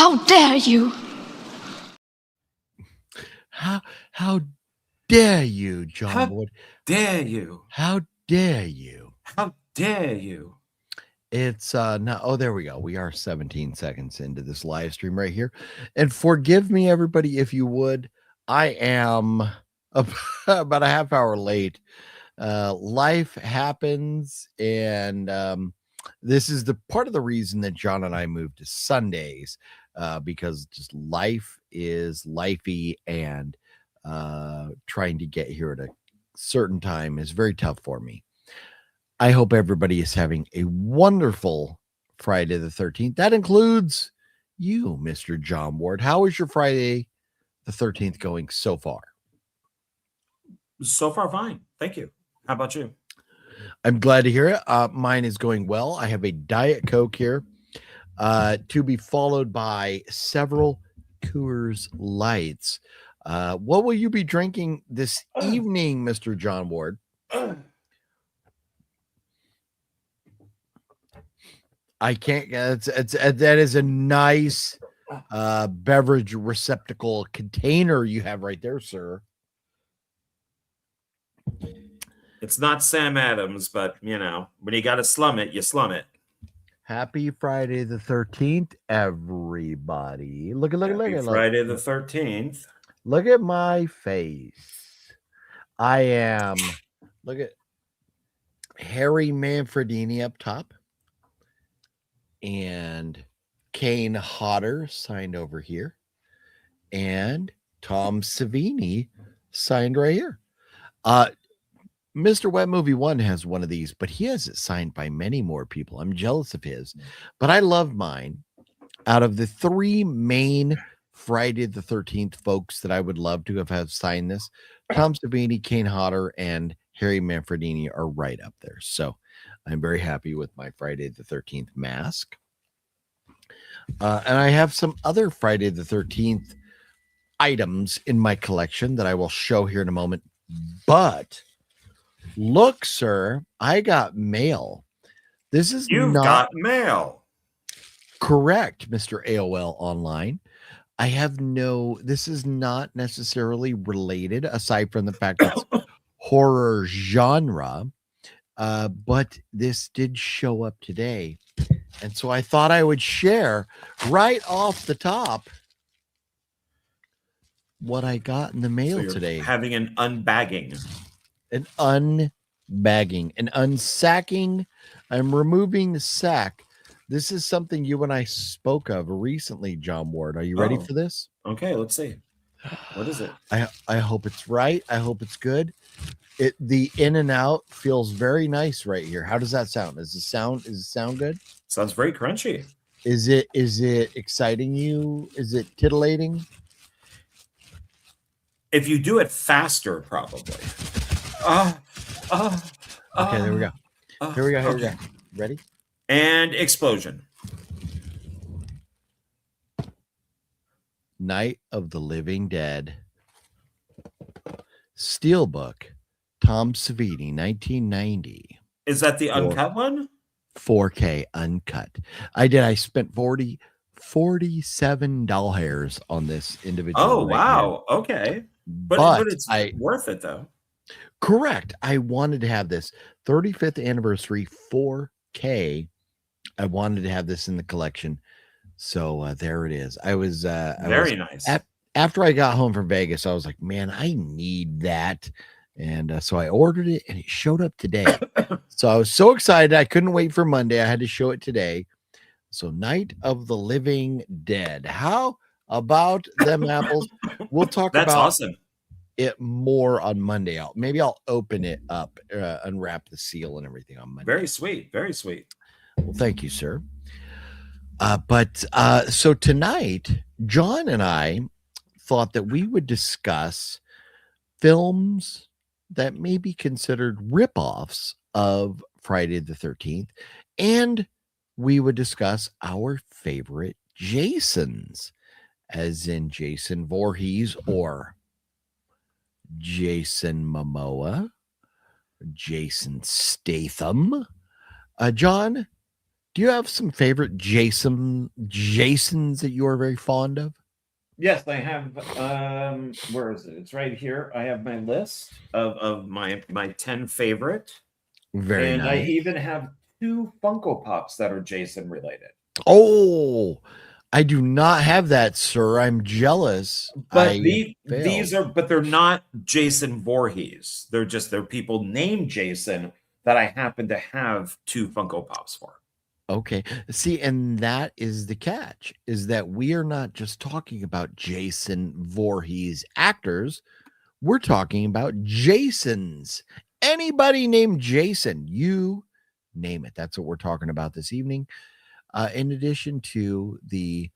How dare you? How dare you, John How Wood? dare you? How dare you? How dare you? It's now. Oh, there we go. We are 17 seconds into this live stream right here. And forgive me, everybody, if you would. I am about a half hour late. Life happens, and this is the part of the reason that John and I moved to Sundays, because just life is lifey, and trying to get here at a certain time is very tough for me. I hope everybody is having a wonderful Friday the 13th. That includes you, Mr. John Ward. How is your Friday the 13th going so far? So far, fine. Thank you. How about you? I'm glad to hear it. Mine is going well. I have a Diet Coke here, to be followed by several Coors Lights. What will you be drinking this evening, Mr. John Ward? I can't. That is a nice beverage receptacle container you have right there, sir. It's not Sam Adams, but you know, when you got to slum it, you slum it. Happy Friday the 13th, everybody. Look at Friday the 13th. Look at my face. I am. Look at Harry Manfredini up top. And Kane Hodder signed over here. And Tom Savini signed right here. Mr. Wet Movie 1 has one of these, but he has it signed by many more people. I'm jealous of his, but I love mine. Out of the three main Friday the 13th folks that I would love to have signed this, Tom Savini, Kane Hodder, and Harry Manfredini are right up there. So I'm very happy with my Friday the 13th mask. And I have some other Friday the 13th items in my collection that I will show here in a moment. But look, sir, I got mail. This is You've got mail. Correct, Mr. AOL Online. I have this is not necessarily related, aside from the fact that it's horror genre. But this did show up today. And so I thought I would share right off the top what I got in the mail today. Having an unbagging. An unbagging, an unsacking. I'm removing the sack. This is something you and I spoke of recently, John Ward. Are you ready for this? Okay, let's see. What is it? I hope it's right. I hope it's good. The in and out feels very nice right here. How does that sound? Does it sound good? Sounds very crunchy. Is it exciting you? Is it titillating? If you do it faster, probably. Okay, there we go. Here we go. Ready? And explosion. Night of the Living Dead. Steelbook. Tom Savini, 1990. Is that the uncut one? 4K uncut. I spent $47 on this individual. Oh, wow. Now. Okay. But it's worth it, though. Correct. I wanted to have this 35th anniversary 4K. I wanted to have this in the collection. So there it is. I was very nice. After I got home from Vegas, I was like, man, I need that. And so I ordered it and it showed up today. So I was so excited. I couldn't wait for Monday. I had to show it today. So Night of the Living Dead. How about them apples? We'll talk about awesome. It more on Monday. I'll open it up, unwrap the seal and everything on Monday. Very sweet. Very sweet. Well, thank you, sir. So tonight, John and I thought that we would discuss films that may be considered ripoffs of Friday the 13th, and we would discuss our favorite Jasons, as in Jason Voorhees or Jason Momoa, Jason Statham. John, Do you have some favorite Jasons that you are very fond of? Yes, I have. Where is it? It's right here. I have my list of my 10 favorite, Very and I nice. even have 2 Funko Pops that are Jason related. Oh, I do not have that, sir. I'm jealous. But I failed. but they're not Jason Voorhees. They're people named Jason that I happen to have 2 Funko Pops for. Okay. See, and that is the catch, is that we are not just talking about Jason Voorhees actors. We're talking about Jasons. Anybody named Jason, you name it. That's what we're talking about this evening. In addition to the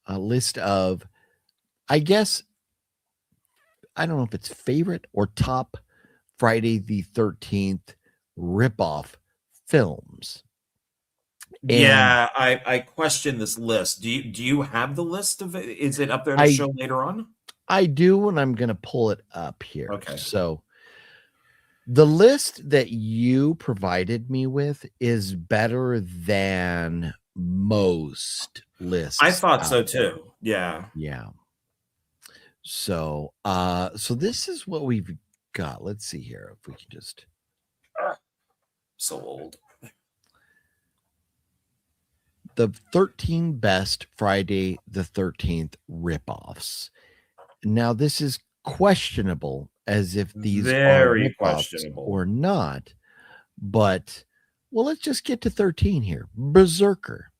list of, I guess, I don't know if it's favorite or top Friday the 13th ripoff films. Yeah, I question this list. Do you have the list of it? Is it up there to I show later on? I do, and I'm going to pull it up here. Okay. So the list that you provided me with is better than most lists. I thought so out there. too. Yeah. Yeah. So so this is what we've got. Let's see here if we can just So old. the 13 best Friday the 13th ripoffs. Now this is questionable as if these Very are ripoffs questionable. or not, but well, let's just get to 13 here. Berserker.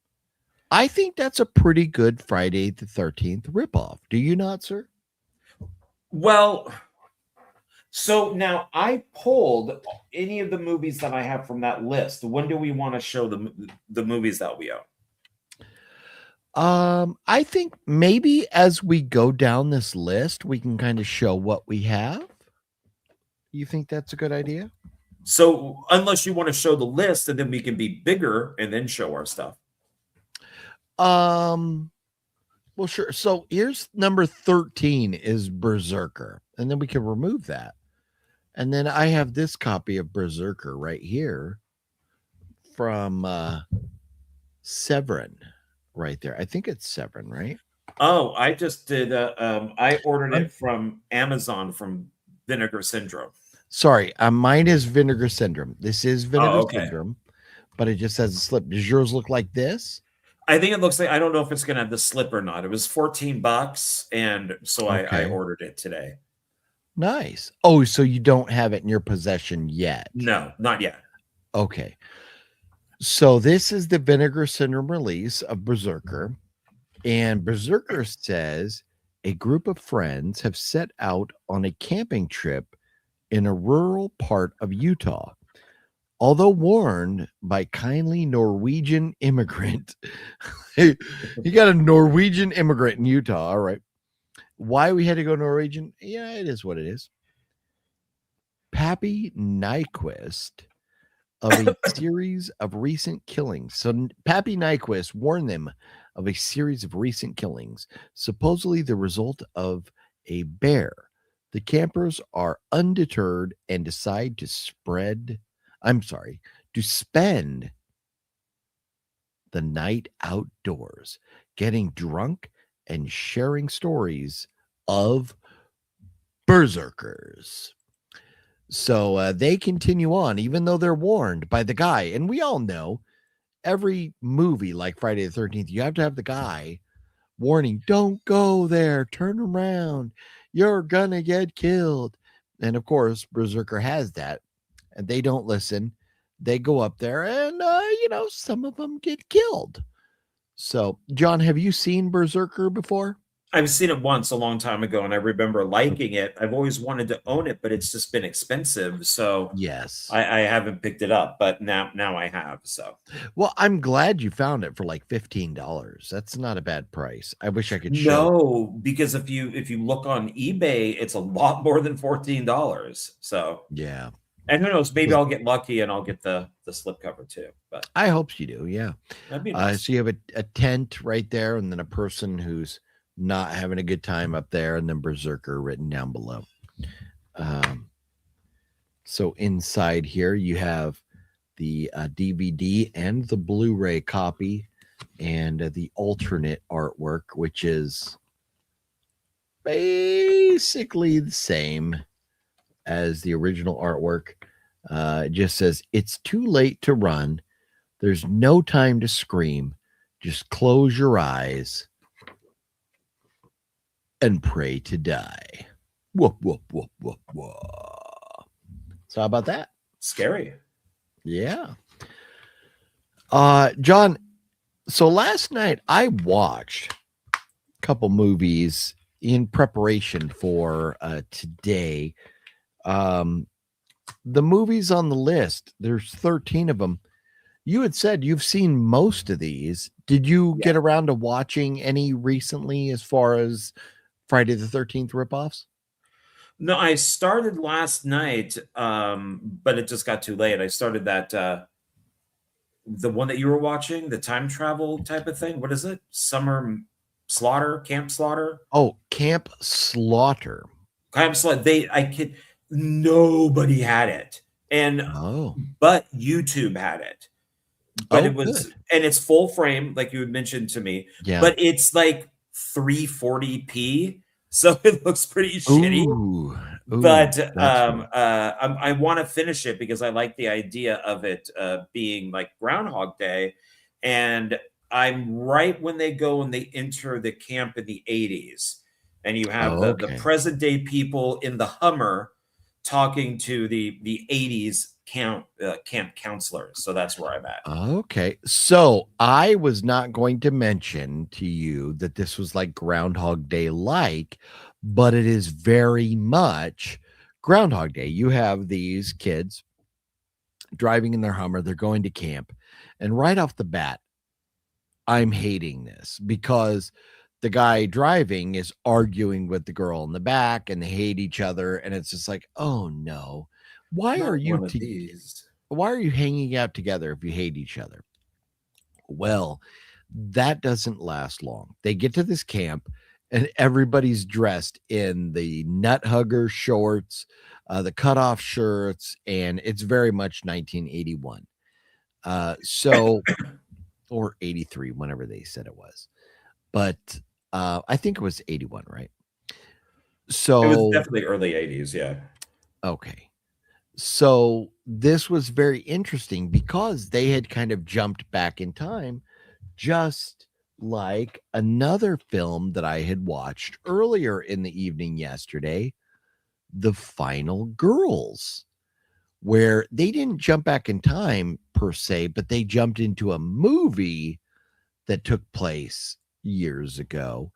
I think that's a pretty good Friday the 13th ripoff. Do you not, sir? Well, so now I pulled any of the movies that I have from that list. When do we want to show the movies that we own? I think maybe as we go down this list, we can kind of show what we have. You think that's a good idea? So unless you want to show the list and then we can be bigger and then show our stuff. Well, sure. So here's number 13 is Berserker, and then we can remove that. And then I have this copy of Berserker right here from Severin right there. I think it's Severin, right? Oh, I just did. I ordered it from Amazon from Vinegar Syndrome. Sorry, mine is Vinegar Syndrome. This is Vinegar okay. Syndrome, but it just has a slip. Does yours look like this? I think it looks like, I don't know if it's going to have the slip or not. It was $14, and so I ordered it today. Nice. Oh, so you don't have it in your possession yet? No, not yet. Okay. So this is the Vinegar Syndrome release of Berserker. And Berserker says a group of friends have set out on a camping trip in a rural part of Utah. Although warned by kindly Norwegian immigrant, you got a Norwegian immigrant in Utah. All right. Why we had to go Norwegian? Yeah, it is what it is. Pappy Nyquist of a series of recent killings. So Pappy Nyquist warned them of a series of recent killings, supposedly the result of a bear. The campers are undeterred and decide to spend the night outdoors, getting drunk and sharing stories of berserkers. So they continue on, even though they're warned by the guy. And we all know every movie like Friday the 13th, you have to have the guy warning, don't go there, turn around, you're gonna get killed. And of course, Berserker has that, and they don't listen. They go up there, and some of them get killed. So, John, have you seen Berserker before? I've seen it once a long time ago, and I remember liking it. I've always wanted to own it, but it's just been expensive. So yes, I haven't picked it up, but now I have. So well, I'm glad you found it for like $15. That's not a bad price. I wish I could show. No, because if you look on eBay, it's a lot more than $14. So yeah. And who knows, maybe I'll get lucky and I'll get the slipcover too. But I hope you do. Yeah. That'd be nice. So you have a tent right there, and then a person who's not having a good time up there, and then Berserker written down below. So inside here, you have the DVD and the Blu-ray copy, and the alternate artwork, which is basically the same as the original artwork. It just says, "It's too late to run. There's no time to scream. Just close your eyes and pray to die." Whoop, whoop, whoop, whoop, whoop. So how about that? Scary. Yeah. John, so last night I watched a couple movies in preparation for today. The movies on the list, there's 13 of them. You had said you've seen most of these. Did you get around to watching any recently as far as Friday the 13th ripoffs? No, I started last night, but it just got too late. I started that the one that you were watching, the time travel type of thing. What is it? Summer Slaughter, Camp Slaughter? Oh, Camp Slaughter. Camp Slaughter. Nobody had it. But YouTube had it. But it was, good. and it's full frame, like you had mentioned to me. Yeah. But it's like 340p, so it looks pretty shitty. But I want to finish it because I like the idea of it being like Groundhog Day, and I'm right when they go and they enter the camp in the 80s, and you have the present day people in the Hummer talking to the 80s camp counselors. So that's where I'm at. Okay. So I was not going to mention to you that this was like Groundhog Day like, but it is very much Groundhog Day. You have these kids driving in their Hummer, they're going to camp, and right off the bat, I'm hating this because the guy driving is arguing with the girl in the back and they hate each other, and it's just like, oh no. Why are you hanging out together if you hate each other? Well, that doesn't last long. They get to this camp and everybody's dressed in the nut hugger shorts, the cutoff shirts, and it's very much 1981. Or 83, whenever they said it was. But I think it was 81, right? So it was definitely early 80s, yeah. Okay. So this was very interesting because they had kind of jumped back in time, just like another film that I had watched earlier in the evening yesterday, The Final Girls, where they didn't jump back in time per se, but they jumped into a movie that took place years ago.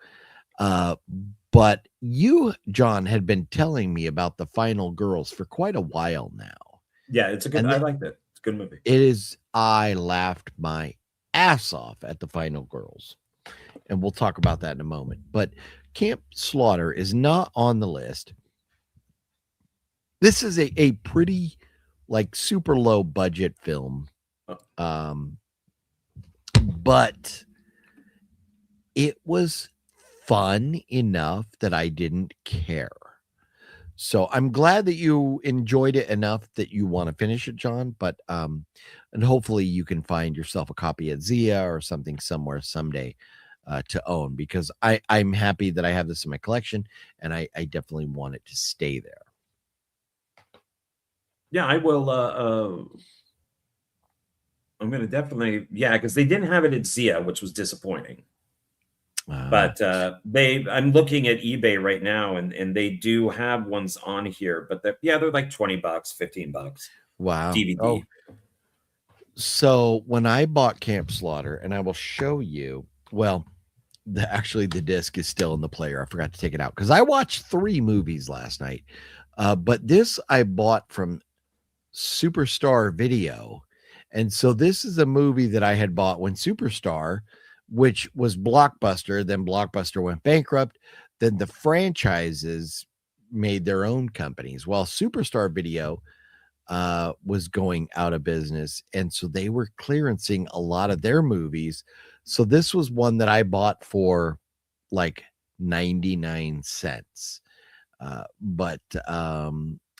But you, John, had been telling me about The Final Girls for quite a while now. Yeah, it's a good, I liked it. It's a good movie. It is. I laughed my ass off at The Final Girls, and we'll talk about that in a moment. But Camp Slaughter is not on the list. This is a pretty, like, super low budget film. But it was fun enough that I didn't care. So I'm glad that you enjoyed it enough that you want to finish it, John. But and hopefully you can find yourself a copy at Zia or something somewhere someday to own, because I'm happy that I have this in my collection, and I definitely want it to stay there. Yeah, I will. I'm going to definitely, because they didn't have it at Zia, which was disappointing. But I'm looking at eBay right now, and they do have ones on here, but they're like $20, $15. Wow. DVD. Oh. So when I bought Camp Slaughter, and I will show you, well, actually the disc is still in the player. I forgot to take it out because I watched 3 movies last night. But this I bought from Superstar Video. And so this is a movie that I had bought when Superstar, which was Blockbuster, then Blockbuster went bankrupt. Then the franchises made their own companies, while Superstar Video was going out of business. And so they were clearancing a lot of their movies. So this was one that I bought for like 99 cents. But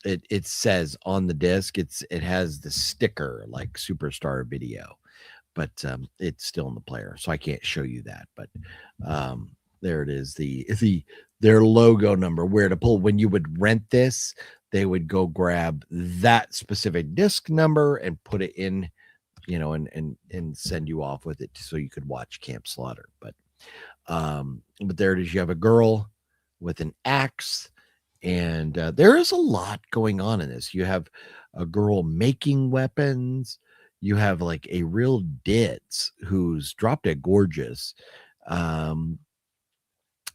it says on the disc, it has the sticker like Superstar Video, but it's still in the player, so I can't show you that. But there it is, their logo number, where to pull. When you would rent this, they would go grab that specific disc number and put it in, and send you off with it so you could watch Camp Slaughter. But there it is. You have a girl with an axe, and there is a lot going on in this. You have a girl making weapons. You have like a real ditz who's drop dead gorgeous,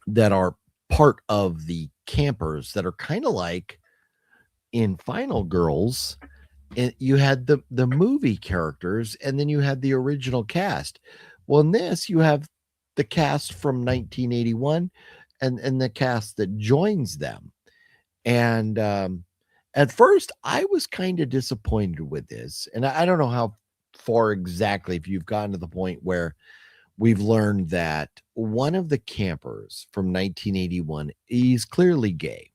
that are part of the campers that are kind of like in Final Girls. And you had the movie characters, and then you had the original cast. Well, in this, you have the cast from 1981 and the cast that joins them. And at first, I was kind of disappointed with this. And I don't know how far exactly, if you've gotten to the point where we've learned that one of the campers from 1981, he's clearly gay.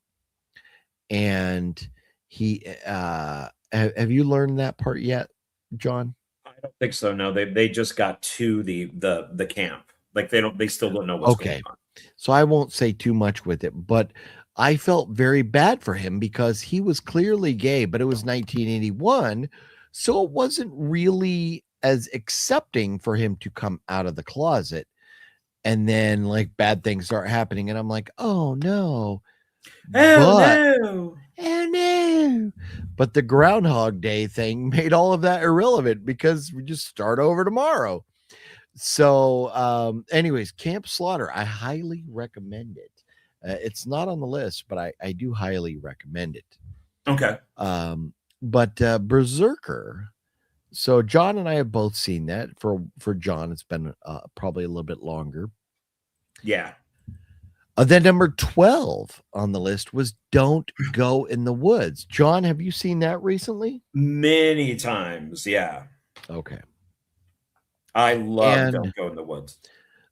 And he, have you learned that part yet, John? I don't think so. No, they just got to the camp. Like they still don't know what's going on. So I won't say too much with it, but I felt very bad for him because he was clearly gay, but it was 1981. So it wasn't really as accepting for him to come out of the closet. And then like bad things start happening. And I'm like, oh no. No. Oh no. But the Groundhog Day thing made all of that irrelevant because we just start over tomorrow. So anyways, Camp Slaughter, I highly recommend it. It's not on the list, but I do highly recommend it. Okay. But Berserker, so John and I have both seen that. For John, it's been probably a little bit longer. Yeah. Then number 12 on the list was Don't Go in the Woods. John, have you seen that recently? Many times, yeah. Okay. I love Don't Go in the Woods.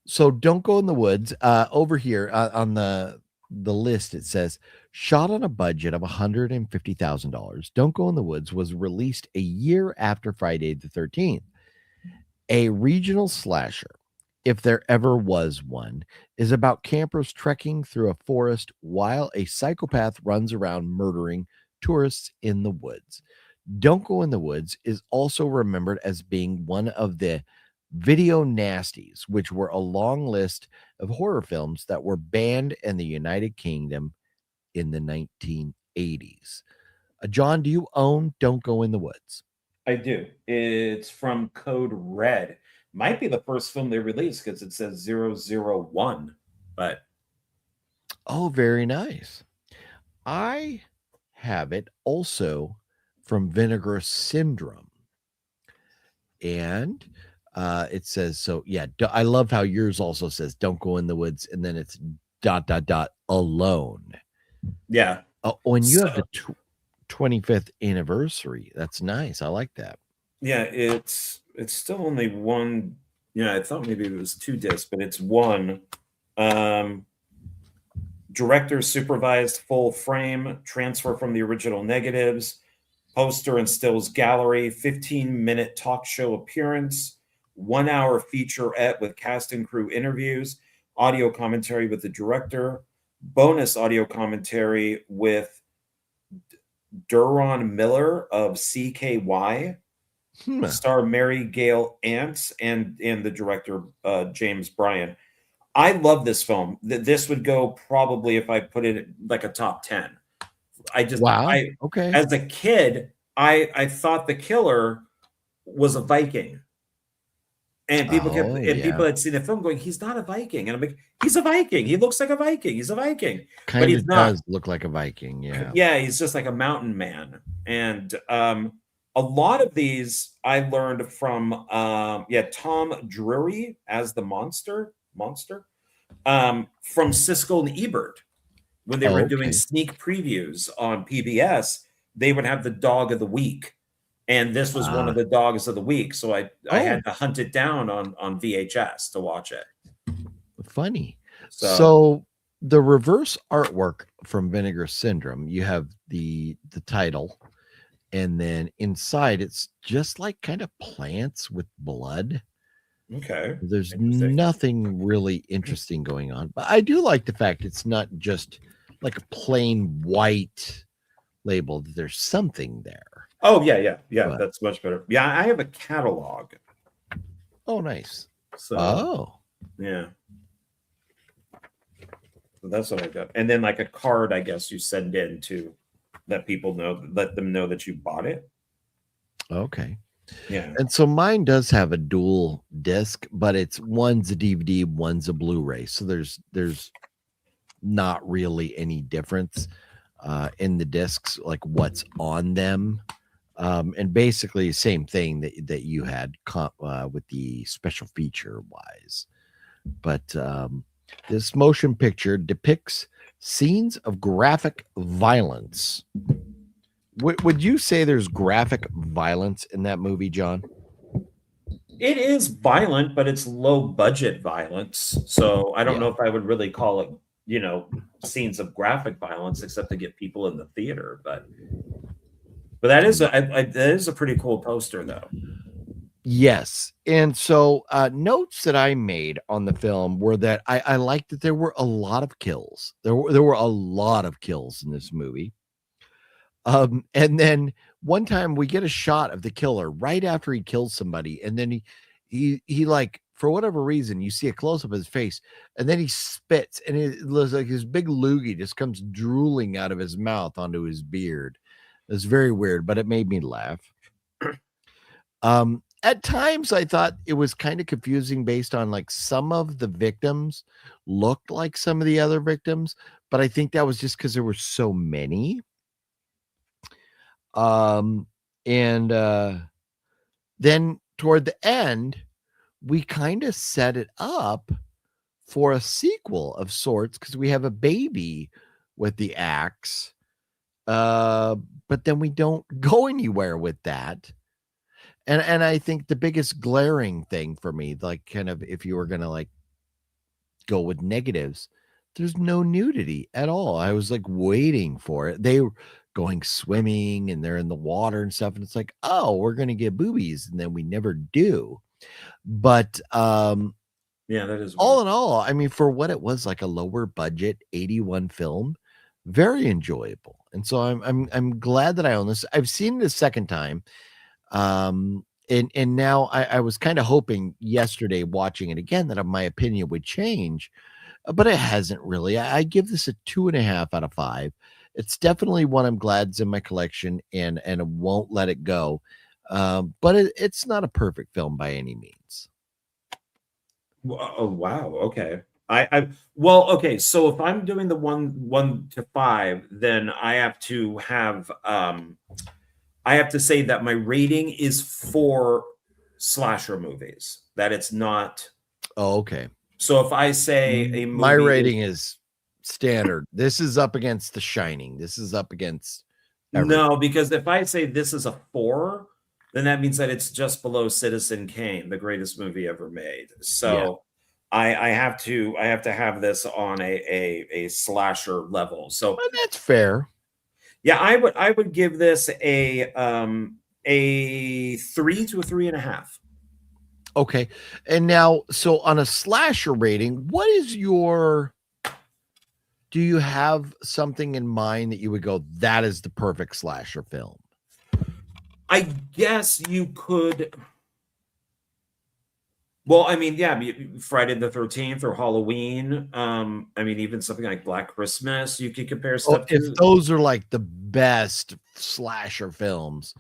So Don't Go in the Woods, over here on the list, it says, shot on a budget of $150,000. Don't Go in the Woods was released a year after Friday the 13th. A regional slasher, if there ever was one, is about campers trekking through a forest while a psychopath runs around murdering tourists in the woods. Don't Go in the Woods is also remembered as being one of the video nasties, which were a long list of horror films that were banned in the United Kingdom in the 1980s. John, do you own Don't Go in the Woods? I do. It's from Code Red. Might be the first film they released because it says 001. But oh, very nice. I have it also from Vinegar Syndrome. And it says, so yeah, I love how yours also says Don't Go in the Woods, and then it's ... alone. Yeah. Oh, when you have the 25th anniversary, that's nice. I like that. Yeah, it's still only one. Yeah, I thought maybe it was 2 discs, but it's one. Director supervised full frame, transfer from the original negatives, poster and stills gallery, 15-minute talk show appearance, 1-hour featurette with cast and crew interviews, audio commentary with the director, bonus audio commentary with Duron Miller of CKY, star Mary Gale Ants, and the director James Bryan. I love this film. This would go probably, if I put it like a top 10. Okay. As a kid, I thought the killer was a Viking. And people people had seen the film going, he's not a Viking. And I'm like, he's a Viking. He looks like a Viking. He's a Viking. But he's not. Does look like a Viking, yeah. Yeah, he's just like a mountain man. And a lot of these I learned from Tom Drury as the monster from Siskel and Ebert. When they were doing sneak previews on PBS, they would have the dog of the week. And this was one of the dogs of the week. So I had to hunt it down on VHS to watch it. Funny. So the reverse artwork from Vinegar Syndrome, you have the title, and then inside it's just like kind of plants with blood. Okay. There's nothing really interesting going on, but I do like the fact it's not just like a plain white label. There's something there. Oh yeah. But, That's much better. Yeah, I have a catalog. Oh, nice. So yeah. So that's what I got. And then like a card, I guess you send in to let people know, let them know that you bought it. Okay. Yeah. And so mine does have a dual disc, but it's one's a DVD, one's a Blu-ray. So there's not really any difference in the discs, like what's on them. And basically same thing that you had with the special feature wise. But this motion picture depicts scenes of graphic violence. Would you say there's graphic violence in that movie, John? It is violent, but it's low budget violence. So I don't know if I would really call it, scenes of graphic violence, except to get people in the theater. But that is that is a pretty cool poster, though. Yes. And so notes that I made on the film were that I liked that there were a lot of kills. There were a lot of kills in this movie. And then one time we get a shot of the killer right after he kills somebody, and then he like, for whatever reason, you see a close-up of his face, and then he spits, and it looks like his big loogie just comes drooling out of his mouth onto his beard. It's very weird, but it made me laugh. At times I thought it was kind of confusing based on like some of the victims looked like some of the other victims, but I think that was just because there were so many. And then toward the end, we kind of set it up for a sequel of sorts because we have a baby with the axe. But then we don't go anywhere with that. And I think the biggest glaring thing for me, like kind of if you were gonna like go with negatives, there's no nudity at all. I was like waiting for it. They were going swimming and they're in the water and stuff, and it's like, oh, we're gonna get boobies, and then we never do. But yeah, that is all in all, I mean, for what it was, like a lower budget 81 film, very enjoyable. And so I'm glad that I own this. I've seen it a second time. And now I was kind of hoping yesterday watching it again that my opinion would change, but it hasn't really. I give this a 2.5 out of 5. It's definitely one I'm glad is in my collection and won't let it go. But it's not a perfect film by any means. Oh wow, okay. Well, okay, so if I'm doing the 1 to 5, then I have to say that my rating is for slasher movies, that it's not. Oh, okay. So if I say a movie, my rating is standard. This is up against The Shining. This is up against everything. No, because if I say this is a 4, then that means that it's just below Citizen Kane, the greatest movie ever made. So yeah. I have to have this on a slasher level. So well, that's fair. Yeah, I would give this a 3 to a 3.5. Okay. And now, so on a slasher rating, what is do you have something in mind that you would go, that is the perfect slasher film? I guess you could. Well, I mean, yeah, Friday the 13th or Halloween. I mean, even something like Black Christmas, you could compare stuff to. If those are like the best slasher films,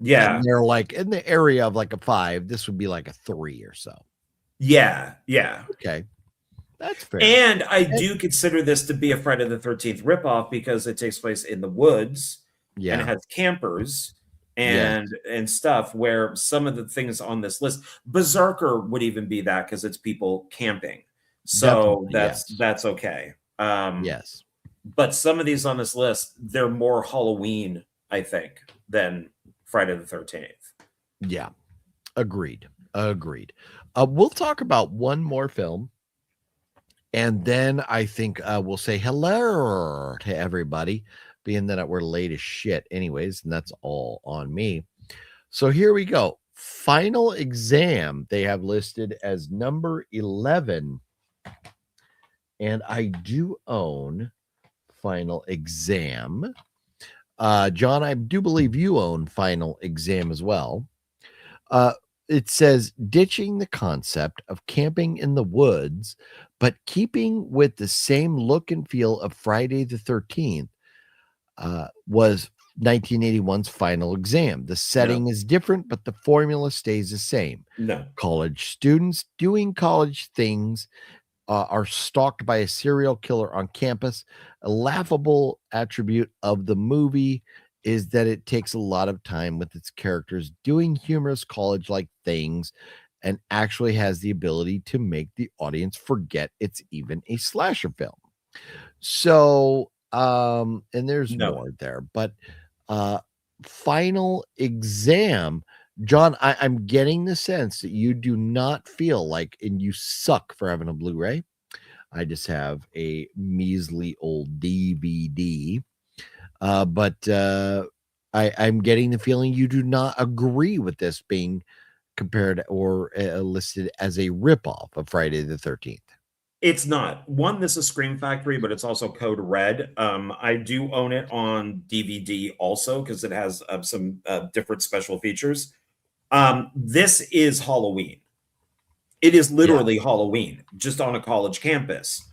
yeah, and they're like in the area of like a 5, this would be like a 3 or so. Yeah. Okay. That's fair. And I do consider this to be a Friday the 13th ripoff because it takes place in the woods and it has campers and stuff, where some of the things on this list, Berserker would even be that because it's people camping. So that's okay. Yes. But some of these on this list, they're more Halloween, I think, than Friday the 13th. Yeah. Agreed. We'll talk about one more film. And then I think we'll say hello to everybody, being that we're late as shit anyways, and that's all on me. So here we go. Final Exam, they have listed as number 11. And I do own Final Exam. John, I do believe you own Final Exam as well. It says ditching the concept of camping in the woods, but keeping with the same look and feel of Friday the 13th was 1981's Final Exam. The setting is different, but the formula stays the same. No. College students doing college things are stalked by a serial killer on campus. A laughable attribute of the movie is that it takes a lot of time with its characters doing humorous college-like things and actually has the ability to make the audience forget it's even a slasher film. So, and there's more there, but Final Exam, John, I'm getting the sense that you do not feel like, and you suck for having a Blu-ray. I just have a measly old DVD. But I'm getting the feeling you do not agree with this being compared or listed as a ripoff of Friday the 13th. It's not. One, this is Scream Factory, but it's also Code Red. I do own it on DVD also because it has some different special features. This is Halloween. It is literally Halloween, just on a college campus.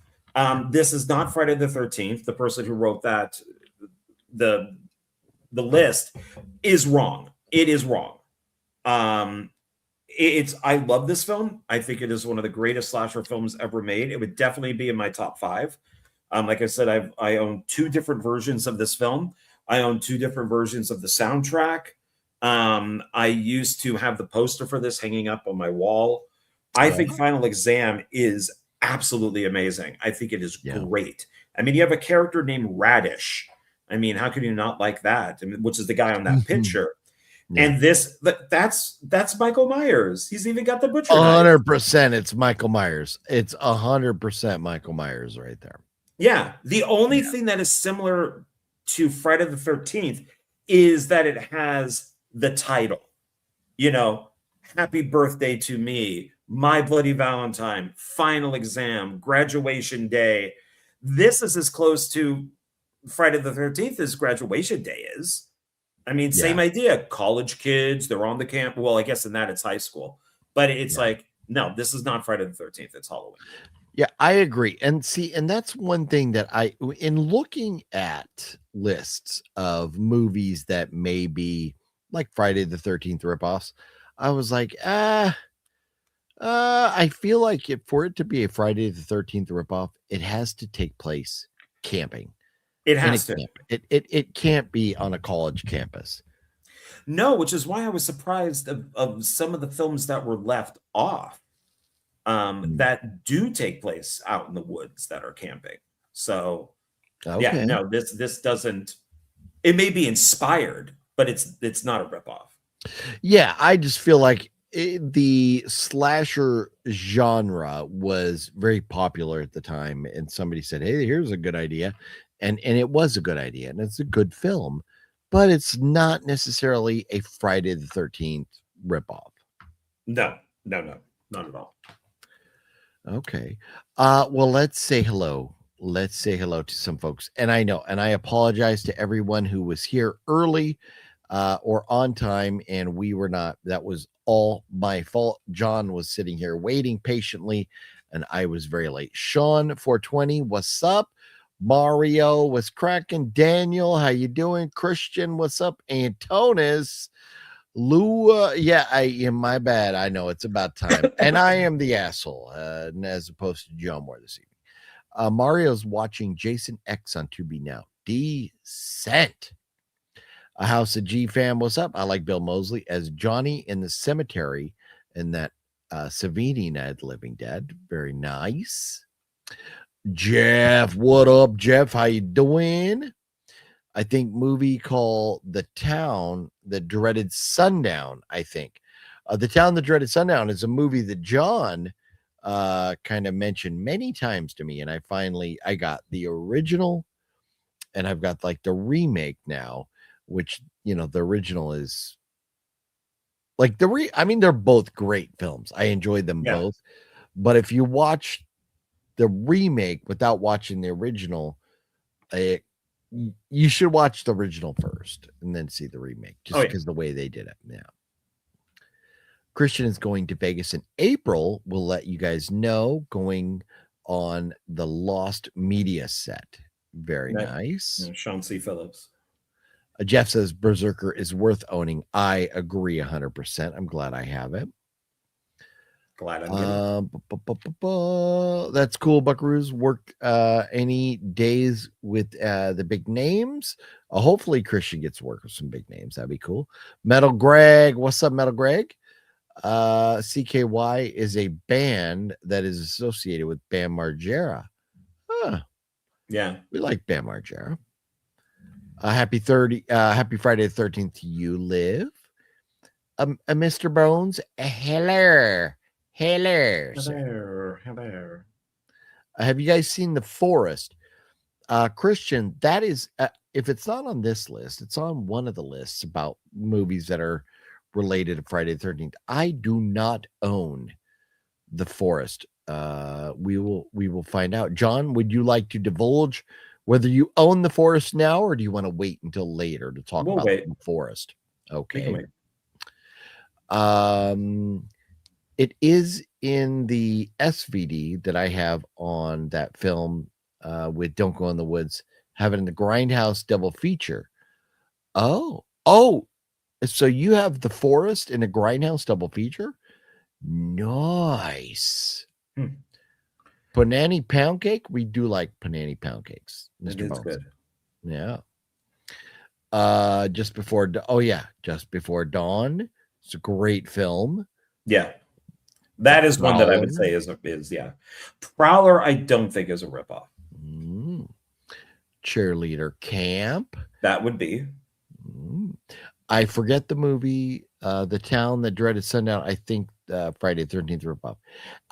This is not Friday the 13th. The person who wrote that, the list, is wrong. It is wrong. I love this film. I think it is one of the greatest slasher films ever made. It would definitely be in my top 5. Like I said, I own 2 different versions of this film. I own 2 different versions of the soundtrack. I used to have the poster for this hanging up on my wall. I think Final Exam is absolutely amazing. I think it is great. I mean, you have a character named Radish. I mean, how can you not like that? I mean, which is the guy on that picture. Yeah. And that's Michael Myers. He's even got the butcher 100%. It's Michael Myers. It's 100% Michael Myers right there. Yeah. The only thing that is similar to Friday the 13th is that it has the title. You know, Happy Birthday to Me, My Bloody Valentine, Final Exam, Graduation Day. This is as close to Friday the 13th as Graduation Day is. I mean, same idea. College kids, they're on the camp. Well, I guess in that it's high school. But it's like, no, this is not Friday the 13th. It's Halloween. Yeah, I agree. And see, and that's one thing that in looking at lists of movies that may be like Friday the 13th ripoffs, I was like, I feel like for it to be a Friday the 13th ripoff, it has to take place camping. It has to. It can't be on a college campus. No, which is why I was surprised of some of the films that were left off that do take place out in the woods that are camping. So, yeah, no, this doesn't. It may be inspired, but it's not a ripoff. Yeah, I just feel like the slasher genre was very popular at the time, and somebody said, "Hey, here's a good idea." And it was a good idea, and it's a good film, but it's not necessarily a Friday the 13th ripoff. No, not at all. Okay. Well, let's say hello. Let's say hello to some folks. And I know, and I apologize to everyone who was here early or on time, and we were not. That was all my fault. John was sitting here waiting patiently, and I was very late. Sean 420, what's up? Mario, what's cracking? Daniel, how you doing? Christian, what's up? Antonis, Lua, my bad. I know it's about time, and I am the asshole, as opposed to John Moore this evening. Mario's watching Jason X on Tubi now. Decent. A House of G fam, what's up? I like Bill Moseley as Johnny in the cemetery in that Savini Night Living Dead. Very nice. Jeff, what up, Jeff? How you doing? I think movie called The Town That Dreaded Sundown. I think The Town That Dreaded Sundown is a movie that John kind of mentioned many times to me, and I got the original, and I've got like the remake now, which, you know, the original is like I mean, they're both great films. I enjoyed them both. But if you watch the remake without watching the original, you should watch the original first and then see the remake, just because the way they did it. Yeah. Christian is going to Vegas in April. We'll let you guys know, going on the Lost Media set. Very nice. Sean C. Phillips. Jeff says Berserker is worth owning. I agree 100%. I'm glad I have it. Glad I'm getting That's cool. Buckaroos work any days with the big names. Hopefully Christian gets to work with some big names. That'd be cool. Metal Greg. What's up, Metal Greg? CKY is a band that is associated with Bam Margera. Huh. Yeah. We like Bam Margera. Happy Friday the 13th to you, Liv. Mr. Bones. Hello. Have you guys seen The Forest? Christian, that is, if it's not on this list, it's on one of the lists about movies that are related to Friday the 13th. I do not own The Forest. We will find out. John, would you like to divulge whether you own The Forest now, or do you want to wait until later to talk about The Forest? Okay. It is in the SVD that I have on that film with Don't Go in the Woods, having the Grindhouse double feature. Oh, so you have The Forest in a Grindhouse double feature? Nice. Panini pound cake? We do like panini pound cakes, Mr. Bones. Good. Yeah. Just Before Dawn. It's a great film. Yeah. That is one that I would say is Prowler, I don't think is a ripoff. Cheerleader Camp. That would be. I forget the movie, The Town That Dreaded Sundown. I think Friday the 13th ripoff.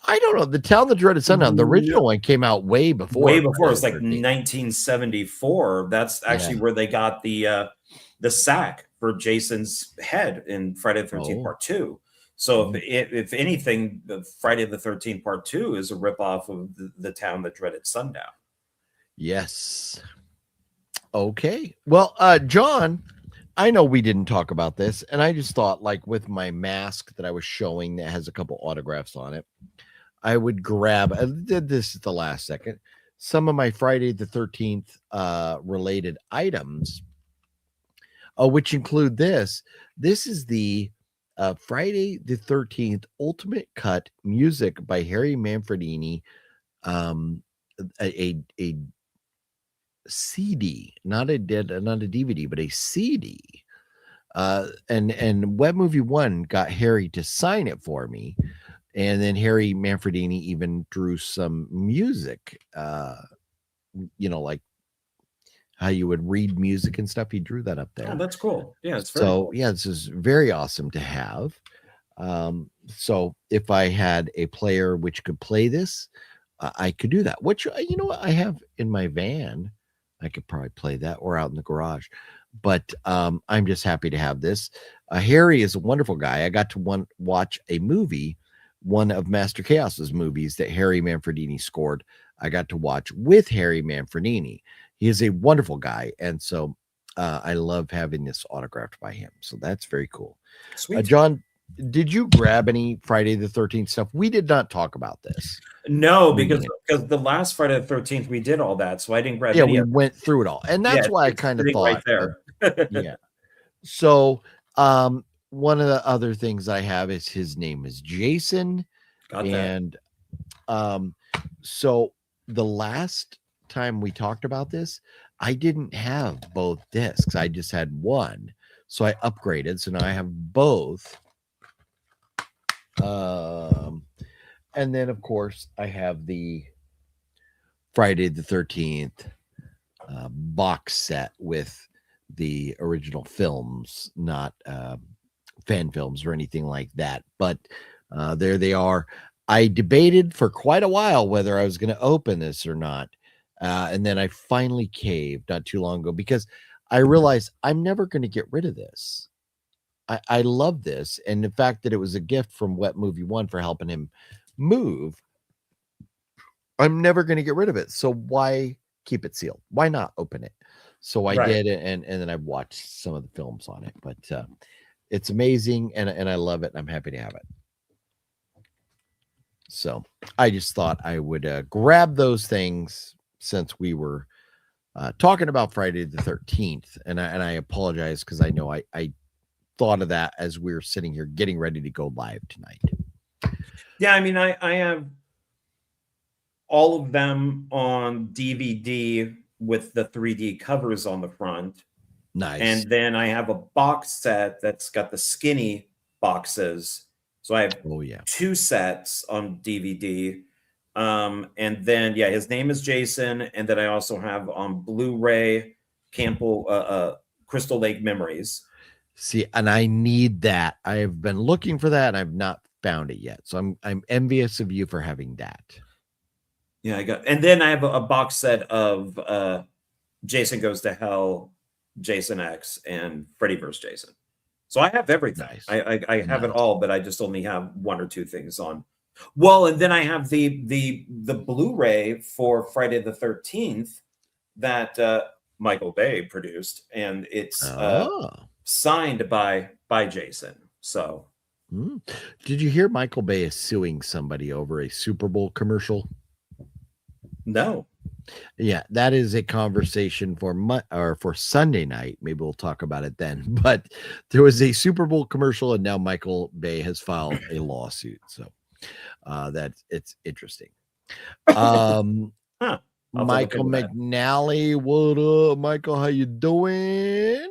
I don't know. The Town That Dreaded Sundown, the original one came out way before. Way before. It was like 1974. That's actually where they got the sack for Jason's head in Friday the 13th Part 2. So if anything, the Friday the 13th Part 2 is a ripoff of the Town That Dreaded Sundown. Yes. Okay. Well, John, I know we didn't talk about this, and I just thought, like, with my mask that I was showing that has a couple autographs on it, I would grab, this is the last second, some of my Friday the 13th related items, which include this. This is the Friday the 13th Ultimate Cut music by Harry Manfredini, a CD, not a DVD, but a CD. And Web Movie One got Harry to sign it for me, and then Harry Manfredini even drew some music. Like how you would read music and stuff. He drew that up there. Oh, that's cool. Yeah, it's very cool. Yeah, this is very awesome to have. So if I had a player which could play this, I could do that. Which, you know what, I have in my van. I could probably play that, or out in the garage. But I'm just happy to have this. Harry is a wonderful guy. I got to watch a movie, one of Master Chaos's movies that Harry Manfredini scored. I got to watch with Harry Manfredini. He is a wonderful guy. And so I love having this autographed by him. So that's very cool. Sweet. John, did you grab any Friday the 13th stuff? We did not talk about this. No, because the last Friday the 13th we did all that, so I didn't grab. Yeah, we went through it all, and that's why I kind of thought right there. Yeah. So, one of the other things I have is his name is Jason, and so the last time we talked about this, I didn't have both discs. I just had one, so I upgraded. So now I have both. And then, of course, I have the Friday the 13th box set with the original films, not fan films or anything like that. But there they are. I debated for quite a while whether I was going to open this or not. And then I finally caved not too long ago because I realized I'm never going to get rid of this. I love this. And the fact that it was a gift from Wet Movie One for helping him move, I'm never going to get rid of it. So why keep it sealed? Why not open it? So I did, and then I've watched some of the films on it. But it's amazing, and I love it, and I'm happy to have it. So I just thought I would grab those things since we were talking about Friday the 13th, and I apologize because I know I thought of that as we were sitting here getting ready to go live tonight. Yeah, I mean, I have all of them on DVD with the 3D covers on the front. Nice. And then I have a box set that's got the skinny boxes. So I have 2 sets on DVD. And then, yeah, his name is Jason. And then I also have on Blu-ray Crystal Lake Memories. See, and I need that. I have been looking for that and I've not found it yet. So I'm envious of you for having that. Yeah, and then I have a box set of Jason Goes to Hell, Jason X, and Freddy vs. Jason. So I have everything. Nice. I have it all, but I just only have 1 or 2 things on. Well, and then I have the Blu-ray for Friday the 13th that Michael Bay produced, and it's signed by Jason. So, did you hear Michael Bay is suing somebody over a Super Bowl commercial? No. Yeah, that is a conversation for Sunday night. Maybe we'll talk about it then. But there was a Super Bowl commercial, and now Michael Bay has filed a lawsuit. So it's interesting. Michael McNally, what up, Michael? How you doing?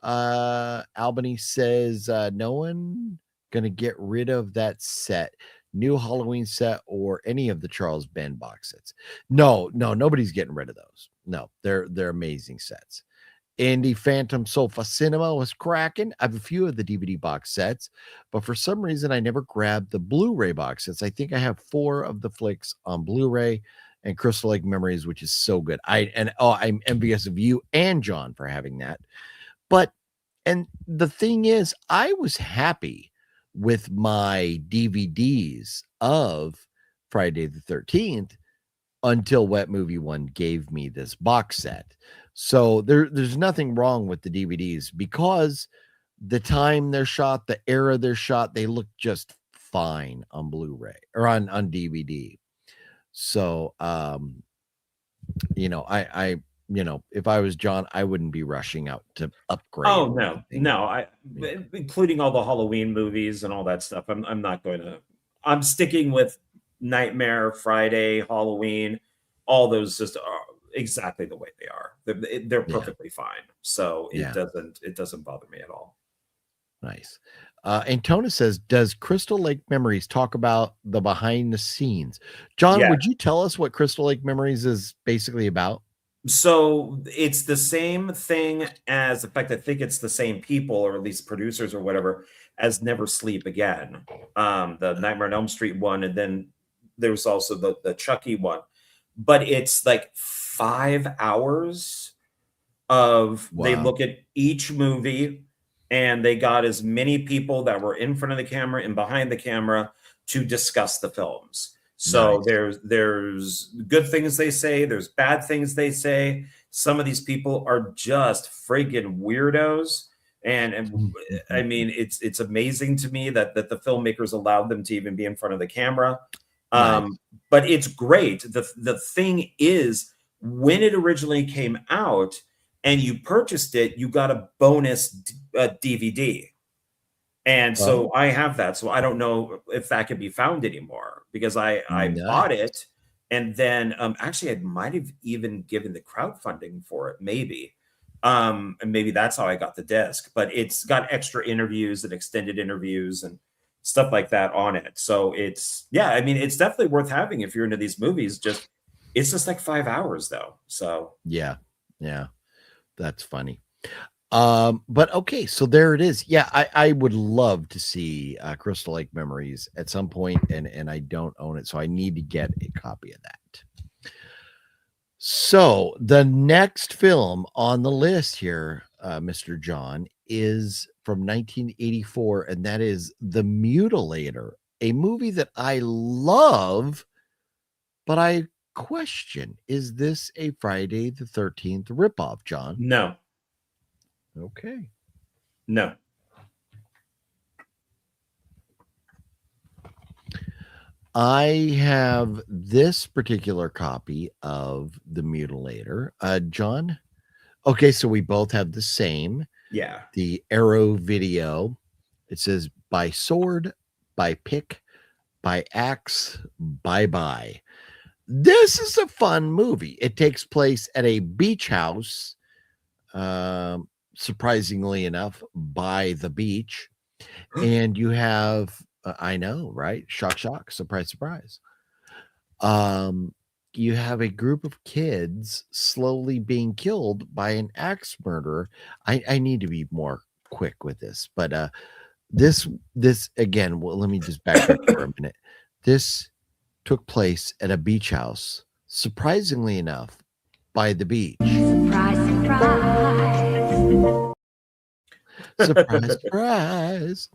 Albany says no one gonna get rid of that set. New Halloween set or any of the Charles Band box sets. No, nobody's getting rid of those. No, they're amazing sets. Andy Phantom Sofa Cinema was cracking. I have a few of the DVD box sets, but for some reason I never grabbed the Blu-ray box sets. I think I have 4 of the flicks on Blu-ray and Crystal Lake Memories, which is so good. I'm envious of you and John for having that. And the thing is, I was happy with my DVDs of Friday the 13th until Wet Movie One gave me this box set. So there's nothing wrong with the DVDs because the time they're shot, the era they're shot, they look just fine on Blu-ray or on DVD. So, if I was John, I wouldn't be rushing out to upgrade. Oh no. Including all the Halloween movies and all that stuff. I'm not going to. I'm sticking with Nightmare, Friday, Halloween. All those just are exactly the way they are. They're perfectly fine. So it doesn't bother me at all. Nice. Antona says, does Crystal Lake Memories talk about the behind the scenes? John, would you tell us what Crystal Lake Memories is basically about? So it's the same thing as, in fact, I think it's the same people, or at least producers or whatever, as Never Sleep Again. The Nightmare on Elm Street one, and then there's also the Chucky one. But it's like 5 hours of they look at each movie, and they got as many people that were in front of the camera and behind the camera to discuss the films. So there's good things they say, there's bad things they say. Some of these people are just friggin' weirdos. And I mean, it's amazing to me that the filmmakers allowed them to even be in front of the camera. But it's great. The thing is, when it originally came out and you purchased it, you got a bonus DVD. And so I have that. So I don't know if that can be found anymore because I bought it. And then actually I might have even given the crowdfunding for it, maybe. And maybe that's how I got the disc. But it's got extra interviews and extended interviews and stuff like that on it. So it's it's definitely worth having if you're into these movies. It's just like 5 hours though. So yeah, that's funny. But okay, so there it is. Yeah, I would love to see Crystal Lake Memories at some point, and I don't own it, so I need to get a copy of that. So the next film on the list here, Mr. John, is from 1984, and that is The Mutilator, a movie that I love, but I question, is this a Friday the 13th ripoff, John? No. Okay. No. I have this particular copy of The Mutilator. John? Okay, so we both have the same. Yeah. The Arrow video. It says by sword, by pick, by axe, bye-bye. This is a fun movie. It takes place at a beach house, surprisingly enough, by the beach. And you have, I know, right? Shock, shock, surprise, surprise. You have a group of kids slowly being killed by an axe murderer. I need to be more quick with this, but this again, well, let me just back up for a minute. This took place at a beach house, surprisingly enough, by the beach. Surprise, surprise. Surprise, surprise.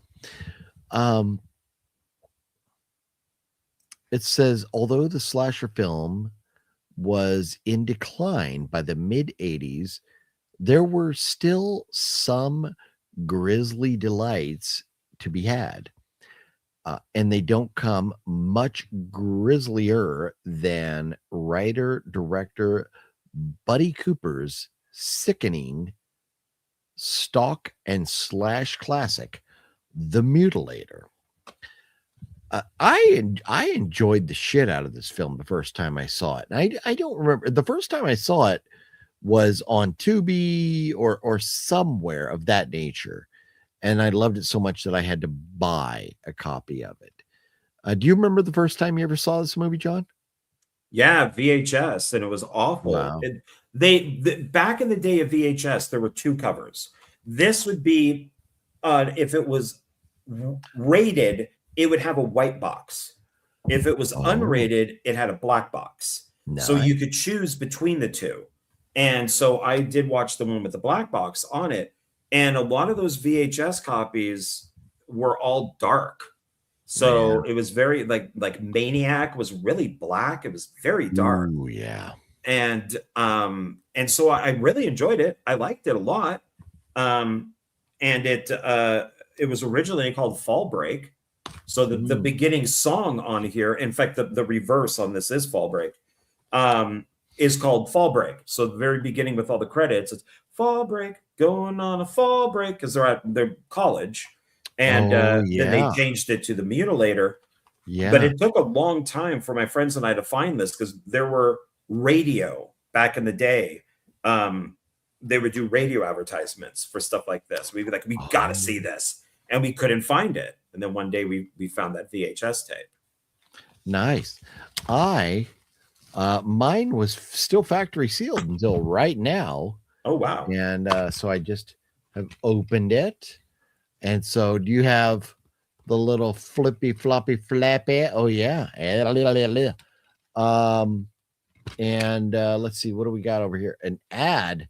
It says, although the slasher film was in decline by the mid 80s, there were still some grisly delights to be had. And they don't come much grislier than writer director Buddy Cooper's sickening stalk and slash classic, The Mutilator. I enjoyed the shit out of this film the first time I saw it. And I don't remember, the first time I saw it was on Tubi or somewhere of that nature. And I loved it so much that I had to buy a copy of it. Do you remember the first time you ever saw this movie, John? Yeah, VHS, and it was awful. Wow. Back in the day of VHS, there were two covers. This would be, if it was rated, it would have a white box. If it was unrated, it had a black box. Nice. So you could choose between the two. And so I did watch the one with the black box on it. And a lot of those VHS copies were all dark. So it was very like Maniac was really black. It was very dark. Ooh, yeah. And so I really enjoyed it. I liked it a lot. And it was originally called Fall Break. So the beginning song on here, in fact, the reverse on this is Fall Break, is called Fall Break. So the very beginning with all the credits, it's Fall Break, going on a fall break, because they're at their college. And then they changed it to The Mutilator. Yeah. But it took a long time for my friends and I to find this, because there were radio back in the day. They would do radio advertisements for stuff like this. We'd be like, we got to see this. And we couldn't find it. And then one day we found that VHS tape. Nice. Mine was still factory sealed until right now. Oh, wow. And so I just have opened it. And so do you have the little flippy floppy flappy? Oh, yeah. And let's see, what do we got over here? An ad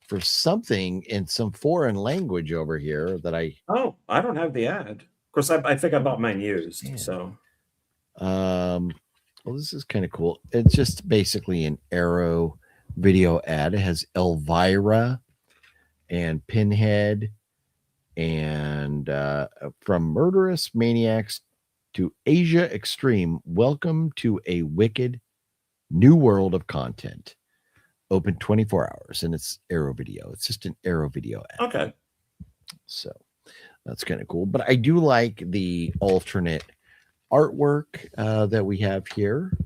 for something in some foreign language over here that I don't have the ad. Of course, I think I bought mine used. Man. So well, this is kind of cool. It's just basically an Arrow video ad. It has Elvira and Pinhead and from murderous maniacs to Asia Extreme, welcome to a wicked new world of content. Open 24 hours, and it's Arrow video. It's just an Arrow video ad. Okay. So that's kind of cool. But I do like the alternate artwork that we have here.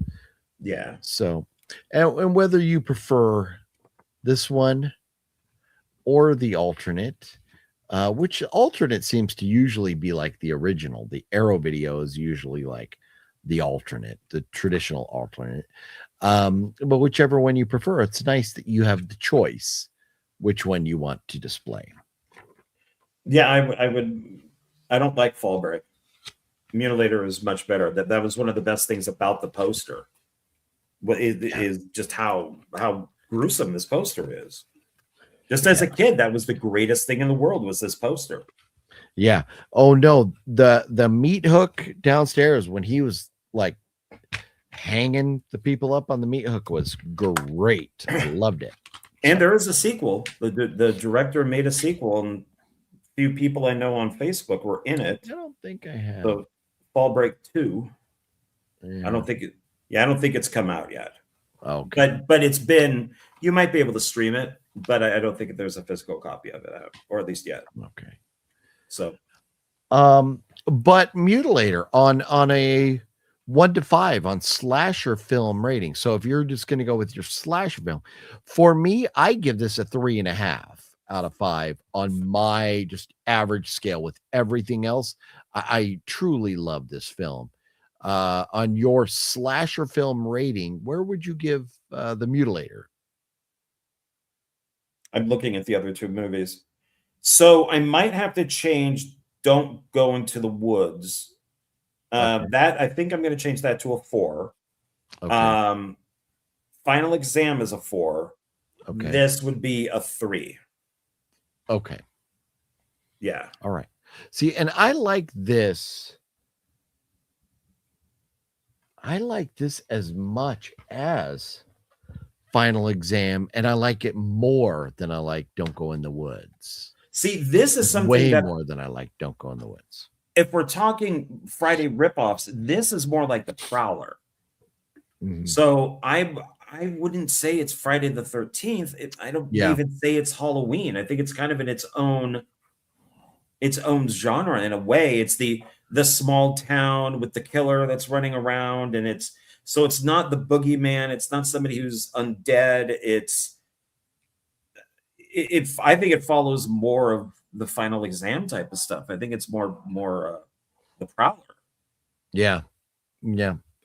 Yeah. So, and whether you prefer this one or the alternate, which alternate seems to usually be like the original. The Arrow video is usually like the alternate, the traditional alternate. But whichever one you prefer, it's nice that you have the choice which one you want to display. Yeah, I would. I don't like Fall Break. Mutilator is much better. That was one of the best things about the poster. What is just how gruesome this poster is. Just as a kid, that was the greatest thing in the world was this poster. Yeah. Oh no, the meat hook downstairs when he was like hanging the people up on the meat hook was great. I loved it. And there is a sequel. The director made a sequel, and a few people I know on Facebook were in it. I don't think I have. So Fall Break 2. Yeah. I don't think it's come out yet. Okay. But it's been, you might be able to stream it, but I don't think there's a physical copy of it out, or at least yet. Okay. So but Mutilator on a 1 to 5 on slasher film rating. So if you're just going to go with your slasher film, for me, I give this a 3.5 out of 5 on my just average scale. With everything else, I truly love this film. On your slasher film rating, where would you give the Mutilator? I'm looking at the other two movies. So I might have to change Don't Go Into the Woods. Okay. That I think I'm going to change that to a 4. Okay. Final Exam is a 4. Okay. This would be a 3. Okay. Yeah. All right. See, and I like this. I like this as much as Final Exam, and I like it more than I like Don't Go in the Woods. See, this is something way that, more than I like Don't Go in the Woods. if we're talking Friday ripoffs, this is more like the Prowler. Mhm. So I wouldn't say it's Friday the 13th. I don't even say it's Halloween. I think it's kind of in its own genre in a way. It's the small town with the killer that's running around, and it's not the boogeyman. It's not somebody who's undead. I think it follows more of the Final Exam type of stuff. I think it's more the Prowler. Yeah,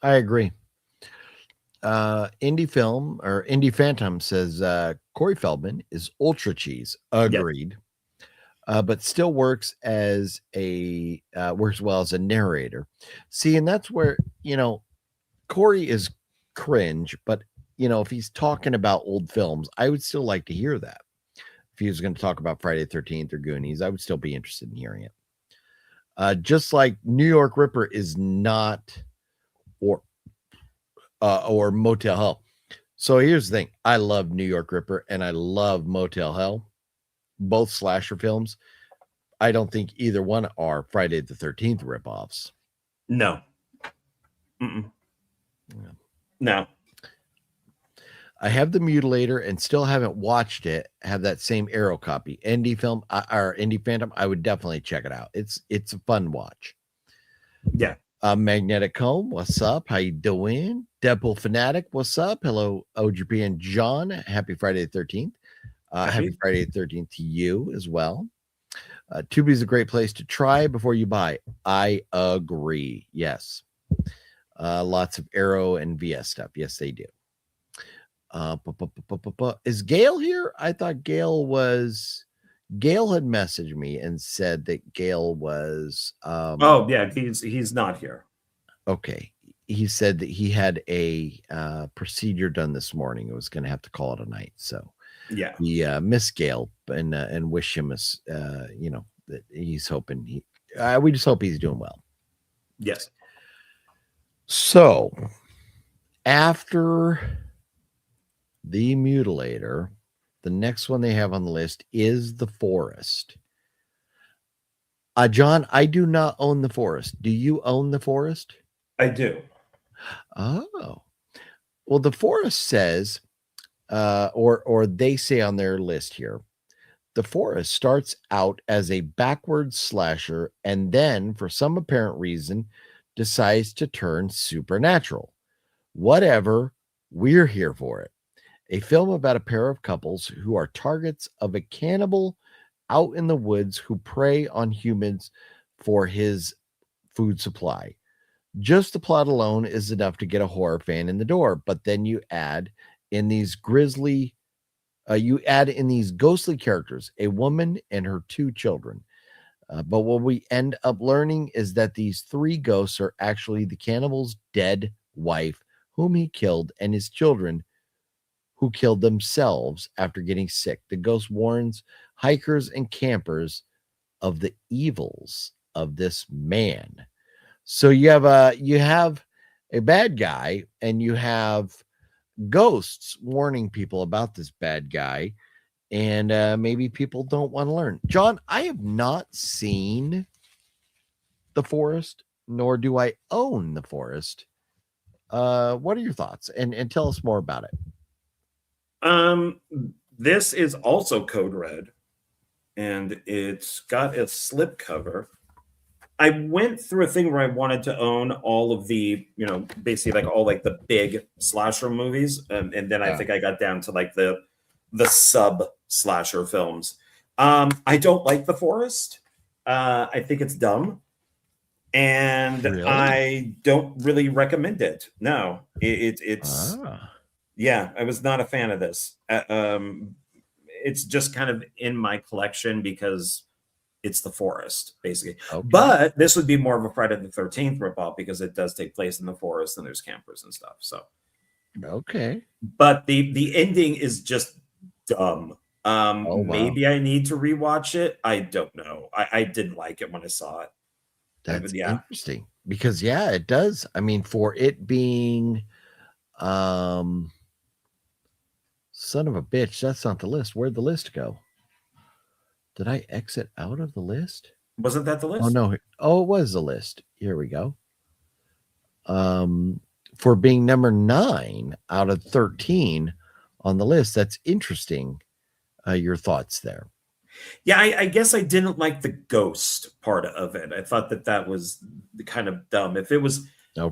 I agree. Indie Film or Indie Phantom says Corey Feldman is ultra cheese. Agreed. Yep. But still works as works well as a narrator. See, and that's where, Corey is cringe, but if he's talking about old films, I would still like to hear that. If he was going to talk about Friday the 13th or Goonies, I would still be interested in hearing it. Just like New York Ripper is not, or Motel Hell. So here's the thing. I love New York Ripper and I love Motel Hell. Both slasher films. I don't think either one are Friday the 13th ripoffs. No. No. I have the Mutilator and still haven't watched it. Have that same Arrow copy. Indie Film or Indie Phantom. I would definitely check it out. It's a fun watch. Yeah. Magnetic Comb, what's up? How you doing? Deadpool Fanatic, what's up? Hello, OGP and John. Happy Friday the 13th. Happy Friday the 13th to you as well. Tubi is a great place to try before you buy. I agree. Yes. Lots of Arrow and VS stuff. Yes, they do. Is Gail here? I thought Gail had messaged me and said that Gail was oh yeah, he's not here. Okay. He said that he had a procedure done this morning. It was going to have to call it a night. So yeah, we miss Gail and wish him that he's hoping we just hope he's doing well. Yes. So after the Mutilator, the next one they have on the list is The Forest. John, I do not own The Forest. Do you own The Forest? I do. Oh, well, The Forest says, or they say on their list here, The Forest starts out as a backwards slasher and then, for some apparent reason, decides to turn supernatural. Whatever, we're here for it. A film about a pair of couples who are targets of a cannibal out in the woods who prey on humans for his food supply. Just the plot alone is enough to get a horror fan in the door, but then you add in these grisly You add in these ghostly characters, a woman and her 2 children. But what we end up learning is that these 3 ghosts are actually the cannibal's dead wife, whom he killed, and his children, who killed themselves after getting sick. The ghost warns hikers and campers of the evils of this man. So you have a bad guy, and you have ghosts warning people about this bad guy, and maybe people don't want to learn. John, I have not seen The Forest, nor do I own The Forest. What are your thoughts? And tell us more about it. This is also Code Red, and it's got a slipcover. I went through a thing where I wanted to own all of the, basically like all like the big slasher movies, and then I think I got down to like the sub slasher films. I don't like The Forest. I think it's dumb, and Really? I don't really recommend it. No, it's yeah, I was not a fan of this. It's just kind of in my collection because it's The Forest, basically. Okay. But this would be more of a Friday the 13th ripoff because it does take place in the forest and there's campers and stuff. So, okay. But the ending is just dumb. Maybe I need to rewatch it. I don't know. I didn't like it when I saw it. That's interesting because it does. I mean, for it being, son of a bitch, that's not the list. Where'd the list go? Did I exit out of the list? Wasn't that the list? Oh, no. Oh, it was the list. Here we go. For being number 9 out of 13 on the list. That's interesting. Your thoughts there. Yeah, I guess I didn't like the ghost part of it. I thought that was kind of dumb. If it was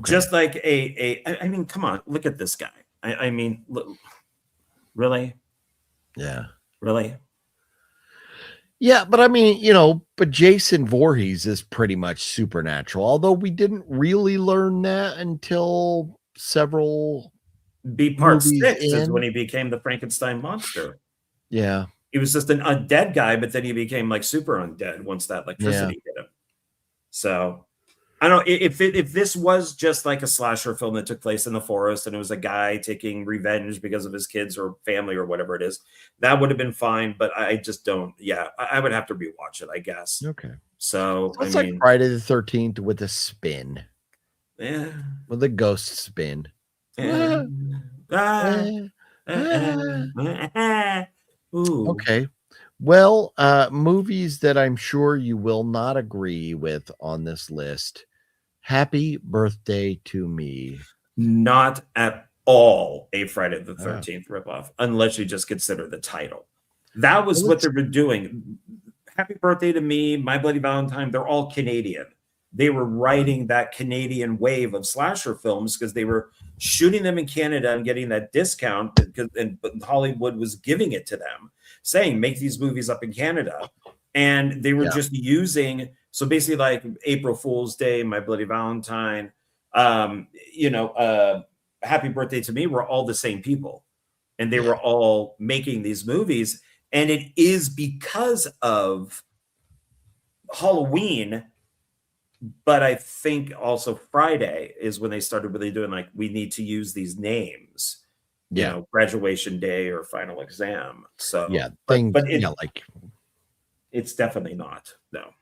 just like I mean, come on, look at this guy. I mean, look, really? Yeah. Really? Yeah, but I mean, but Jason Voorhees is pretty much supernatural, although we didn't really learn that until several part 6 is when he became the Frankenstein monster. Yeah. He was just an undead guy, but then he became like super undead once that electricity hit him. So I don't know if this was just like a slasher film that took place in the forest and it was a guy taking revenge because of his kids or family or whatever it is, that would have been fine. But I just don't. Yeah, I would have to rewatch it, I guess. Okay. So it's like Friday the 13th with a spin. Yeah. With a ghost spin. Yeah. Ooh. Okay. Well, movies that I'm sure you will not agree with on this list. Happy Birthday to Me. Not at all a Friday the 13th ripoff, unless you just consider the title. That was what they were doing. Happy Birthday to Me, My Bloody Valentine, they're all Canadian. They were riding that Canadian wave of slasher films because they were shooting them in Canada and getting that discount but Hollywood was giving it to them, saying, make these movies up in Canada. And they were just using, so basically like April Fool's Day, My Bloody Valentine, Happy Birthday to Me were all the same people. And they were all making these movies. And it is because of Halloween, but I think also Friday is when they started really doing like, we need to use these names. Graduation day or final exam. So but it's definitely not. No.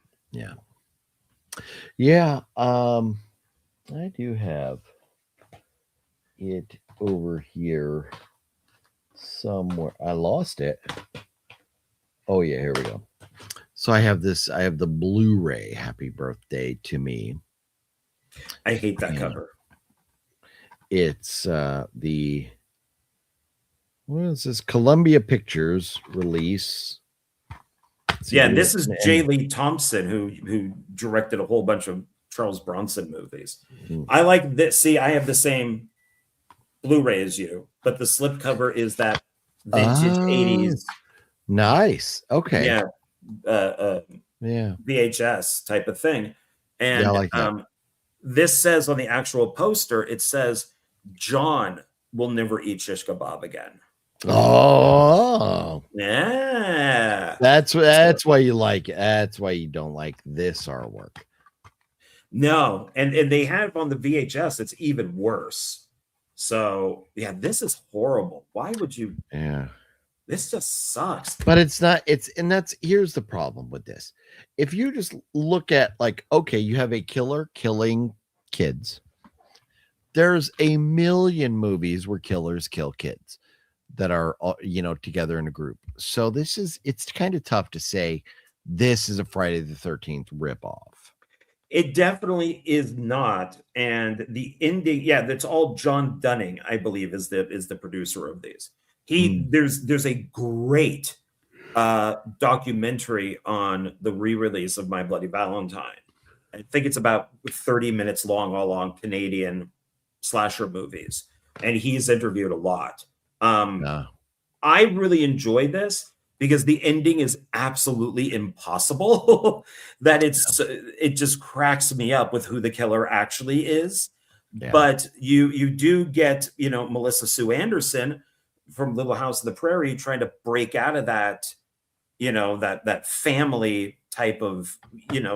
I do have it over here somewhere. I lost it. Oh yeah, here we go. So I have the Blu-ray Happy Birthday to Me. I hate that cover. It's the what is this? Columbia Pictures release. And this is J. Lee Thompson who directed a whole bunch of Charles Bronson movies. I like this. See, I have the same Blu-ray as you, but the slipcover is that vintage 80s. Nice. Okay. VHS type of thing. And I like that. This says on the actual poster, it says, John will never eat shish kebab again. Oh, yeah. that's why you like it. That's why you don't like this artwork. No, and they have on the VHS. It's even worse. So yeah, this is horrible. Why would you? Yeah. This just sucks. But it's not, and here's the problem with this. If you just look at, like, okay, you have a killer killing kids. There's a million movies where killers kill kids that are, together in a group. So it's kind of tough to say this is a Friday the 13th ripoff. It definitely is not. And the ending, yeah, that's all John Dunning, I believe, is the producer of these. There's a great documentary on the re-release of My Bloody Valentine. I think it's about 30 minutes long, all on Canadian slasher movies, and he's interviewed a lot. I really enjoy this because the ending is absolutely impossible. That it just cracks me up with who the killer actually is. Yeah. But you do get, Melissa Sue Anderson from Little House on the Prairie trying to break out of that, that family type of,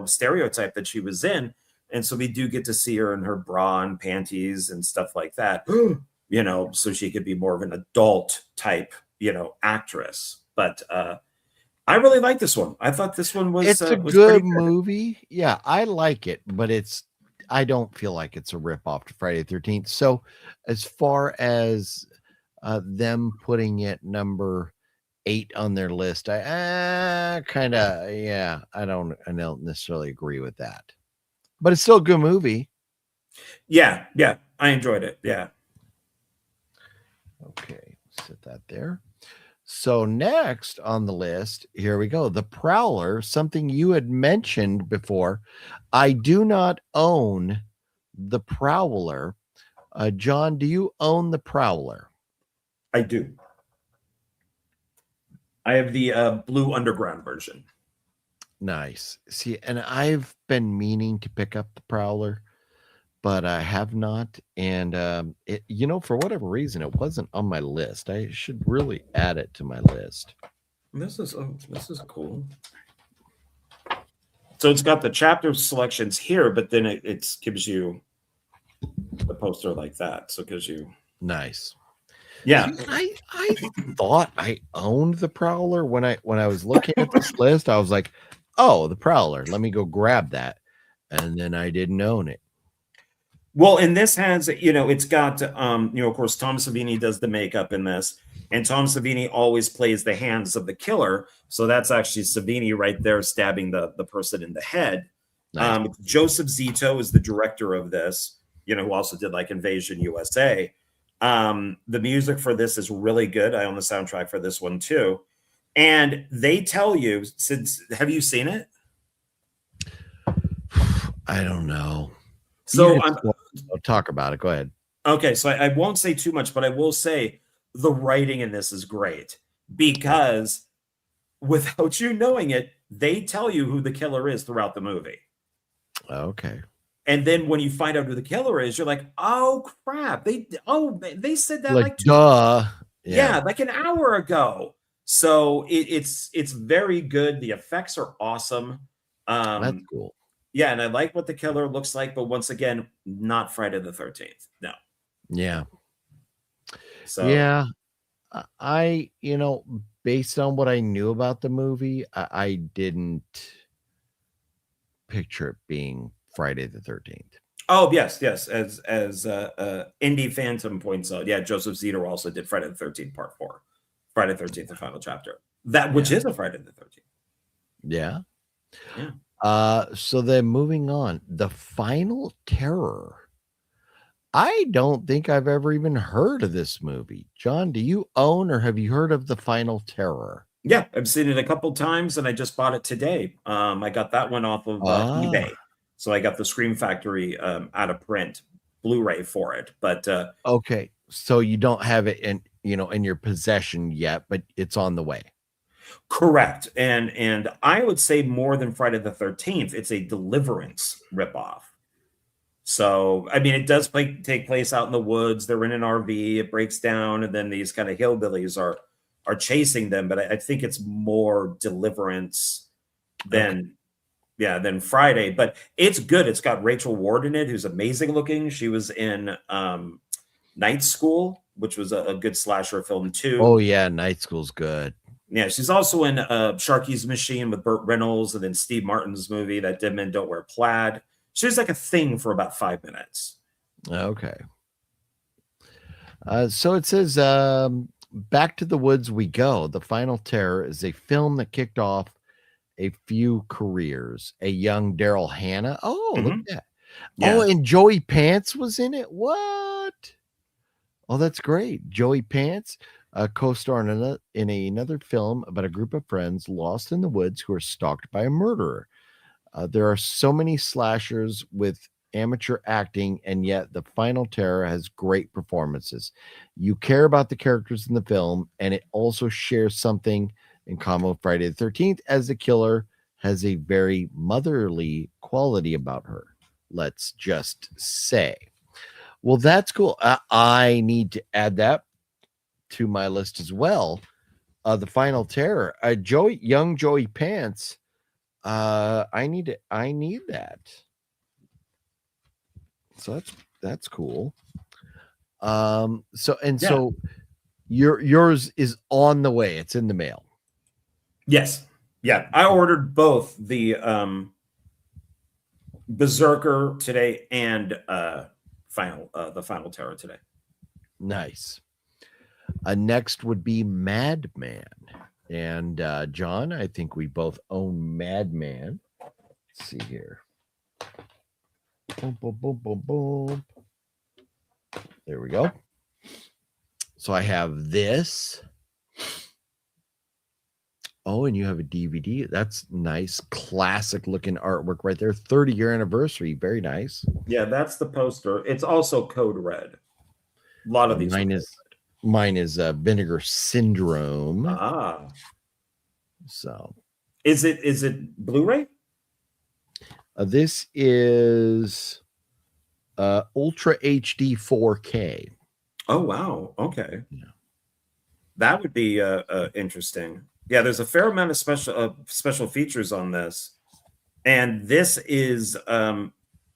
stereotype that she was in. And so we do get to see her in her bra and panties and stuff like that, so she could be more of an adult type, actress. But I really like this one. I thought this one was a good movie. Yeah, I like it, but I don't feel like it's a ripoff to Friday the 13th. So as far as them putting it number 8 on their list, I don't necessarily agree with that. But it's still a good movie. Yeah, I enjoyed it. Yeah. Okay, set that there. So next on the list, here we go. The Prowler, something you had mentioned before. I do not own the Prowler. John, do you own the Prowler? I do. I have the Blue Underground version. Nice. See, and I've been meaning to pick up the Prowler, but I have not. And it, for whatever reason, it wasn't on my list. I should really add it to my list. This is cool. So it's got the chapter selections here, but then it gives you the poster like that. So it gives you nice. Yeah. I thought I owned the Prowler when I was looking at this list. I was like, oh, the Prowler. Let me go grab that. And then I didn't own it. Well, and this has, it's got, of course, Tom Savini does the makeup in this, and Tom Savini always plays the hands of the killer. So that's actually Savini right there stabbing the person in the head. Nice. Joseph Zito is the director of this, who also did like Invasion USA. The music for this is really good. I own the soundtrack for this one too. And they tell you, have you seen it? I don't know. So I'll talk about it. Go ahead. Okay, so I won't say too much, but I will say the writing in this is great because without you knowing it, they tell you who the killer is throughout the movie. Okay. And then when you find out who the killer is, you're like, oh crap. They said that like duh. Yeah, like an hour ago. So it's very good. The effects are awesome. That's cool. Yeah, and I like what the killer looks like, but once again, not Friday the 13th. No. Yeah. So yeah, I based on what I knew about the movie, I didn't picture it being Friday the 13th. Oh yes. As Indie Phantom points out, yeah, Joseph Zito also did Friday the 13th Part 4, Friday the 13th, the final chapter. Which is a Friday the 13th. Yeah. Yeah. So then moving on, The Final Terror. I don't think I've ever even heard of this movie. John, do you own or have you heard of The Final Terror? Yeah, I've seen it a couple times and I just bought it today. I got that one off of eBay. So I got the Scream Factory out of print Blu-ray for it. But okay, so you don't have it in your possession yet, but it's on the way. Correct. And I would say more than Friday the 13th, it's a Deliverance ripoff. So, I mean, it does take place out in the woods. They're in an RV. It breaks down, and then these kind of hillbillies are chasing them. But I think it's more Deliverance than than Friday. But it's good. It's got Rachel Ward in it, who's amazing looking. She was in Night School, which was a good slasher film too. Oh yeah, Night School's good. Yeah, she's also in Sharky's Machine with Burt Reynolds, and then Steve Martin's movie that Dead Men Don't Wear Plaid. She's like a thing for about 5 minutes. Okay. So it says, Back to the Woods We Go. The Final Terror is a film that kicked off a few careers. A young Daryl Hannah. Oh, look at that. Yeah. Oh, and Joey Pants was in it. What? Oh, that's great. Joey Pants co-star in another film about a group of friends lost in the woods who are stalked by a murderer. There are so many slashers with amateur acting, and yet The Final Terror has great performances. You care about the characters in the film, and it also shares something in common with Friday the 13th, as the killer has a very motherly quality about her. Let's just say. Well, that's cool. I need to add that to my list as well. The Final Terror. Young Joey Pants. I need that. So that's cool. So yours is on the way. It's in the mail. Yes. Yeah. I ordered both the Berserker today and the Final Terror today. Nice. Next would be Madman. And John, I think we both own Madman. Let's see here. Boom, boom, boom, boom, boom. There we go. So I have this. Oh, and you have a DVD. That's nice. Classic looking artwork right there. 30-year anniversary. Very nice. Yeah, that's the poster. It's also code red. A lot of these. Mine is Vinegar Syndrome. Ah. So is it Blu-ray? This is Ultra HD 4K. Oh wow. Okay. Yeah. That would be interesting. Yeah, there's a fair amount of special features on this. And this is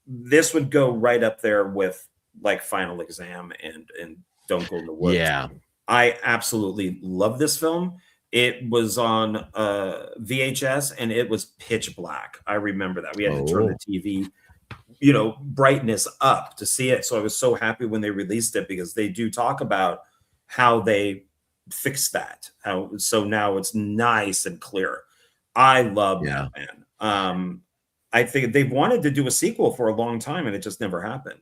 this would go right up there with like Final Exam and Don't Go in the Woods. Yeah. I absolutely love this film. It was on VHS and it was pitch black. I remember that. We had to turn the TV, brightness up to see it. So I was so happy when they released it, because they do talk about how they fixed that. So now it's nice and clear. I love that, man. I think they've wanted to do a sequel for a long time and it just never happened.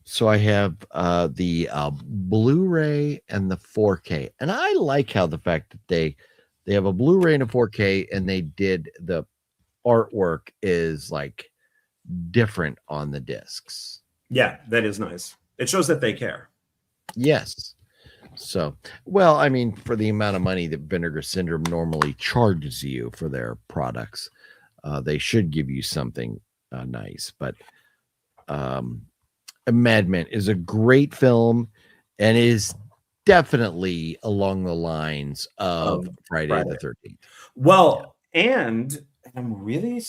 So I have the Blu-ray and the 4K, and I like how the fact that they have a Blu-ray and a 4K, and they did the artwork is like different on the discs. Yeah, that is nice. It shows that they care. Yes. So, well, I mean, for the amount of money that Vinegar Syndrome normally charges you for their products, they should give you something nice. But Madman is a great film and is definitely along the lines of Friday the 13th. Well, and I'm really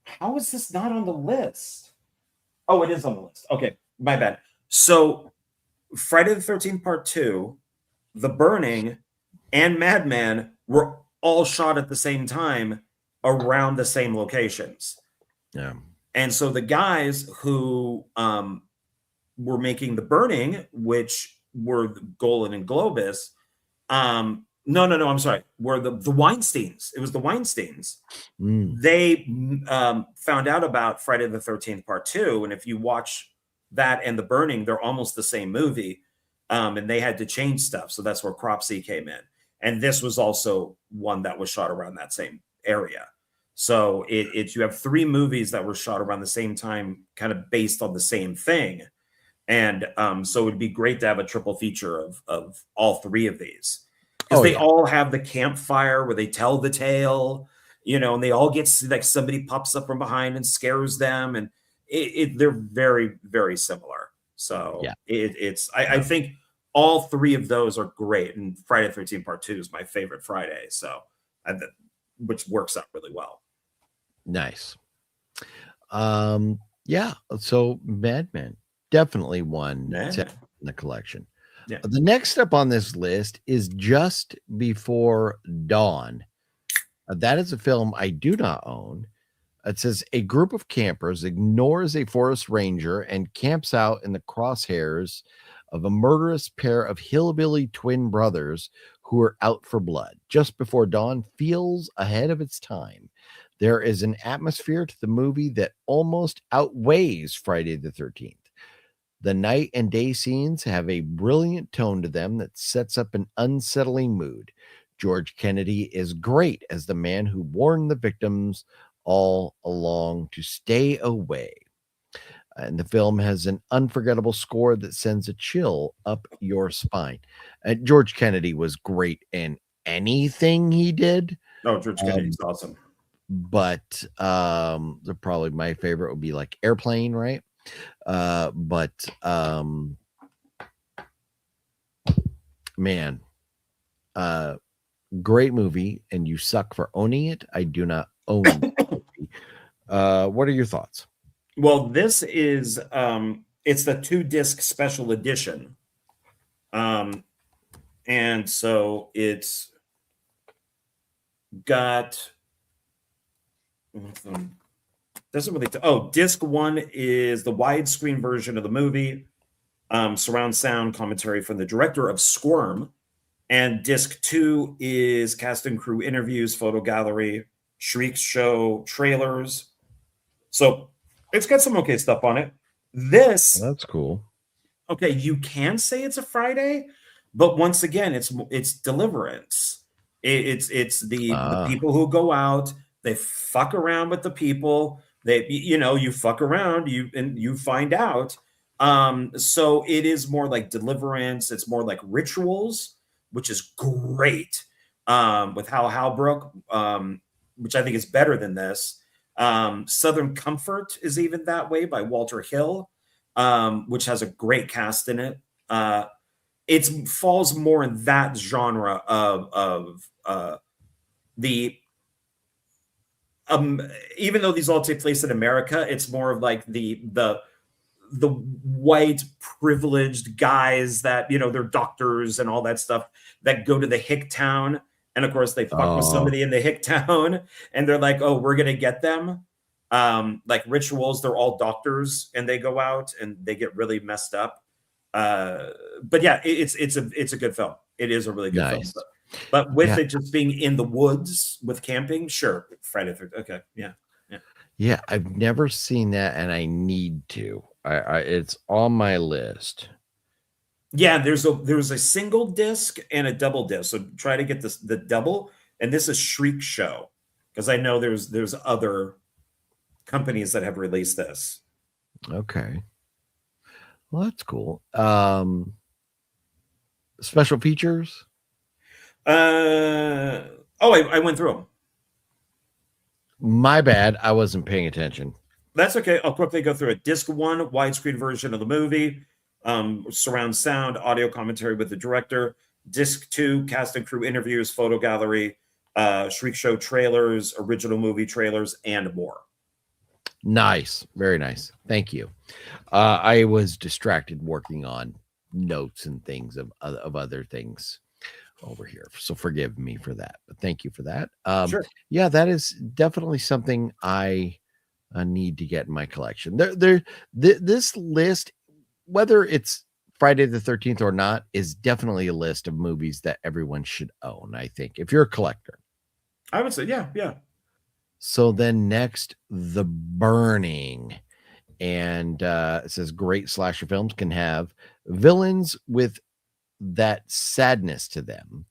how is this not on the list? Oh, it is on the list. Okay, my bad. So Friday the 13th Part 2, The Burning, and Madman were all shot at the same time around the same locations. Yeah. And so the guys who were making The Burning, which were Golan and Globus, no, I'm sorry, were the Weinsteins. It was the Weinsteins. They found out about Friday the 13th Part 2, and if you watch that and The Burning, they're almost the same movie, and they had to change stuff. So that's where Cropsey came in. And this was also one that was shot around that same area. So you have 3 movies that were shot around the same time, kind of based on the same thing. And so it would be great to have a triple feature of all 3 of these. Because they all have the campfire where they tell the tale, and they all get like somebody pops up from behind and scares them. And they're very, very similar. So Yeah. I think all three of those are great, and Friday the 13th Part 2 is my favorite Friday. So which works out really well. Nice. Yeah. So Mad Men, definitely one in the collection. Yeah. The next up on this list is Just Before Dawn. That is a film I do not own. It says a group of campers ignores a forest ranger and camps out in the crosshairs of a murderous pair of hillbilly twin brothers who are out for blood. Just Before Dawn feels ahead of its time. There is an atmosphere to the movie that almost outweighs Friday the 13th. The night and day scenes have a brilliant tone to them that sets up an unsettling mood. George Kennedy is great as the man who warned the victims all along to stay away. And the film has an unforgettable score that sends a chill up your spine. George Kennedy was great in anything he did. Oh, George Kennedy's awesome. But probably my favorite would be like Airplane, right? Man, great movie, and you suck for owning it. I do not own it. What are your thoughts? Well, this is it's the 2-disc special edition. And so it's got doesn't really disc 1 is the widescreen version of the movie, surround sound commentary from the director of Squirm, and disc 2 is cast and crew interviews, photo gallery, Shriek show, trailers. So it's got some okay stuff on it. That's cool. Okay, you can say it's a Friday, but once again, it's Deliverance. It's the people who go out, they fuck around with the people. You fuck around, you find out. So it is more like Deliverance. It's more like Rituals, which is great. With Hal Halbrook, which I think is better than this. Southern Comfort is even that way by Walter Hill, which has a great cast in it. It falls more in that genre of the even though these all take place in America, it's more of like the white privileged guys that they're doctors and all that stuff that go to the hick town, and of course they fuck with somebody in the hick town, and they're like, oh, we're gonna get them. Like Rituals, they're all doctors and they go out and they get really messed up. But yeah, it's a good film. It is a really good film. But with it just being in the woods with camping, sure, Friday the 13th. Okay, yeah. I've never seen that, and I need to. It's on my list. Yeah, there's a single disc and a double disc. So try to get the double, and this is Shriek Show, because I know there's other companies that have released this. Okay, well, that's cool. Special features. I went through them. My bad. I wasn't paying attention. That's okay. I'll quickly go through it. Disc 1, widescreen version of the movie, surround sound, audio commentary with the director. Disc 2, cast and crew interviews, photo gallery, Shriek Show trailers, original movie trailers, and more. Nice. Very nice. Thank you. I was distracted working on notes and things of other things over here, so forgive me for that, but thank you for that. Sure. Yeah, that is definitely something I need to get in my collection. This list, whether it's Friday the 13th or not, is definitely a list of movies that everyone should own, I think, if you're a collector. I would say yeah. So then next, The Burning. And it says great slasher films can have villains with that sadness to them.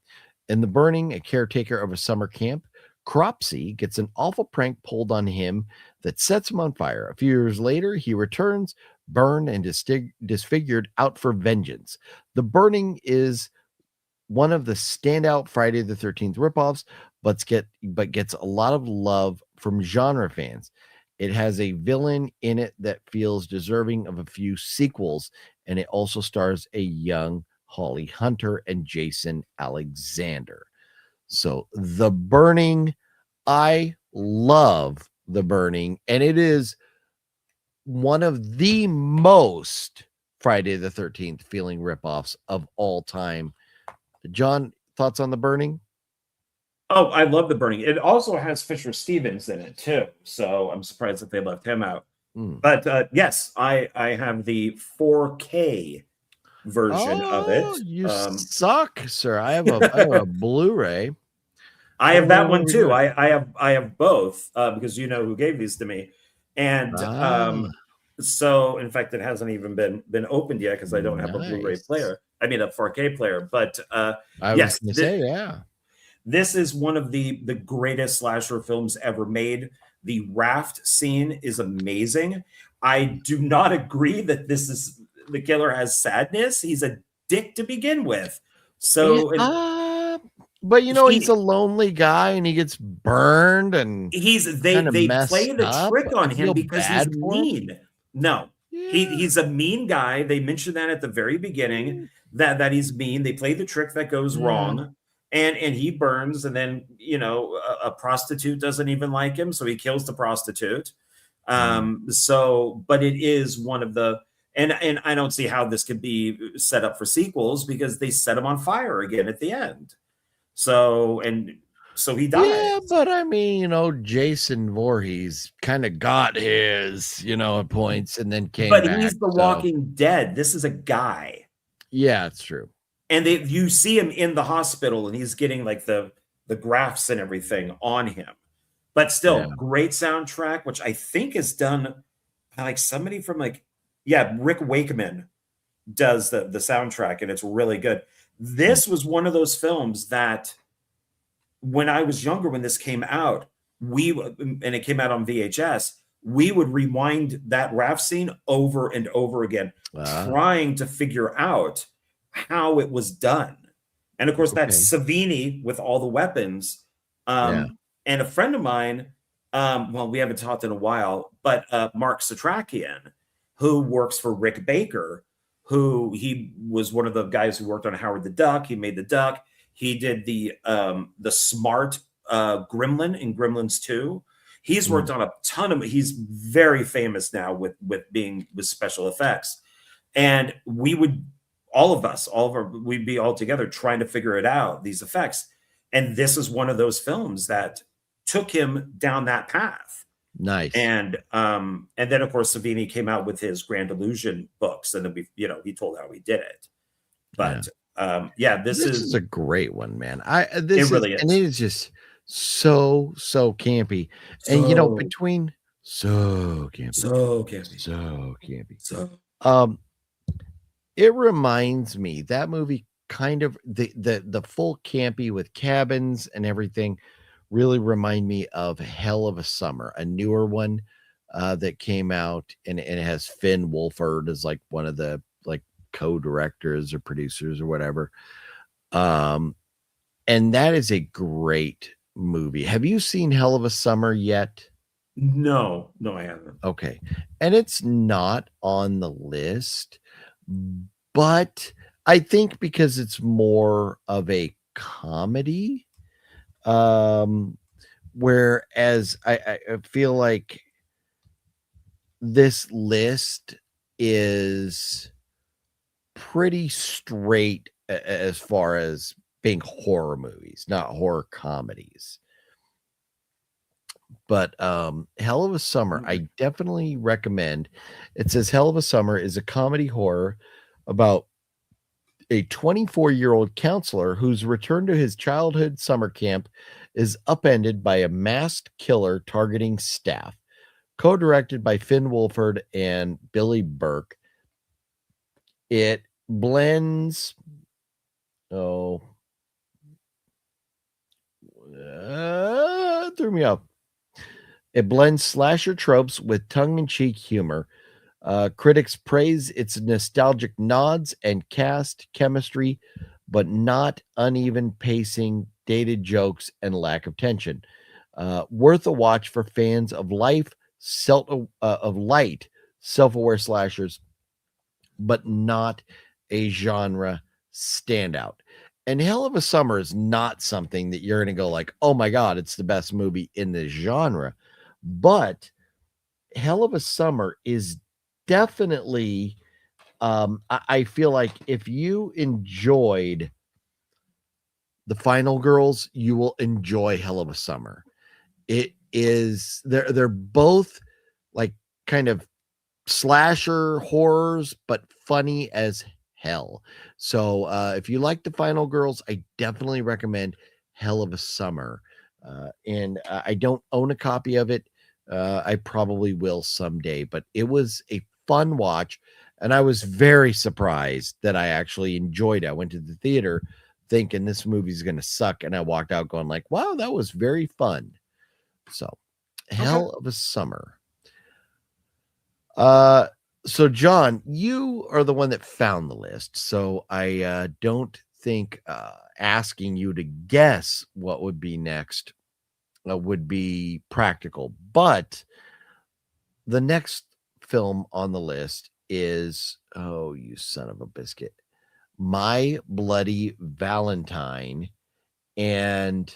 In The Burning, a caretaker of a summer camp, Cropsey gets an awful prank pulled on him that sets him on fire. A few years later, he returns, burned and disfigured, out for vengeance. The Burning is one of the standout Friday the 13th ripoffs, but gets a lot of love from genre fans. It has a villain in it that feels deserving of a few sequels, and it also stars a young Holly Hunter and Jason Alexander. So, The Burning, I love The Burning, and it is one of the most Friday the 13th feeling ripoffs of all time. John, thoughts on The Burning? Oh, I love The Burning. It also has Fisher Stevens in it too, so I'm surprised that they left him out. But yes, I have the 4K version of it. You suck, sir. I have a Blu-ray. I have that one too. I have both because you know who gave these to me, and so in fact it hasn't even been opened yet because I don't have a Blu-ray player. I mean a 4K player. But I was going to say, yeah. This is one of the greatest slasher films ever made. The raft scene is amazing. I do not agree that the killer has sadness. He's a dick to begin with. So, but you know, he's a lonely guy and he gets burned and they play the trick on him because he's mean. No, he's a mean guy. They mention that at the very beginning that he's mean. They play the trick that goes wrong. And he burns, and then, you know, a prostitute doesn't even like him, so he kills the prostitute. But it is one of the, and I don't see how this could be set up for sequels because they set him on fire again at the end. So he dies. Yeah, but I mean, you know, Jason Voorhees kind of got his, you know, at points and then came back. But he's the Walking Dead. This is a guy. Yeah, it's true. And you see him in the hospital and he's getting like the grafts and everything on him. But still, great soundtrack, which I think is done by like somebody from Rick Wakeman does the soundtrack, and it's really good. This was one of those films that when I was younger, when this came out, and it came out on VHS, we would rewind that raft scene over and over again, trying to figure out how it was done. And of course, that's Savini with all the weapons. And a friend of mine, well, we haven't talked in a while, but Mark Satrakian, who works for Rick Baker, he was one of the guys who worked on Howard the Duck. He made the Duck. He did the smart Gremlin in Gremlins 2. He's worked on a ton of. He's very famous now with special effects, and we'd be all together trying to figure it out, these effects. And this is one of those films that took him down that path. Nice. And then of course Savini came out with his Grand Illusion books, and then he told how he did it. But this is a great one, man. It really is. And it is just so campy. And you know, between so campy. It reminds me, that movie kind of the full campy with cabins and everything really remind me of Hell of a Summer, a newer one that came out, and it has Finn Wolfhard as like one of the like co-directors or producers or whatever. And that is a great movie. Have you seen Hell of a Summer yet? No, I haven't. Okay. And it's not on the list, but I think because it's more of a comedy, whereas I feel like this list is pretty straight as far as being horror movies, not horror comedies. But Hell of a Summer, I definitely recommend. It says Hell of a Summer is a comedy horror about a 24-year-old counselor whose return to his childhood summer camp is upended by a masked killer targeting staff. Co-directed by Finn Wolfhard and Billy Burke. It blends threw me up. It blends slasher tropes with tongue-in-cheek humor. Critics praise its nostalgic nods and cast chemistry, but not uneven pacing, dated jokes, and lack of tension. Worth a watch for fans of life, of light, self-aware slashers, but not a genre standout. And Hell of a Summer is not something that you're going to go like, oh my God, it's the best movie in this genre. But Hell of a Summer is definitely, I feel like if you enjoyed The Final Girls, you will enjoy Hell of a Summer. It is, they're both like kind of slasher horrors, but funny as hell. So if you like The Final Girls, I definitely recommend Hell of a Summer. And I don't own a copy of it. I probably will someday, but it was a fun watch. And I was very surprised that I actually enjoyed it. I went to the theater thinking this movie's going to suck. And I walked out going like, wow, that was very fun. So Hell of a Summer. So John, you are the one that found the list. So I don't think asking you to guess what would be next would be practical. But the next film on the list is, oh, you son of a biscuit, My Bloody Valentine. And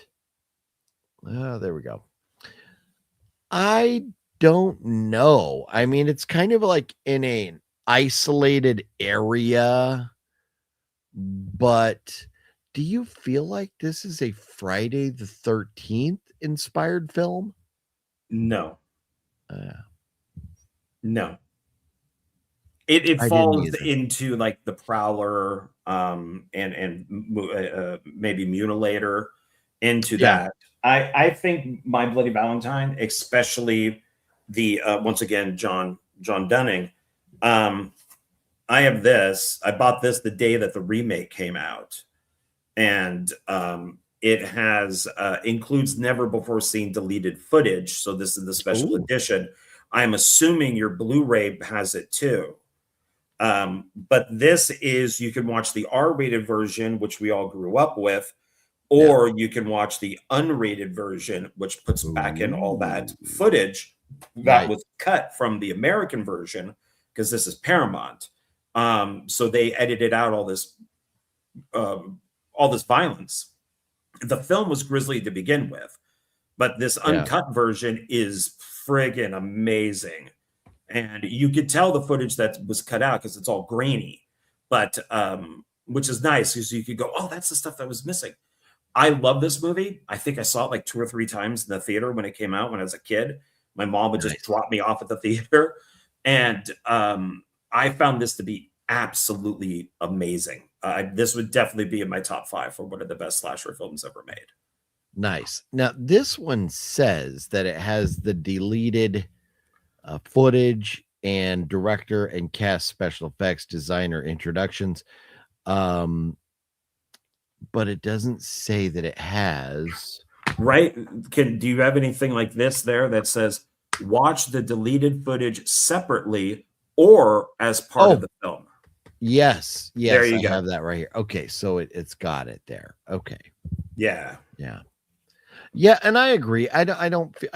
there we go. I don't know. I mean, it's kind of like in an isolated area, but do you feel like this is a Friday the 13th inspired film? No. No. It I didn't falls either. into like the Prowler and maybe Mutilator into that. I think My Bloody Valentine, especially the once again John Dunning. I have this. I bought this the day that the remake came out, and it has includes never before seen deleted footage. So this is the special edition. I'm assuming your Blu-ray has it too. But this is, you can watch the R-rated version, which we all grew up with, or you can watch the unrated version, which puts back in all that footage that was cut from the American version, because this is Paramount. So they edited out all this violence. The film was grisly to begin with, but this uncut version is friggin' amazing. And you could tell the footage that was cut out because it's all grainy, but which is nice because you could go, oh, that's the stuff that was missing. I love this movie. I think I saw it like 2 or 3 times in the theater when it came out when I was a kid. My mom would just drop me off at the theater. And I found this to be absolutely amazing. This would definitely be in my top 5 for one of the best slasher films ever made. Nice. Now, this one says that it has the deleted footage and director and cast special effects designer introductions. But it doesn't say that it has. Right? Do you have anything like this there that says watch the deleted footage separately or as part of the film? Yes. There you go. Have that right here. Okay, so it's got it there. Okay. Yeah. And I agree. I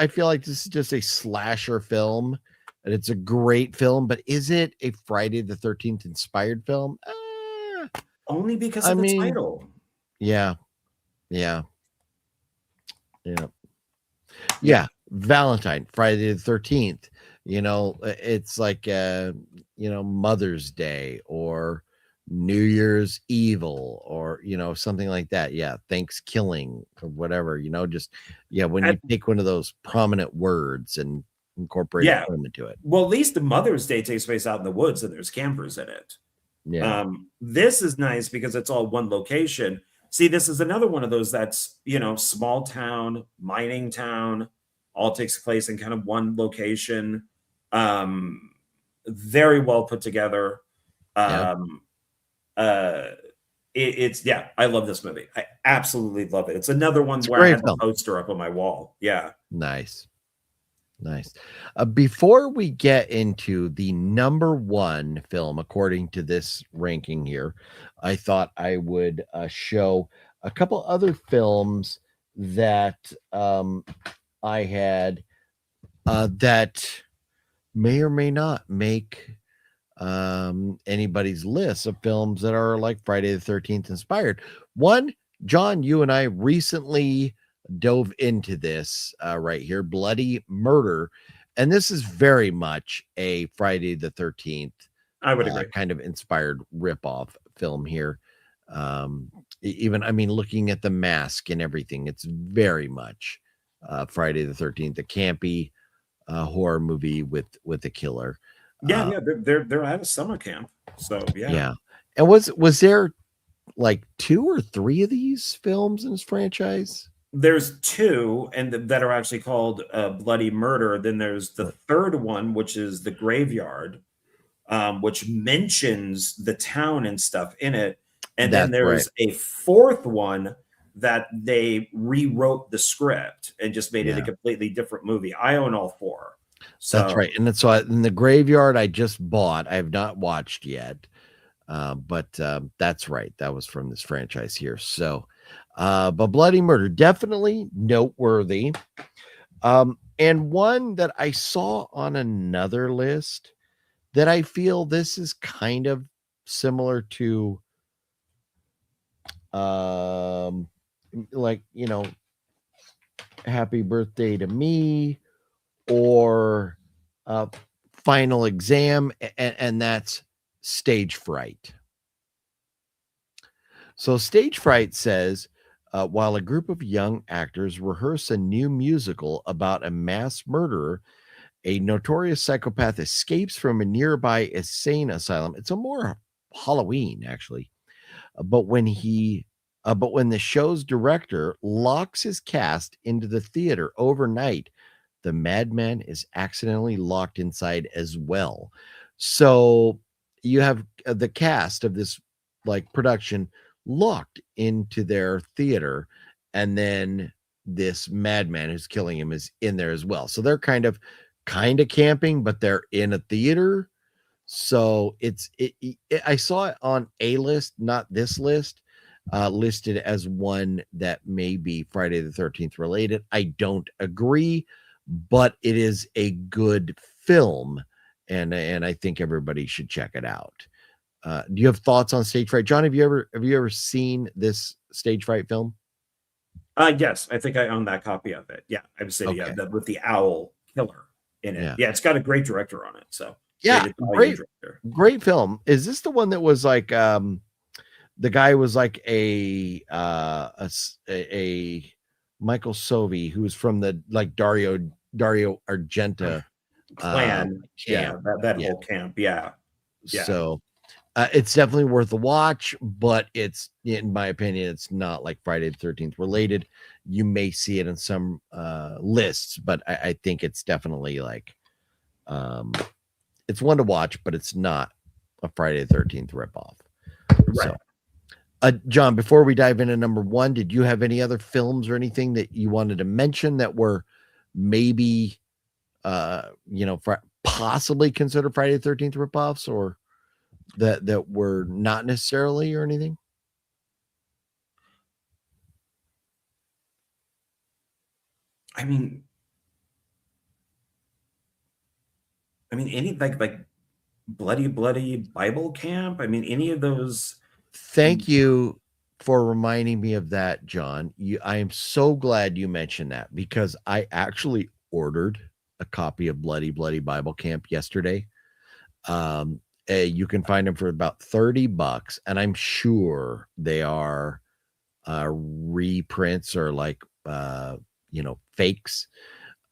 feel like this is just a slasher film, and it's a great film, but is it a Friday the 13th inspired film? Only because of the title. Yeah. Valentine, Friday the 13th. It's like Mother's Day or New Year's Evil or something like that. Thanksgiving or whatever. Just when you take one of those prominent words and incorporate them into it. Well, at least the Mother's Day takes place out in the woods and there's campers in it. This is nice because it's all one location. See, this is another one of those that's small town, mining town, all takes place in kind of one location. Very well put together. I love this movie. I absolutely love it. It's another one where I have a poster up on my wall. Nice. Before we get into the number 1 film according to this ranking here, I thought I would show a couple other films that I had that may or may not make anybody's list of films that are like Friday the 13th inspired. One, John, you and I recently dove into this right here, Bloody Murder. And this is very much a Friday the 13th I would agree. kind of inspired ripoff film here. Even, I mean, looking at the mask and everything, it's very much Friday the 13th, a campy horror movie with a killer. Yeah, they're at a summer camp, so yeah. And was there like 2 or 3 of these films in this franchise? There's 2, and that are actually called Bloody Murder. Then there's the third one, which is The Graveyard, which mentions the town and stuff in it. And then there's a fourth one that they rewrote the script and just made it a completely different movie. I own all 4. So that's right. And so in The Graveyard, I just bought. I have not watched yet. But that's right. That was from this franchise here. So, but Bloody Murder, definitely noteworthy. And one that I saw on another list that I feel this is kind of similar to, like, you know, Happy Birthday to Me or Final Exam, and that's Stage Fright. So Stage Fright says, while a group of young actors rehearse a new musical about a mass murderer, a notorious psychopath escapes from a nearby insane asylum. It's a more Halloween, actually. But when the show's director locks his cast into the theater overnight, the madman is accidentally locked inside as well. So you have the cast of this like production locked into their theater, and then this madman who's killing him is in there as well. So they're kind of camping, but they're in a theater. So I saw it on a list, not this list, listed as one that may be Friday the 13th related. I don't agree, but it is a good film, and I think everybody should check it out. Do you have thoughts on Stage Fright, John? Have you ever seen this Stage Fright film? Yes, I think I own that copy of it. Yeah, I would say with the owl killer in it. Yeah, it's got a great director on it. So yeah, great film. Is this the one that was like the guy was like a Michael Sovey, who was from the like Dario Argento clan camp. That whole camp. Yeah. So it's definitely worth a watch, but it's, in my opinion, it's not like Friday the 13th related. You may see it in some lists, but I think it's definitely like it's one to watch, but it's not a Friday the 13th ripoff. Right. So, John, before we dive into number 1, did you have any other films or anything that you wanted to mention that were maybe possibly considered Friday the 13th ripoffs, or that were not necessarily, or anything? I mean any like bloody Bible camp. I mean, any of those. Thank you for reminding me of that, John. I am so glad you mentioned that, because I actually ordered a copy of Bloody Bible Camp yesterday. You can find them for about $30, and I'm sure they are reprints or like fakes.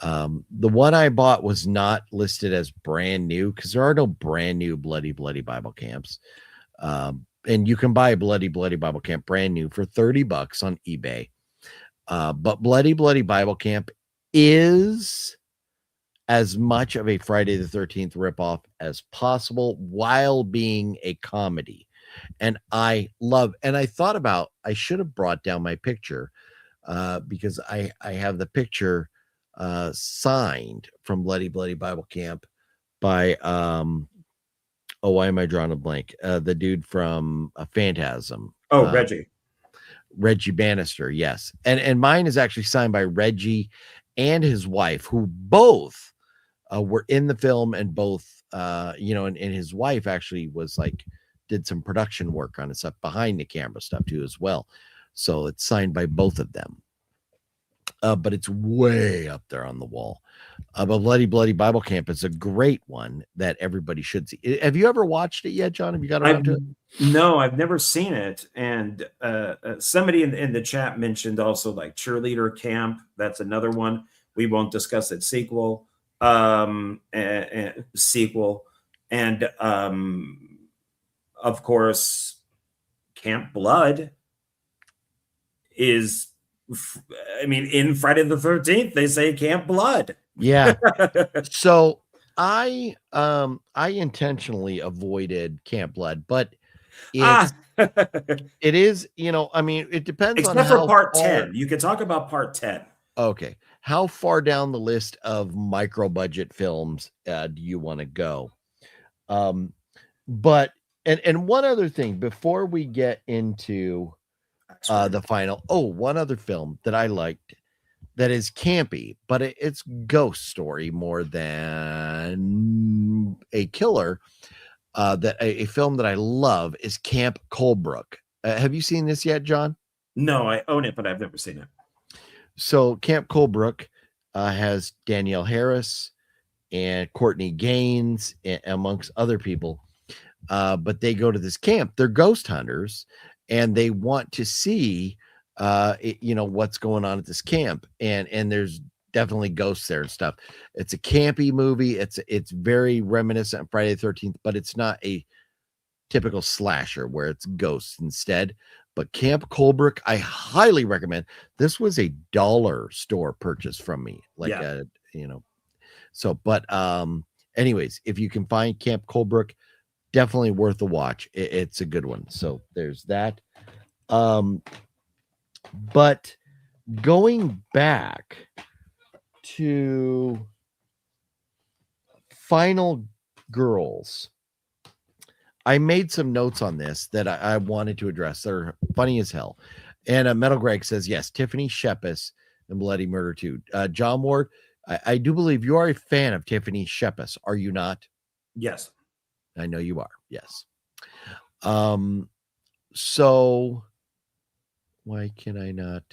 The one I bought was not listed as brand new, because there are no brand new Bloody Bible Camps. And you can buy Bloody Bible Camp brand new for $30 on eBay. But Bloody Bible Camp is as much of a Friday the 13th ripoff as possible while being a comedy. And I thought about, I should have brought down my picture because I have the picture signed from Bloody Bible Camp by why am I drawing a blank? The dude from Phantasm. Reggie Bannister, yes. And mine is actually signed by Reggie and his wife, who both were in the film, and both, you know, and his wife actually was like, did some production work on it, stuff behind the camera stuff too as well. So it's signed by both of them. But it's way up there on the wall. But Bloody Bible Camp is a great one that everybody should see. Have you ever watched it yet, John? Have you got around to it? No, I've never seen it. And somebody in the chat mentioned also like Cheerleader Camp. That's another one. We won't discuss it. Sequel. And of course, Camp Blood is, I mean, in Friday the 13th, they say Camp Blood. Yeah. So I intentionally avoided Camp Blood, but it's it is, you know, I mean, it depends except on for how part far, 10. You can talk about part 10. Okay. How far down the list of micro budget films do you want to go? But and one other thing before we get into the final, one other film that I liked that is campy, but it's ghost story more than a killer. That a film that I love is Camp Colebrook. Have you seen this yet, John? No, I own it, but I've never seen it. So Camp Colebrook has Danielle Harris and Courtney Gaines, amongst other people. But they go to this camp. They're ghost hunters, and they want to see, you know, what's going on at this camp. And there's definitely ghosts there and stuff. It's a campy movie. It's very reminiscent of Friday the 13th, but it's not a typical slasher where it's ghosts instead. But Camp Colebrook, I highly recommend. This was a dollar store purchase from me, like you know. So, but anyways, if you can find Camp Colebrook, definitely worth a watch. It's a good one. So there's that. But going back to Final Girls, I made some notes on this that I wanted to address. They're funny as hell. And Metal Greg says, yes, Tiffany Shepis and Bloody Murder 2. John Ward, I do believe you are a fan of Tiffany Shepis. Are you not? Yes. I know you are. Yes. So why can I not?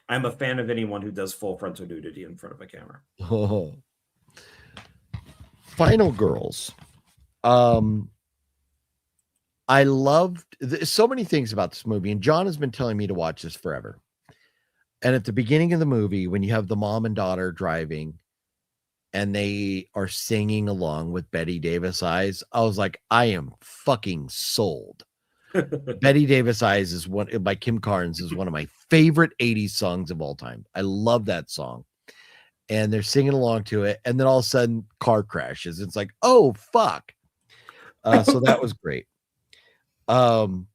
I'm a fan of anyone who does full frontal nudity in front of a camera. Final Girls. I loved so many things about this movie, and John has been telling me to watch this forever. And at the beginning of the movie, when you have the mom and daughter driving and they are singing along with Betty Davis Eyes, I was like, I am fucking sold. Betty Davis Eyes is one by Kim Carnes is one of my favorite 80s songs of all time. I love that song. And they're singing along to it. And then all of a sudden car crashes. It's like, oh, fuck. So that was great. And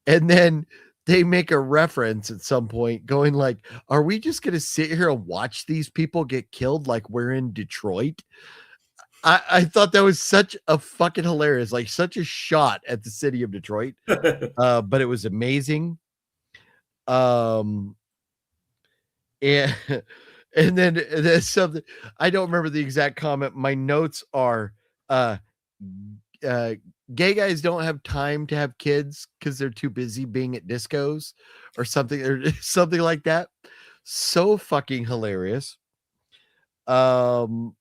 then they make a reference at some point going like, are we just going to sit here and watch these people get killed like we're in Detroit? I thought that was such a fucking hilarious, like such a shot at the city of Detroit. But it was amazing. And then there's something, I don't remember the exact comment. My notes are gay guys don't have time to have kids because they're too busy being at discos or something like that. So fucking hilarious. And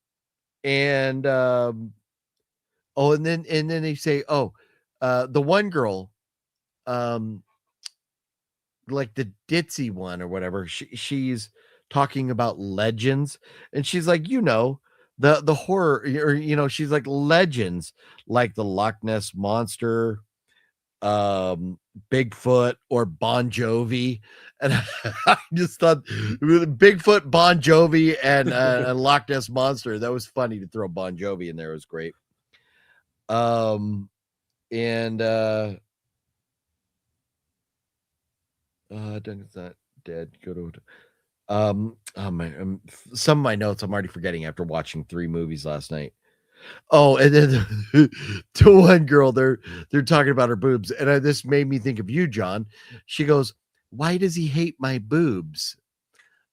then they say, the one girl, like the ditzy one or whatever, she's talking about legends, and she's like, you know, the horror, or you know, she's like legends like the Loch Ness monster, Bigfoot, or Bon Jovi. And I just thought Bigfoot, Bon Jovi, and Loch Ness monster, that was funny to throw Bon Jovi in there. It was great. Duncan's not dead. Go to some of my notes I'm already forgetting after watching 3 movies last night. Oh, and then to one girl, they're talking about her boobs, and this made me think of you, John. She goes, "Why does he hate my boobs?"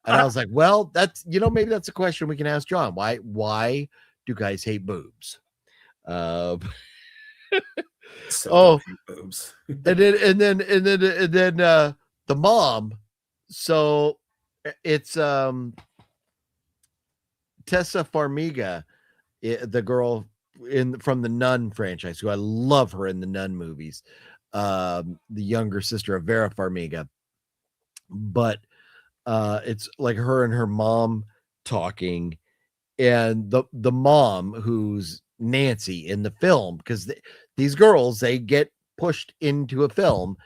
And I was like, "Well, that's, you know, maybe that's a question we can ask John. Why do guys hate boobs? So Oh, don't hate boobs. and then the mom. So it's Tessa Farmiga, the girl from the Nun franchise, who I love her in the Nun movies. The younger sister of Vera Farmiga, but it's like her and her mom talking, and the mom, who's Nancy in the film, because these girls, they get pushed into a film,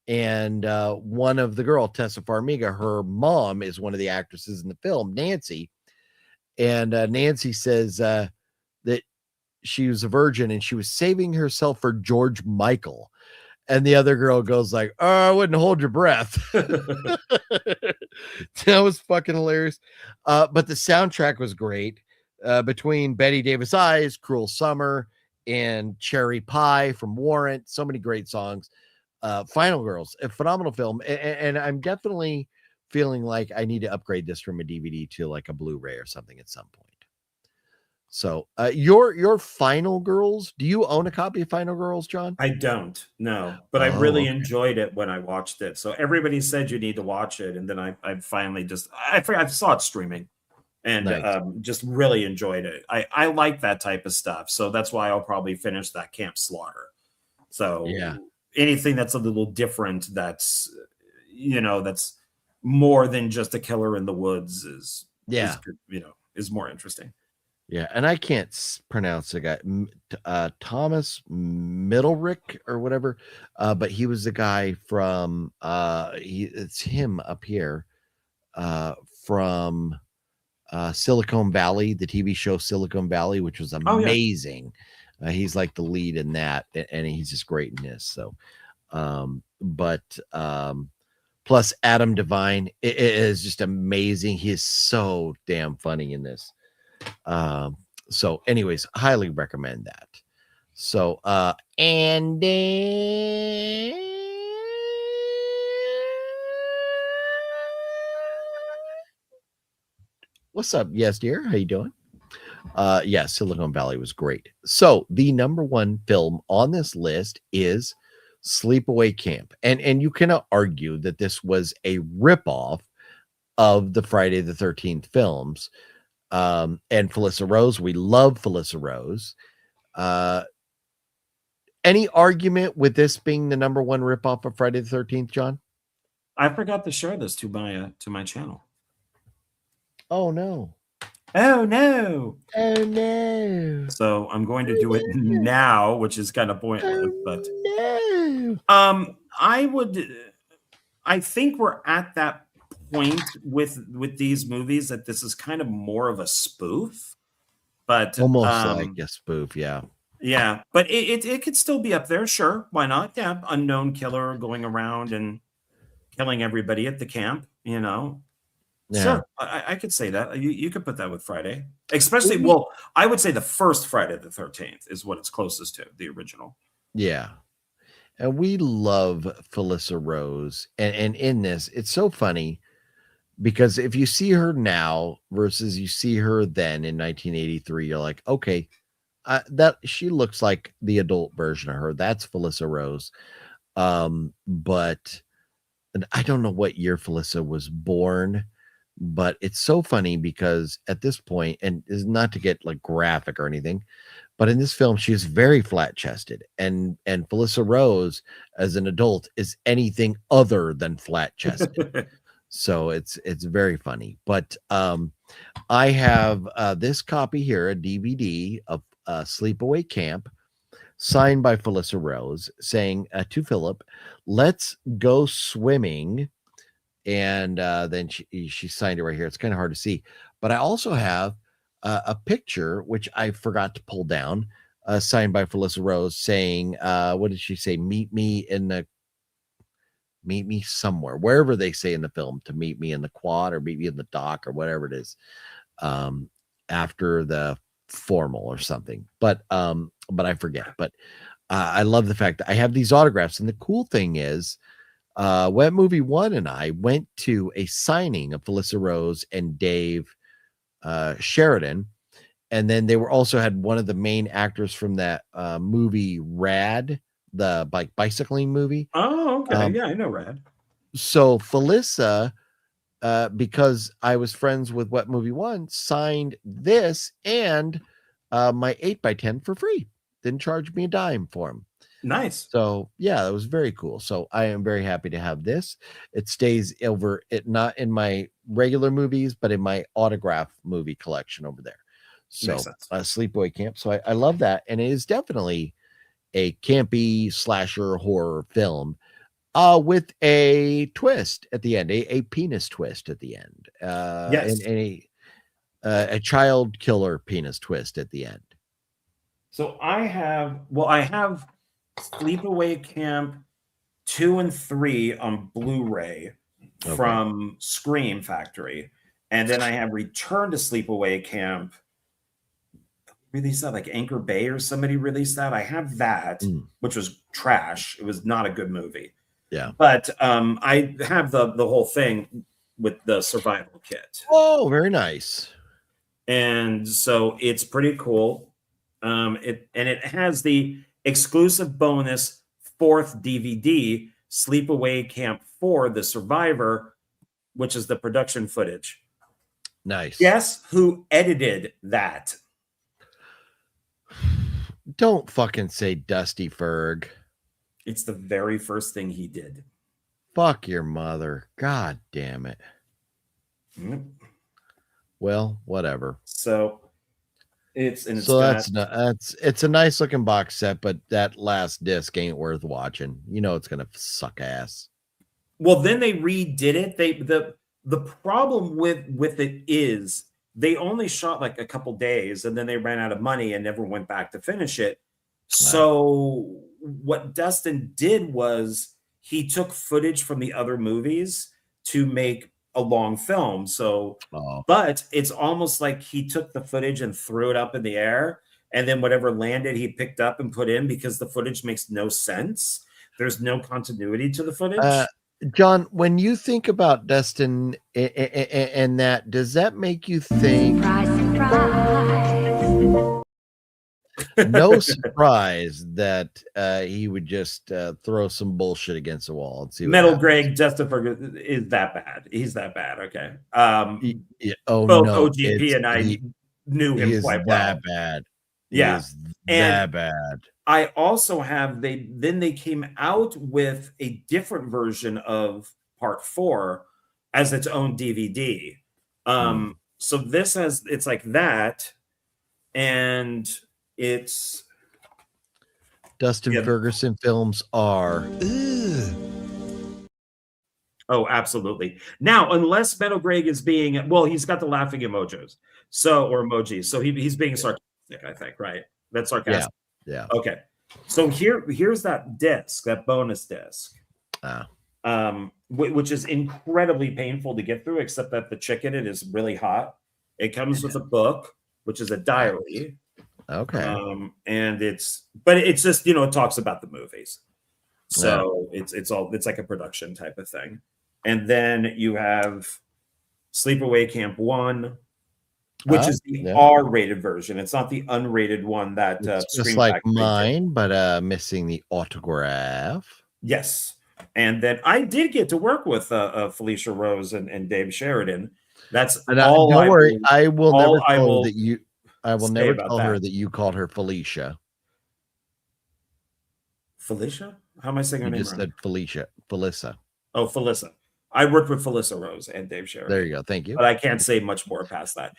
and one of the girl, Tessa Farmiga, her mom is one of the actresses in the film, Nancy, and Nancy says that she was a virgin and she was saving herself for George Michael. And the other girl goes like, "Oh, I wouldn't hold your breath." That was fucking hilarious. But the soundtrack was great. Between Betty Davis Eyes, Cruel Summer, and Cherry Pie from Warrant. So many great songs. Final Girls, a phenomenal film. And I'm definitely feeling like I need to upgrade this from a DVD to like a Blu-ray or something at some point. So your Final Girls, do you own a copy of Final Girls, John? I don't, no, but I really enjoyed it when I watched it. So everybody said you need to watch it, and then I finally I saw it streaming, and Nice. just really enjoyed it. I like that type of stuff, so that's why I'll probably finish that Camp Slaughter. So yeah, anything that's a little different, that's that's more than just a killer in the woods is more interesting. Yeah, and I can't pronounce the guy, Thomas Middlerick or whatever, but he was the guy from it's him up here from Silicon Valley, the TV show Silicon Valley, which was amazing. Oh, yeah. He's like the lead in that, and he's just great in this. So, plus Adam Devine is just amazing. He is so damn funny in this. So anyways, highly recommend that. So Andy, what's up? Yes, dear, how you doing? Yeah, Silicon Valley was great. So the number one film on this list is Sleepaway Camp, and you cannot argue that this was a ripoff of the Friday the 13th films. And Felissa Rose, we love Felissa Rose. Any argument with this being the number one ripoff of Friday the 13th, John? I forgot to share this to my channel. Oh no. Oh no. Oh no. So I'm going to do it now, which is kind of pointless, but no. I think we're at that point with these movies that this is kind of more of a spoof, but almost like a spoof. Yeah, but it could still be up there. Sure, why not? Yeah, unknown killer going around and killing everybody at the camp, yeah. Sure, I could say that. You could put that with Friday, especially. I would say the first Friday the 13th is what it's closest to, the original. Yeah, and we love Felissa Rose, and in this, it's so funny. Because if you see her now versus you see her then in 1983, you're like, okay, that she looks like the adult version of her. That's Felissa Rose. But I don't know what year Felissa was born, but it's so funny because at this point, and is not to get like graphic or anything, but in this film, she is very flat chested, and Felissa Rose as an adult is anything other than flat chested. So it's very funny. But I have this copy here, a DVD of Sleepaway Camp, signed by Felissa Rose, saying to Philip, "Let's go swimming." And then she signed it right here. It's kind of hard to see. But I also have a picture, which I forgot to pull down, signed by Felissa Rose, saying, what did she say? Meet me somewhere, wherever they say in the film to meet me in the quad or meet me in the dock or whatever it is, after the formal or something. But I forget. But I love the fact that I have these autographs. And the cool thing is, Wet Movie One and I went to a signing of Felissa Rose and Dave Sheridan and then they were also had one of the main actors from that movie Rad, the bicycling movie. Oh, okay. Yeah, I know Rad. So Felissa, because I was friends with What Movie One, signed this and my 8x10 for free. Didn't charge me a dime for them. Nice. So yeah, that was very cool. So I am very happy to have this. It stays over it, not in my regular movies, but in my autograph movie collection over there. So Sleepaway Camp. So I love that. And it is definitely a campy slasher horror film with a twist at the end, a penis twist at the end. Yes. And a child killer penis twist at the end. So I have Sleepaway Camp 2 and 3 on Blu-ray from Scream Factory. And then I have Return to Sleepaway Camp. Released that, like Anchor Bay or somebody released that. I have that, which was trash. It was not a good movie. Yeah. But I have the whole thing with the survival kit. Oh, very nice. And so it's pretty cool. It has the exclusive bonus 4th DVD, Sleepaway Camp 4, The Survivor, which is the production footage. Nice. Guess who edited that? Don't fucking say Dusty Ferg. It's the very first thing he did. Fuck your mother. God damn it. Well, whatever. So it's a nice looking box set, but that last disc ain't worth watching. You know it's gonna suck ass. Well, then they redid it. The problem with it is they only shot like a couple days and then they ran out of money and never went back to finish it. So what Dustin did was he took footage from the other movies to make a long film. So, but it's almost like he took the footage and threw it up in the air, and then whatever landed, he picked up and put in because the footage makes no sense. There's no continuity to the footage. John, when you think about Dustin and that, does that make you think? No surprise that he would just throw some bullshit against the wall and see. Metal Greg Justin is that bad. He's that bad. Okay. Both OGP and I knew him quite well. That bad. Yeah, that bad. I also have they came out with a different version of Part 4 as its own DVD. So this it's like that, and it's Dustin Ferguson films are. Oh, absolutely. Now, unless Metal Greg is being, well, he's got the laughing emojis, or emojis, so he's being sarcastic, I think, right? That's sarcastic. Yeah. Okay. So here's that disc, that bonus disc, which is incredibly painful to get through, except that the chick in it is really hot. It comes with a book, which is a diary. Okay. And it's just, it talks about the movies. So it's like a production type of thing. And then you have Sleepaway Camp 1, which is the R-rated version. It's not the unrated one that it's just like mine, but missing the autograph. Yes. And then I did get to work with Felicia Rose and Dave Sheridan. That's all. Don't worry, I will never tell her that you. I will never tell her that you called her Felicia. Felicia? How am I saying her name? You just said Felicia. Felissa. Oh, Felissa. I worked with Felicia Rose and Dave Sheridan. There you go. Thank you. But I can't say much more past that.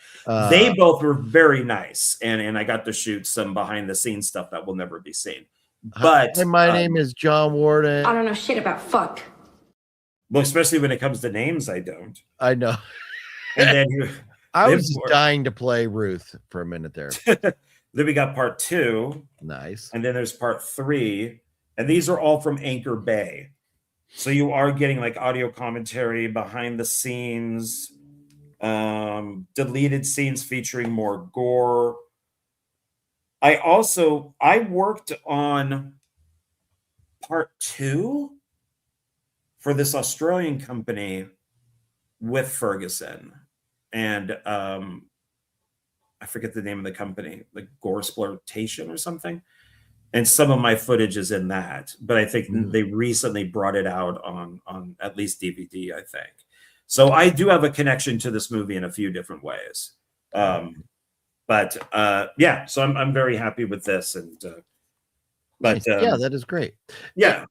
They both were very nice, and I got to shoot some behind the scenes stuff that will never be seen. But my name is John Warden. I don't know shit about fuck. Well, especially when it comes to names, I don't. I know. And then I was just dying to play Ruth for a minute there. Then we got Part 2. Nice. And then there's Part 3. And these are all from Anchor Bay. So you are getting like audio commentary, behind the scenes, deleted scenes featuring more gore. I worked on Part 2 for this Australian company with Ferguson. And I forget the name of the company, like Gore Exploitation or something. And some of my footage is in that, but I think they recently brought it out on at least DVD, I think. So I do have a connection to this movie in a few different ways. But yeah, so I'm very happy with this. And but nice. Yeah, that is great. Yeah.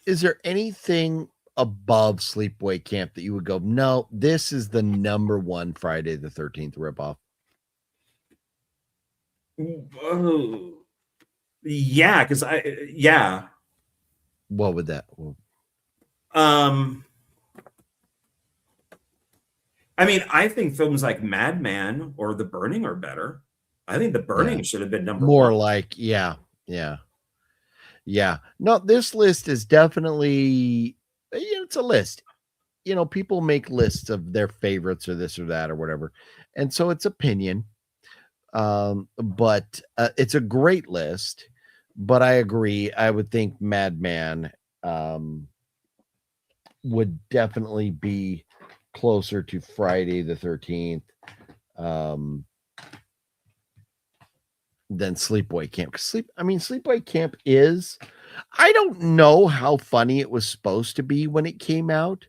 Is there anything above Sleepaway Camp that you would go, no, this is the #1 Friday the 13th ripoff? Oh, yeah, because yeah. What would that? I mean, I think films like Madman or The Burning are better. I think The Burning should have been #1. More like, yeah. No, this list is definitely, it's a list. People make lists of their favorites or this or that or whatever. And so it's opinion. But it's a great list. But I agree. I would think Madman would definitely be closer to Friday the 13th than Sleepaway Camp. Sleepaway Camp is, I don't know how funny it was supposed to be when it came out,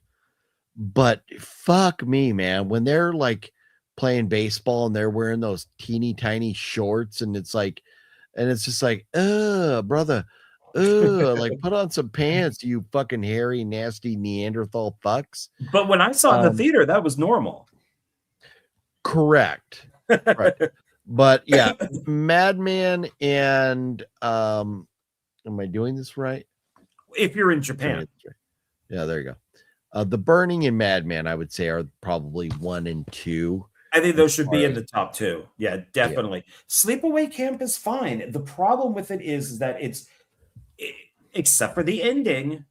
but fuck me, man, when they're like playing baseball and they're wearing those teeny tiny shorts and it's just like, brother, like put on some pants, you fucking hairy, nasty Neanderthal fucks. But when I saw it in the theater, that was normal. Correct. Right. But yeah, Madman and am I doing this right? If you're in Japan. Yeah, there you go. The Burning and Madman, I would say, are probably 1 and 2. I think those should be in the top 2. Yeah, definitely. Yeah. Sleepaway Camp is fine. The problem with it is that except for the ending,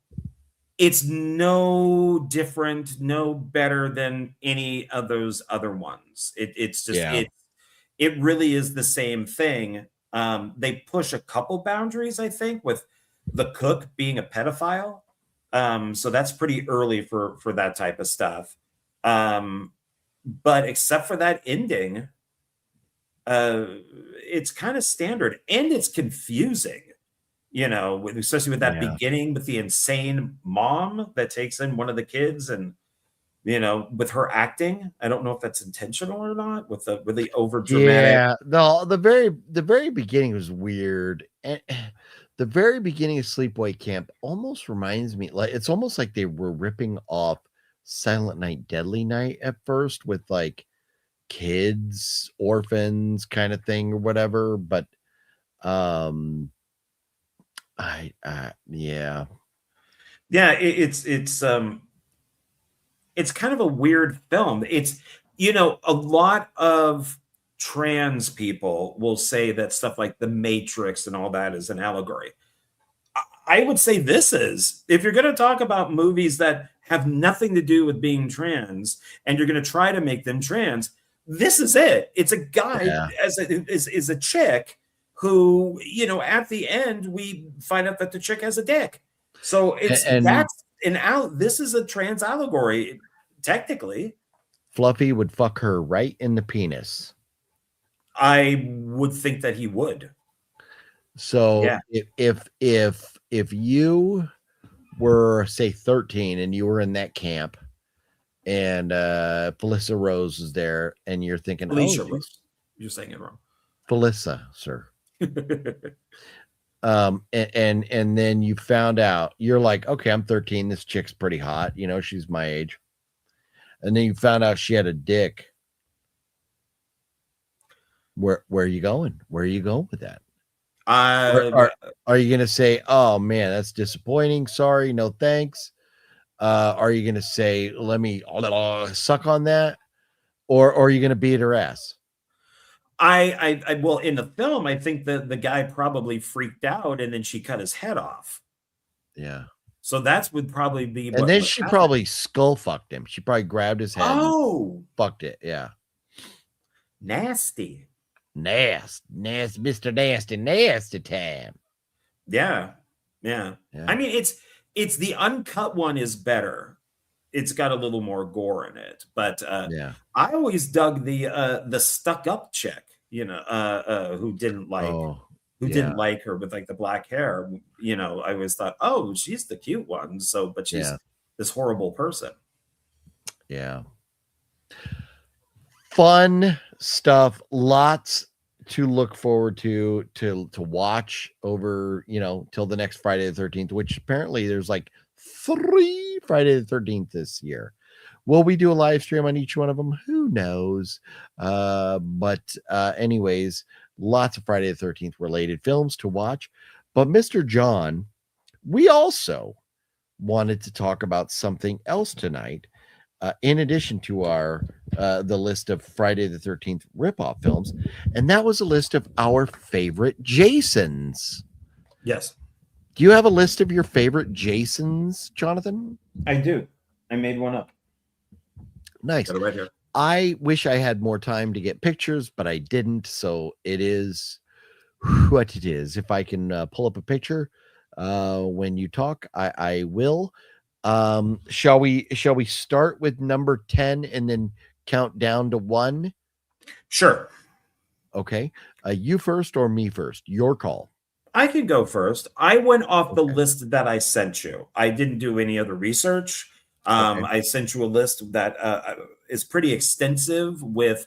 it's no different, no better than any of those other ones. It's just it really is the same thing. They push a couple boundaries, I think, with the cook being a pedophile. So that's pretty early for that type of stuff. But except for that ending, it's kind of standard and it's confusing, especially with that beginning with the insane mom that takes in one of the kids and, with her acting. I don't know if that's intentional or not with the really over dramatic. Yeah, no, the very beginning was weird. And the very beginning of Sleepaway Camp almost reminds me, like, it's almost like they were ripping off Silent Night, Deadly Night at first with like kids, orphans kind of thing or whatever. But It's kind of a weird film. It's, a lot of trans people will say that stuff like The Matrix and all that is an allegory. I would say this is, if you're going to talk about movies that have nothing to do with being trans and you're going to try to make them trans, this is it. It's a guy is a chick who, at the end we find out that the chick has a dick. So this is a trans allegory, technically. Fluffy would fuck her right in the penis. I would think that he would. So if you were, say, 13 and you were in that camp and Felissa Rose is there and you're thinking, Felicia Rose. You're saying it wrong. Felissa, sir. And then you found out, you're like, okay, I'm 13. This chick's pretty hot. She's my age. And then you found out she had a dick. Where are you going? Where are you going with that? Are you going to say, oh man, that's disappointing. Sorry. No, thanks. Are you going to say, let me suck on that? Or are you going to beat her ass? Well, in the film, I think that the guy probably freaked out and then she cut his head off. Yeah. So that would probably be. And then she probably skull fucked him. She probably grabbed his head. Oh, fucked it. Yeah. Nasty, Mr. Nasty time. Yeah. I mean, it's the uncut one is better. It's got a little more gore in it, but I always dug the stuck up chick. who didn't like Oh, who yeah, didn't like her with like the black hair. I always thought, oh, she's the cute one. So, but she's yeah, this horrible person. yeah. Fun stuff. Lots to look forward to watch over, till the next Friday the 13th, which apparently there's like 3 Friday the 13th this year. Will we do a live stream on each one of them? Who knows? But anyways, lots of Friday the 13th related films to watch. But Mr. John, we also wanted to talk about something else tonight. In addition to our the list of Friday the 13th ripoff films, and that was a list of our favorite Jasons. Yes. Do you have a list of your favorite Jasons, Jonathan? I do. I made one up. Nice. Got it right here. I wish I had more time to get pictures, but I didn't. So it is what it is. If I can pull up a picture when you talk, I will. Shall we start with number 10 and then count down to 1? Sure. Okay. You first or me first? Your call. I can go first. I went off the list that I sent you. I didn't do any other research. I sent you a list that is pretty extensive with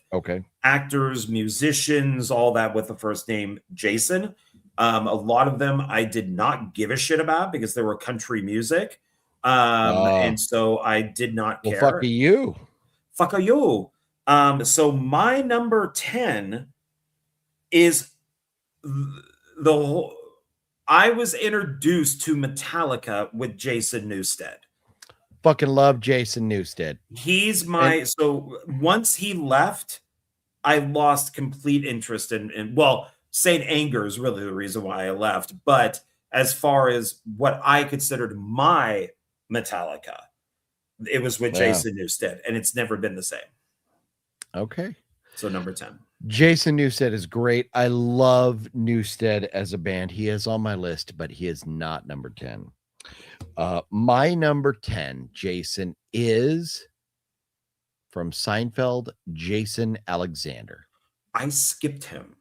actors, musicians, all that with the first name Jason. A lot of them I did not give a shit about because they were country music. And so I did not care. Fuck you. Fuck you. So my number 10 is I was introduced to Metallica with Jason Newsted. Fucking love Jason Newsted. He's so once he left, I lost complete interest in Saint Anger is really the reason why I left. But as far as what I considered my Metallica, it was with Jason Newsted, and it's never been the same. Okay. So number 10. Jason Newsted is great. I love Newsted as a band. He is on my list, but he is not number 10. My number 10, Jason, is from Seinfeld, Jason Alexander. I skipped him.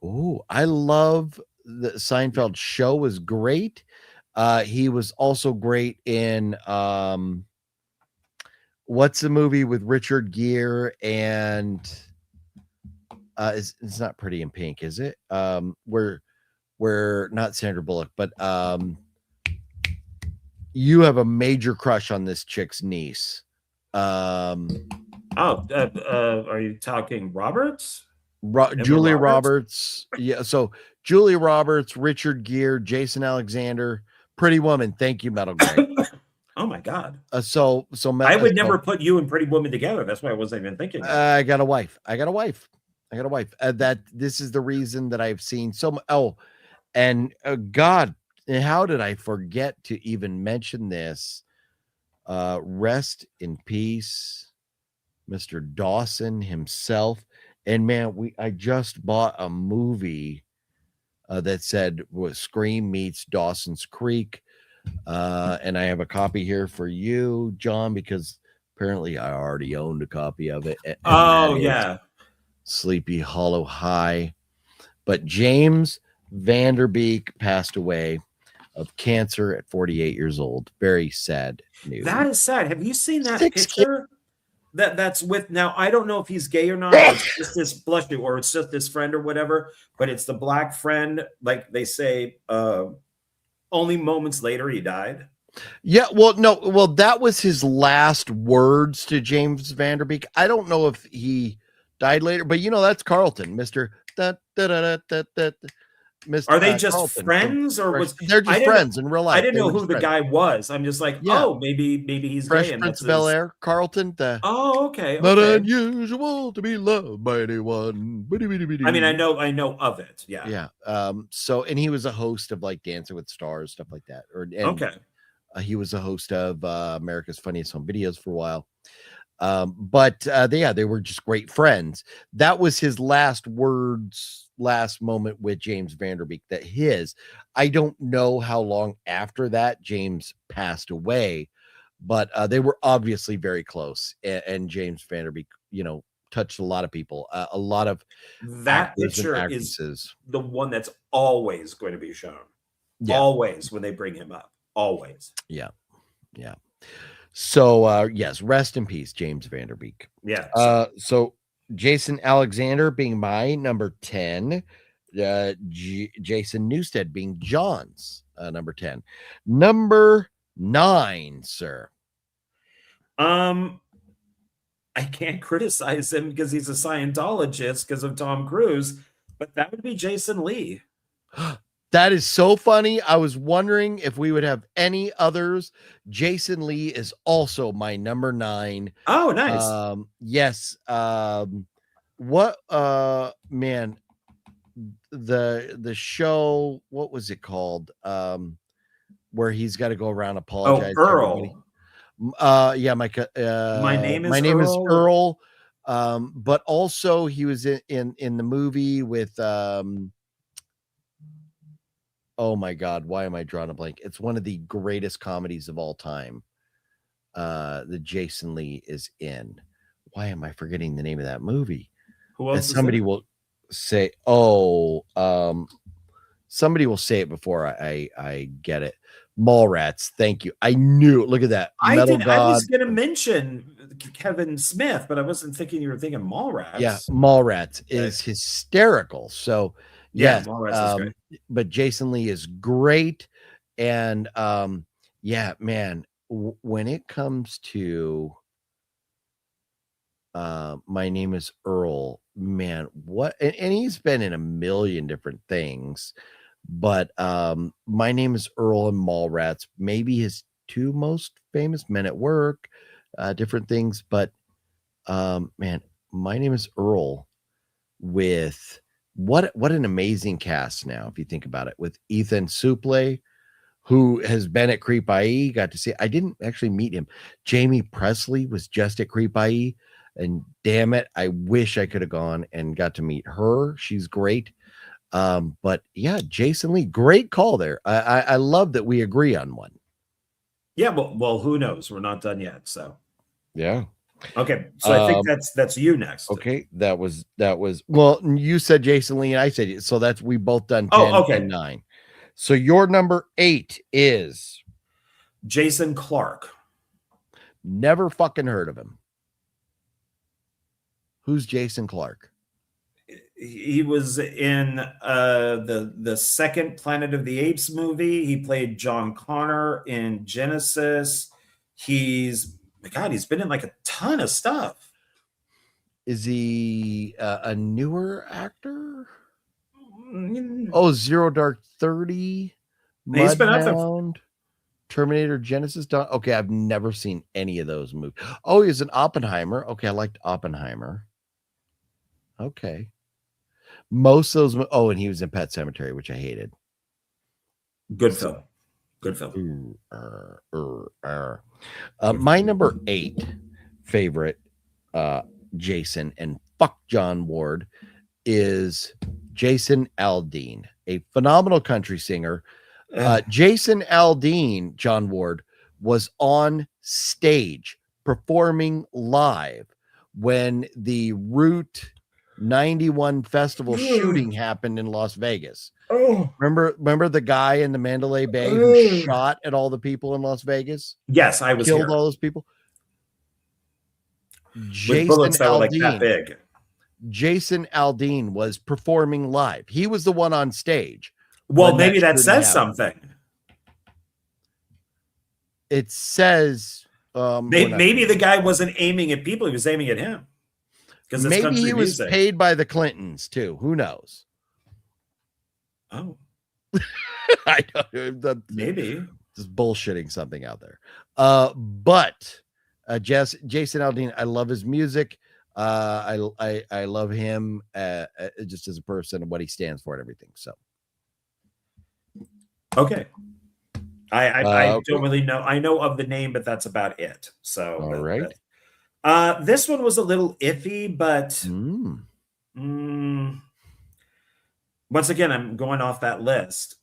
Oh, I love the Seinfeld show was great. He was also great in what's the movie with Richard Gere and it's not Pretty in Pink, is it? We're not Sandra Bullock, but you have a major crush on this chick's niece. Are you talking Roberts? Julia Roberts. Yeah, so Julia Roberts, Richard Gere, Jason Alexander, Pretty Woman. Thank you, Metal Greg. Oh my God. So I would never put you and Pretty Woman together. That's why I wasn't even thinking. I got a wife. That this is the reason that I've seen so much. Oh, and God, how did I forget to even mention this? Rest in peace, Mr. Dawson himself. And man, I just bought a movie that said Scream meets Dawson's Creek. And I have a copy here for you, John, because apparently I already owned a copy of it. Oh, yeah. Sleepy Hollow High. But James Van Der Beek passed away of cancer at 48 years old. Very sad news. That is sad. Have you seen that picture? That's with, now I don't know if he's gay or not. It's just this blush, or it's just this friend or whatever, but it's the black friend. Like they say, only moments later he died. Yeah, well, that was his last words to James Van Der Beek. I don't know if he died later, but that's Carlton, Mr. Are they just Carlton friends, or was they're just friends in real life? I didn't know who the guy was. I'm just like, maybe he's Fresh gay. Prince of Bel Air, Carlton. Okay. Not unusual to be loved by anyone. I mean, I know of it. Yeah. Yeah. So, and he was a host of like Dancing with Stars, stuff like that. He was a host of America's Funniest Home Videos for a while. But they were just great friends. That was his last moment with James Van Der Beek. I don't know how long after that James passed away, but they were obviously very close. And James Van Der Beek, touched a lot of people, a lot of That actors and picture is actresses. the one that's always going to be shown. Yeah. Always when they bring him up. Always. Yeah. Yeah. So yes, rest in peace, James Vanderbeek. Yeah. So Jason Alexander being my number 10, Jason Newsted being John's number 10. Number 9, sir. I can't criticize him because he's a Scientologist because of Tom Cruise, but that would be Jason Lee. That is so funny. I was wondering if we would have any others. Jason Lee is also my number 9. Oh, nice. Yes. What man, the show, what was it called? Where he's got to go around apologize to everybody. Yeah, my name is Earl. But also he was in the movie with oh my God, why am I drawing a blank? It's one of the greatest comedies of all time. The Jason Lee is in. Why am I forgetting the name of that movie? Who else? Somebody will say, somebody will say it before I get it. Mallrats. Thank you. I knew. Look at that. I was going to mention Kevin Smith, but I wasn't thinking you were thinking Mallrats. Yeah, Mallrats is hysterical. So yes, Mallrats is great. But Jason Lee is great, and yeah, man. When it comes to my name is Earl, man, what, and he's been in a million different things. But my name is Earl and Mallrats, maybe his 2 most famous, Men at Work, different things. But man, my name is Earl with what an amazing cast now, if you think about it, with Ethan Suplee, who has been at Creep I.E. Got to see, I didn't actually meet him. Jamie Presley was just at Creep I.E. And damn it, I wish I could have gone and got to meet her. She's great. But yeah, Jason Lee, great call there. I love that we agree on one. Yeah, well, who knows? We're not done yet. So yeah. Okay, so I think that's you next. Okay, that was well, you said Jason Lee and I said it, so that's we both done 10 and 9. So your number 8 is Jason Clarke. Never fucking heard of him. Who's Jason Clarke? He was in the second Planet of the Apes movie. He played John Connor in Genesis. He's been in like a ton of stuff. Is he a newer actor? Oh, Zero Dark 30, Mudbound, Terminator Genesis. Okay, I've never seen any of those movies. Oh, he's an Oppenheimer. Okay, I liked Oppenheimer. Okay. Most of those. Oh, and he was in Pet Sematary, which I hated. Good film. My number 8 favorite Jason, and fuck John Ward, is Jason Aldean, a phenomenal country singer. Jason Aldean, John Ward, was on stage performing live when the Route 91 festival shooting happened in Las Vegas. Remember the guy in the Mandalay Bay who shot at all the people in Las Vegas? Yes, I was killed here. all those people. With bullets that were like that big. Jason Aldean was performing live. He was the one on stage. Well, maybe that says something. It says maybe the guy wasn't aiming at people; he was aiming at him. Because maybe he was paid by the Clintons too. Who knows? Oh, I don't. Maybe just bullshitting something out there. But Jason Aldean, I love his music. I love him just as a person and what he stands for and everything. So, okay. I don't really know. I know of the name, but that's about it. So, all right. This one was a little iffy, but once again, I'm going off that list.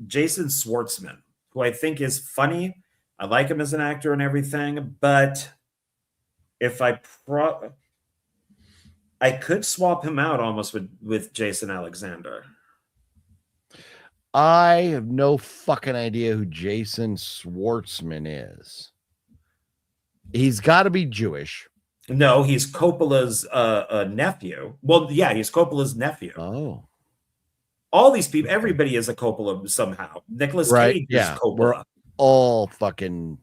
Jason Schwartzman, who I think is funny. I like him as an actor and everything, but if I I could swap him out almost with Jason Alexander. I have no fucking idea who Jason Schwartzman is. He's got to be Jewish. No, he's Coppola's nephew. Well, yeah, he's Coppola's nephew. Oh. All these people, everybody is a Coppola somehow. Nicolas Cage is Coppola. We're all fucking.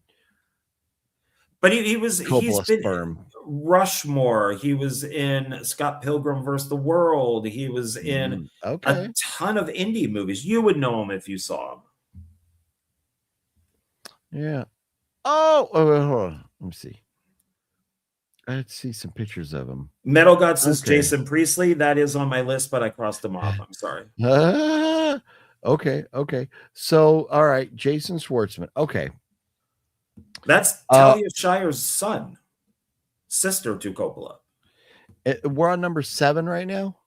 But he's been sperm. Rushmore. He was in Scott Pilgrim vs. the World. He was in a ton of indie movies. You would know him if you saw him. Yeah. Oh, hold on. Let me see. Let's see some pictures of him. Metal God says Jason Priestley. That is on my list, but I crossed him off. I'm sorry. Okay. So, all right, Jason Schwartzman. Okay. That's Talia Shire's son, sister to Coppola. We're on number 7 right now.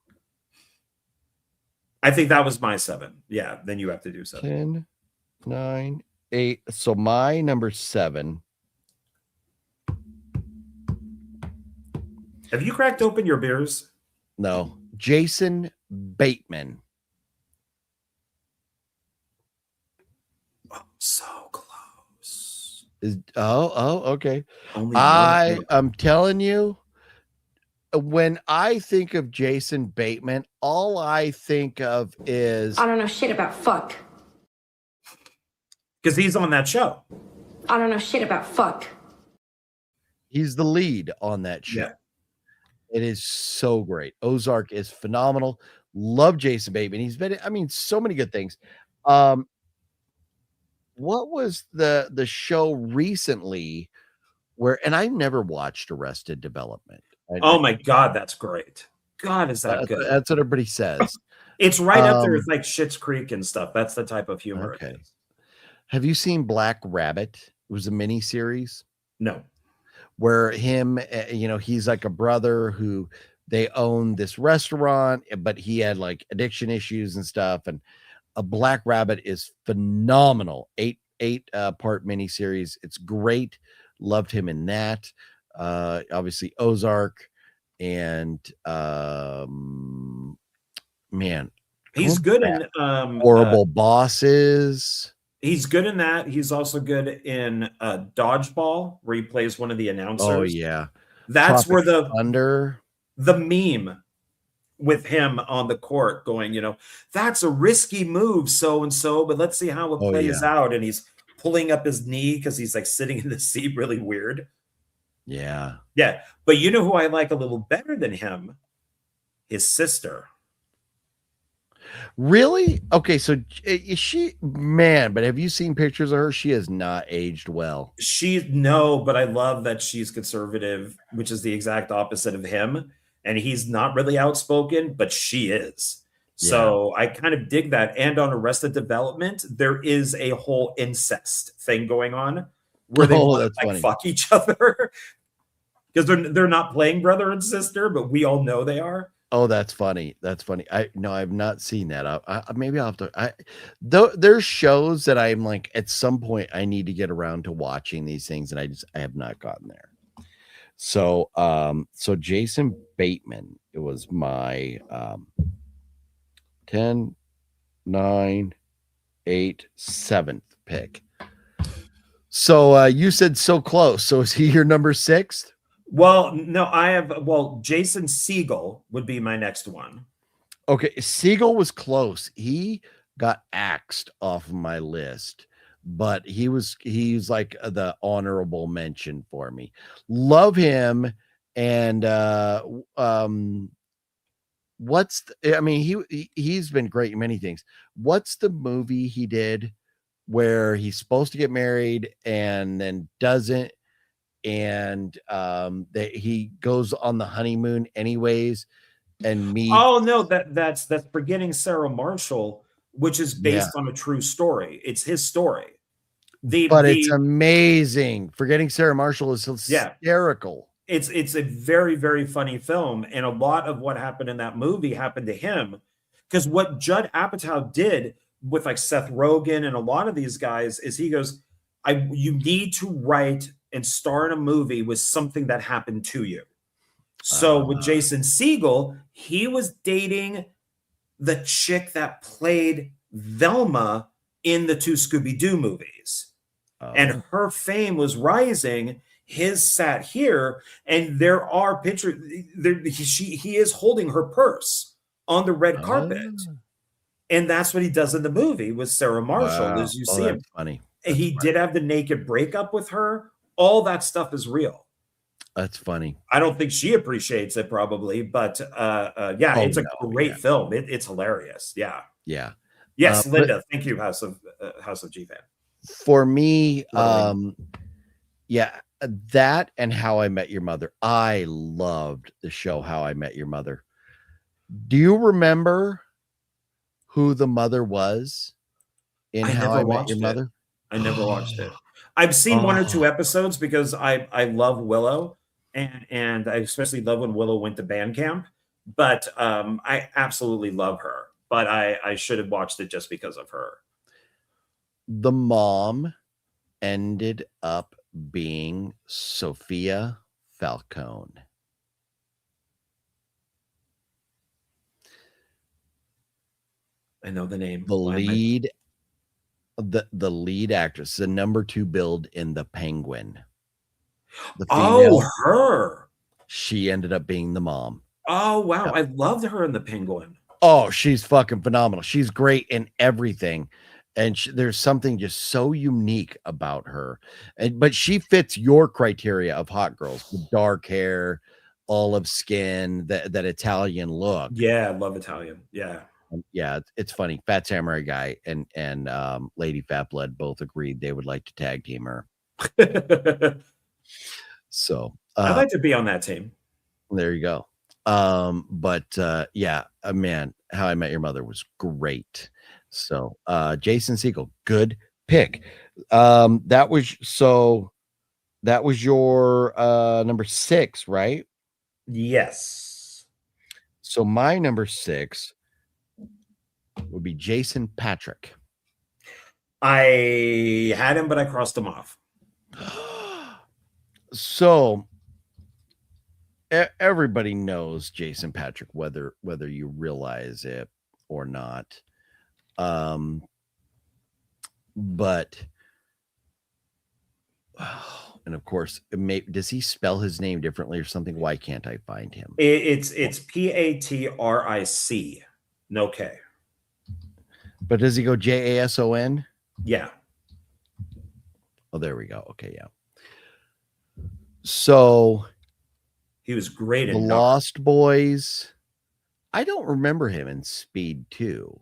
I think that was my 7. Yeah, then you have to do 7. 10, 9, 8. So my number 7. Have you cracked open your beers? No. Jason Bateman. Oh, so close. Okay. I'm telling you, when I think of Jason Bateman, all I think of is I don't know shit about fuck. Because he's on that show. I don't know shit about fuck. He's the lead on that show. Yeah. It is so great. Ozark is phenomenal. Love Jason Bateman. He's been, so many good things. What was the show recently where, and I never watched Arrested Development. My God, that's great. God, is that good? That's what everybody says. It's right up there with like Schitt's Creek and stuff. That's the type of humor. Okay. Have you seen Black Rabbit? It was a mini series. No. Where him, he's like a brother who they own this restaurant, but he had like addiction issues and stuff. And a Black Rabbit is phenomenal. 8 part miniseries. It's great. Loved him in that. Obviously Ozark and man, he's good in Horrible Bosses. He's good in that. He's also good in Dodgeball, where he plays one of the announcers. Oh yeah, that's Tropic where Thunder, the meme with him on the court going, that's a risky move, so and so, but let's see how it plays out. And he's pulling up his knee because he's like sitting in the seat, really weird. Yeah. But you know who I like a little better than him? His sister. Really? Okay, so is she, man, but have you seen pictures of her? She has not aged well. But I love that she's conservative, which is the exact opposite of him. And he's not really outspoken, but she is. Yeah. So I kind of dig that. And on Arrested Development, there is a whole incest thing going on where they want to like fuck each other. Because they're not playing brother and sister, but we all know they are. Oh, that's funny. I've not seen that. Maybe I'll have to. There's shows that I'm like, at some point I need to get around to watching these things, and I have not gotten there. So, Jason Bateman, it was my 10, 9, 8, 7th pick. So you said so close. So is he your number 6? Well, no, Jason Segel would be my next one. Okay, Segel was close. He got axed off of my list, but he's like the honorable mention for me. Love him. And he's been great in many things. What's the movie he did where he's supposed to get married and then doesn't? And he goes on the honeymoon anyways and meets. Oh no, that's Forgetting Sarah Marshall, which is based on a true story. It's his story. It's amazing. Forgetting Sarah Marshall is hysterical. It's a very, very funny film, and a lot of what happened in that movie happened to him, because what Judd Apatow did with like Seth Rogen and a lot of these guys is he goes, you need to write and star in a movie with something that happened to you. So with Jason Segel, he was dating the chick that played Velma in the 2 Scooby-Doo movies. And her fame was rising. His sat here, and there are pictures. He is holding her purse on the red carpet. And that's what he does in the movie with Sarah Marshall, as you see him. Funny. He did have the naked breakup with her. All that stuff is real. That's funny. I don't think she appreciates it probably, but it's a great film. It's hilarious. Yeah. Yeah. Yes, Linda. Thank you, House of G fan. For me, that and How I Met Your Mother. I loved the show How I Met Your Mother. Do you remember who the mother was in How I Met Your Mother? I never watched it. I've seen 1 or 2 episodes because I love Willow, and I especially love when Willow went to band camp. But I absolutely love her. But I should have watched it just because of her. The mom ended up being Sophia Falcone. I know the name. The lead actress, the number 2 build in The Penguin. The female, her. She ended up being the mom. Oh, wow. Yep. I loved her in The Penguin. Oh, she's fucking phenomenal. She's great in everything. And there's something just so unique about her. But she fits your criteria of hot girls with dark hair, olive skin, that Italian look. Yeah, I love Italian. Yeah. Yeah, it's funny. Fat Samurai Guy and Lady Fat Blood both agreed they would like to tag team her. So I'd like to be on that team. There you go. Man, How I Met Your Mother was great. So Jason Segel, good pick. That was your number 6, right? Yes. So my number 6 would be Jason Patric. I had him, but I crossed him off. So everybody knows Jason Patric, whether you realize it or not. But and of course, does he spell his name differently or something? Why can't I find him? It's Patric. No K. But does he go Jason? Yeah. Oh, there we go. Okay, yeah. So he was great in The Lost Boys. I don't remember him in Speed 2.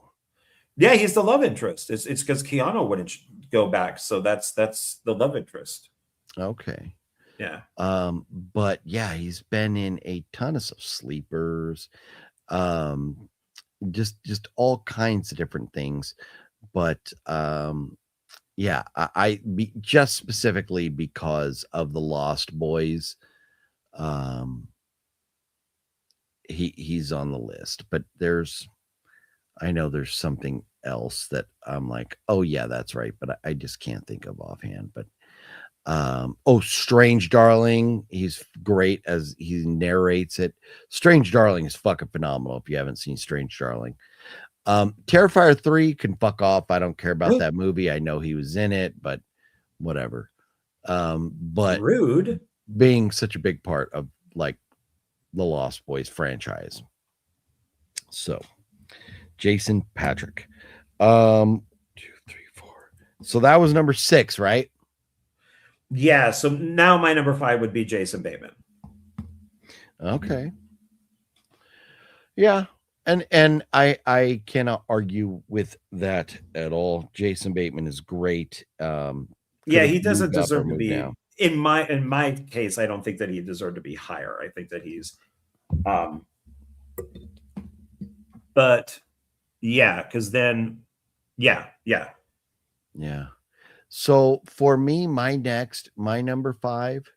Yeah, he's the love interest. It's because Keanu wouldn't go back, so that's the love interest. Okay. Yeah. But yeah, he's been in a ton of stuff. Sleepers, just all kinds of different things. But yeah, just specifically because of The Lost Boys, he's on the list. But I know there's something else that I'm like, oh yeah, that's right, but I just can't think of offhand. But Strange Darling, he's great as he narrates it. Strange Darling is fucking phenomenal if you haven't seen Strange Darling. Terrifier 3 can fuck off. I don't care about that movie. I know he was in it, but whatever. But rude being such a big part of like the Lost Boys franchise. So Jason Patric. 2, 3, 4. So that was number 6, right? Yeah. So now my number 5 would be Jason Bateman. Okay. Yeah. And I cannot argue with that at all. Jason Bateman is great. Yeah, he doesn't deserve to be down. In my case, I don't think that he deserved to be higher. I think that he's but yeah, because then yeah. So for me, my number 5,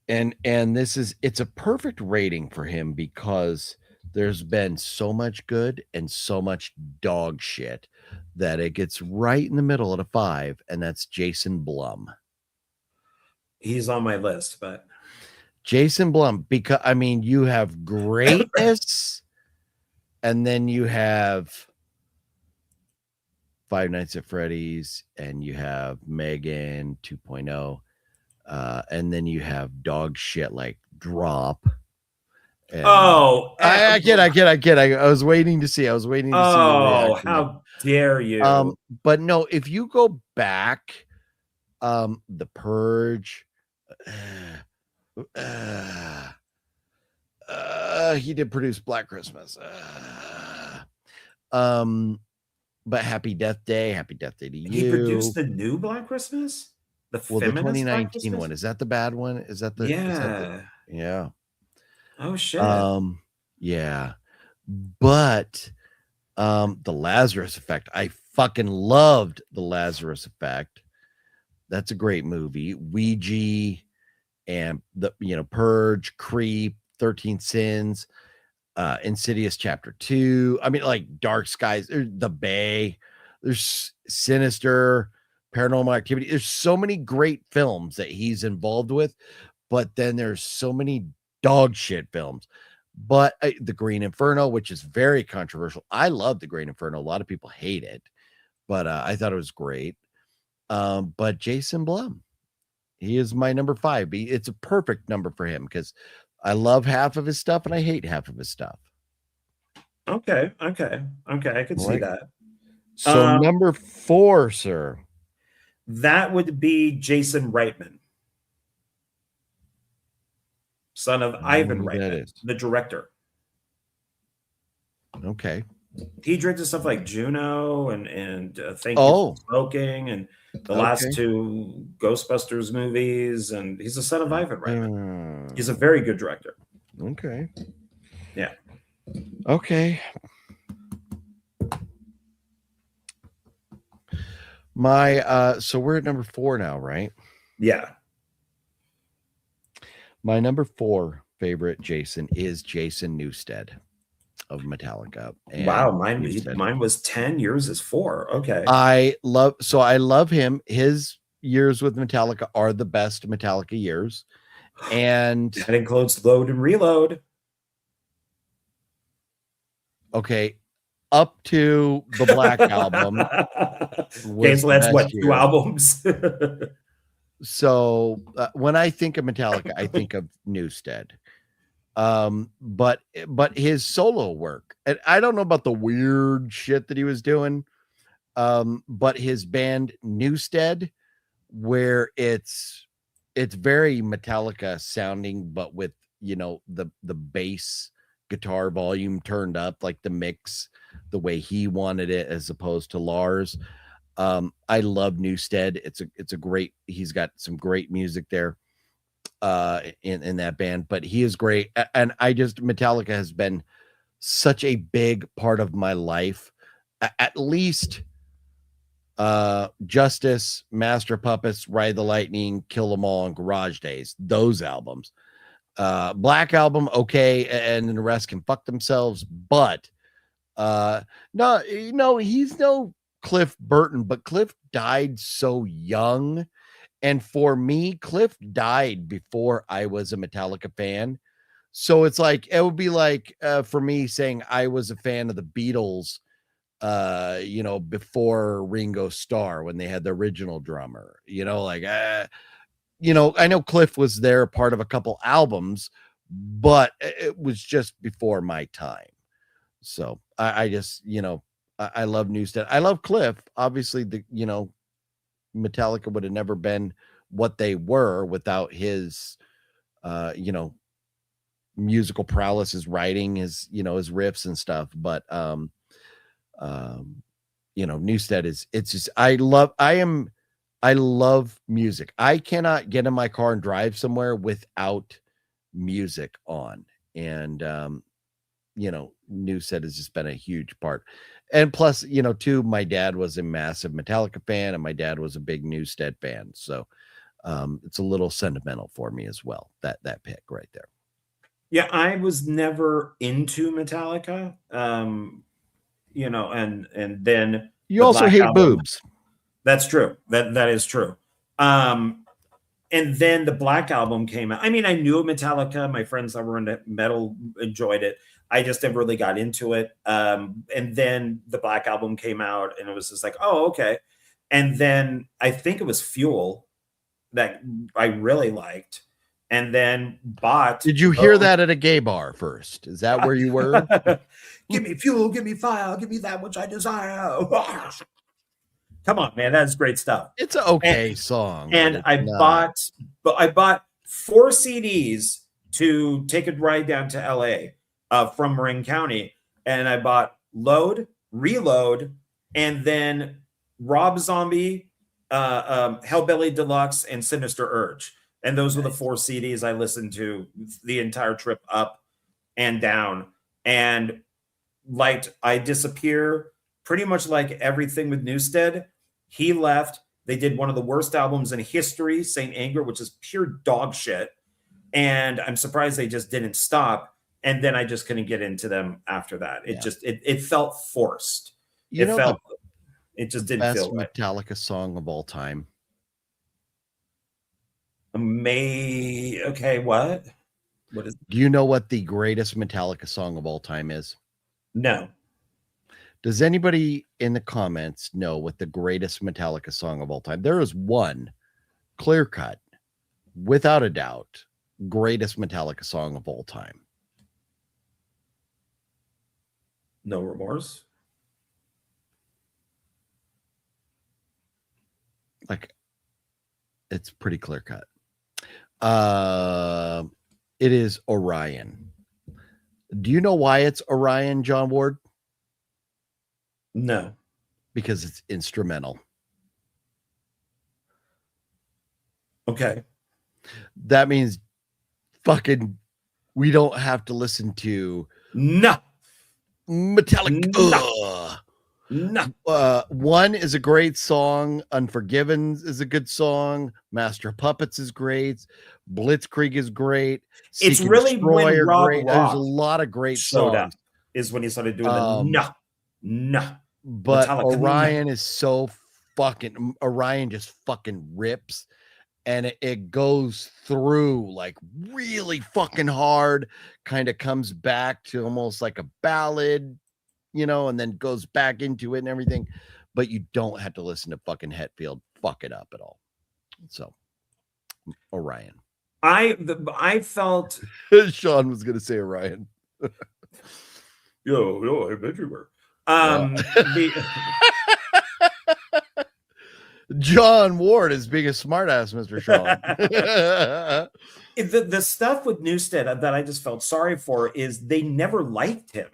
and it's a perfect rating for him because there's been so much good and so much dog shit that it gets right in the middle at a 5, and that's Jason Blum. He's on my list, but Jason Blum, because I mean, you have greatness, and then you have Five Nights at Freddy's, and you have Megan 2.0, and then you have dog shit like Drop. And I get. I was waiting to see. Your reaction. How dare you? But no, if you go back, The Purge, he did produce Black Christmas. But Happy Death Day to you. He produced the new Black Christmas? The 2019 one. Is that the bad one? Is that the yeah. Oh shit. Yeah. But the Lazarus Effect. I fucking loved the Lazarus Effect. That's a great movie. Ouija and the Purge, Creep, 13 Sins, Insidious Chapter 2. I mean, like Dark Skies, The Bay, there's Sinister, Paranormal Activity. There's so many great films that he's involved with, but then there's so many dog shit films. But The Green Inferno, which is very controversial. I love The Green Inferno. A lot of people hate it, but I thought it was great. But Jason Blum, he is my number 5. It's a perfect number for him because I love half of his stuff and I hate half of his stuff. Okay. I can see that. So number 4, sir. That would be Jason Reitman, son of Ivan Reitman, the director. Okay. He directed stuff like Juno and Thank You for Smoking and the last 2 Ghostbusters movies, and he's the son of Ivan Reitman. He's a very good director. Okay. Yeah. Okay. My so we're at number 4 now, right? Yeah. My number 4 favorite Jason is Jason Newsted of Metallica. Wow, mine was 10, yours is 4. Okay. I love him. His years with Metallica are the best Metallica years. And that includes Load and Reload. Okay. Up to the Black Album. Okay, so that's what, 2 albums? So when I think of Metallica, I think of Newsted. But his solo work, and I don't know about the weird shit that he was doing, but his band Newsted, where it's very Metallica sounding, but with the bass guitar volume turned up, like the mix the way he wanted it as opposed to Lars. I love Newsted. It's a great, he's got some great music there in that band, but he is great. And Metallica has been such a big part of my life. At least Justice, Master Puppets, Ride the Lightning, Kill 'Em All, and Garage Days, those albums. Black Album, okay, and the rest can fuck themselves, but no, he's no Cliff Burton, but Cliff died so young. And for me, Cliff died before I was a Metallica fan. So it's like, it would be like for me saying I was a fan of the Beatles, before Ringo Starr, when they had the original drummer, I know Cliff was there, part of a couple albums, but it was just before my time. So I just, I love Newsted. I love Cliff. Obviously, Metallica would have never been what they were without his, musical prowess, his writing, his riffs and stuff. But, Newsted it's just, I love music. I cannot get in my car and drive somewhere without music on. And, Newsted has just been a huge part. And plus, too, my dad was a massive Metallica fan and my dad was a big Newsted fan. So it's a little sentimental for me as well, that pick right there. Yeah, I was never into Metallica. And then you also hate boobs. That's true. That is true. And then the Black Album came out. I mean, I knew Metallica. My friends that were into metal enjoyed it. I just never really got into it. And then the Black Album came out, and it was just like, oh, okay. And then I think it was Fuel that I really liked. And then bought. Did you hear that at a gay bar first? Is that where you were? Give me fuel, give me fire, give me that which I desire. Come on, man, that's great stuff. It's an okay song. And I bought 4 CDs to take a ride down to LA from Marin County, and I bought Load, Reload, and then Rob Zombie, Hellbilly Deluxe, and Sinister Urge. And those were the 4 CDs I listened to the entire trip up and down. And liked I Disappear, pretty much like everything with Newsted. He left. They did one of the worst albums in history, Saint Anger, which is pure dog shit. And I'm surprised they just didn't stop. And then I just couldn't get into them after that. It felt forced. It just didn't feel right. Best Metallica song of all time. Okay, what? What is? Do you know what the greatest Metallica song of all time is? No. Does anybody in the comments know what the greatest Metallica song of all time? There is one clear cut, without a doubt, greatest Metallica song of all time. No Remorse. Like, it's pretty clear cut. It is Orion. Do you know why it's Orion, John Ward? No. Because it's instrumental. Okay. That means fucking we don't have to listen to Metallica. No. One is a great song. Unforgiven is a good song. Master of Puppets is great. Blitzkrieg is great. It's really when Rob great. There's a lot of great songs. Is when he started doing the no. But Metallica, Orion is so fucking. Orion just fucking rips, and it goes through like really fucking hard. Kind of comes back to almost like a ballad, you know, and then goes back into it and everything. But you don't have to listen to fucking Hetfield fuck it up at all. So, Orion. I felt Sean was gonna say Orion. yo, I bet you were. John Ward is being a smartass, Mr. Sean. The stuff with Newsted that I just felt sorry for is they never liked him.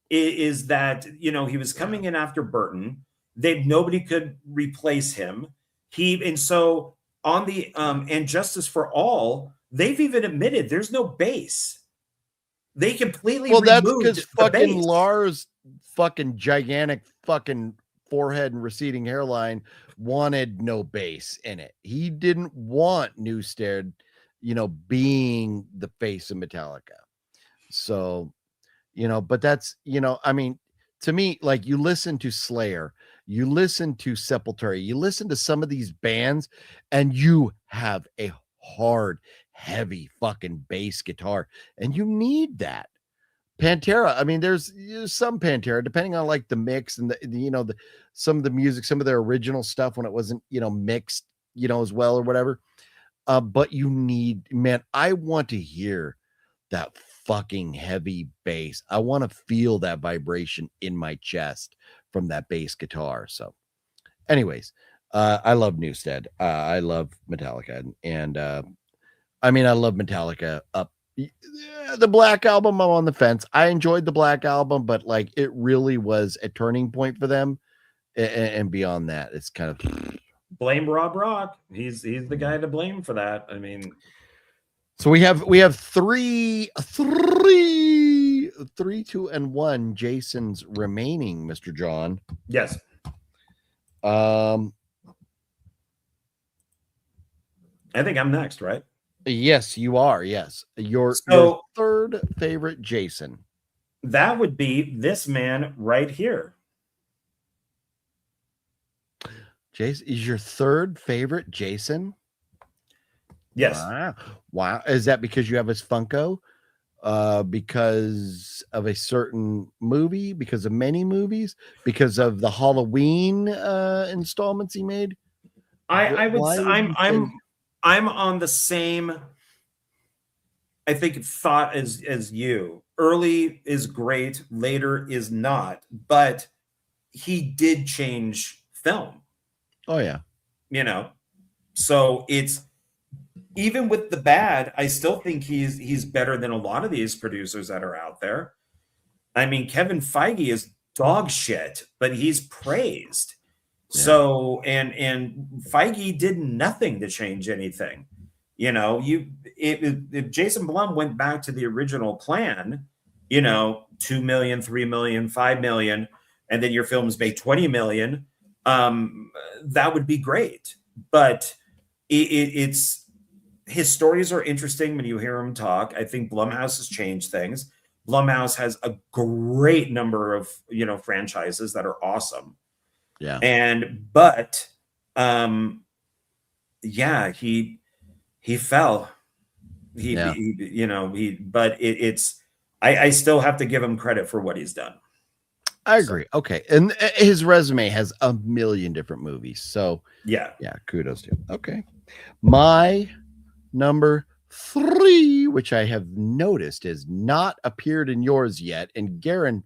Is that, you know, he was coming in after Burton. Nobody could replace him. And so on the and Justice for All, they've even admitted there's no bass. They completely that's removed because the fucking bass. Lars fucking gigantic fucking forehead and receding hairline wanted no bass in it. He didn't want Newsted, you know, being the face of Metallica. So, you know, but that's, you know, I mean, to me, like, you listen to Slayer, you listen to Sepultura, you listen to some of these bands, and you have a hard, heavy fucking bass guitar, and you need that. Pantera, I mean, there's some Pantera, depending on like the mix and the you know, some of the music, some of their original stuff when it wasn't, you know, mixed, you know, as well or whatever. But you need, man, I want to hear that fucking heavy bass. I want to feel that vibration in my chest from that bass guitar. So, anyways, I love Newsted. I love Metallica, and I mean, I love Metallica up. The Black Album, I'm on the fence. I enjoyed the Black Album, but like it really was a turning point for them. And beyond that, it's kind of blame Rob Rock. He's the guy to blame for that. I mean, so we have three, 2, and 1 Jasons remaining, Mr. John. Yes. I think I'm next, right? Yes, you are. Yes. Your third favorite Jason. That would be this man right here. Jason is your third favorite Jason? Yes. Wow. Is that because you have his Funko? Because of a certain movie? Because of many movies? Because of the Halloween installments he made? I would Why say would you say? I'm on the same, I think, thought as you. Early is great, later is not, but he did change film, Oh yeah. So it's, even with the bad, I still think he's better than a lot of these producers that are out there. I mean, Kevin Feige is dog shit, but he's praised. Yeah. So and Feige did nothing to change anything. If Jason Blum went back to the original plan, 2 million, 3 million, 5 million, and then your films made 20 million, that would be great. But it's his stories are interesting when you hear him talk. I think Blumhouse has changed things. Blumhouse has a great number of franchises that are awesome. Yeah. But he fell. I still have to give him credit for what he's done. I agree. Okay. And his resume has a million different movies. So yeah, kudos to him. Okay. My number 3, which I have noticed has not appeared in yours yet, and Garen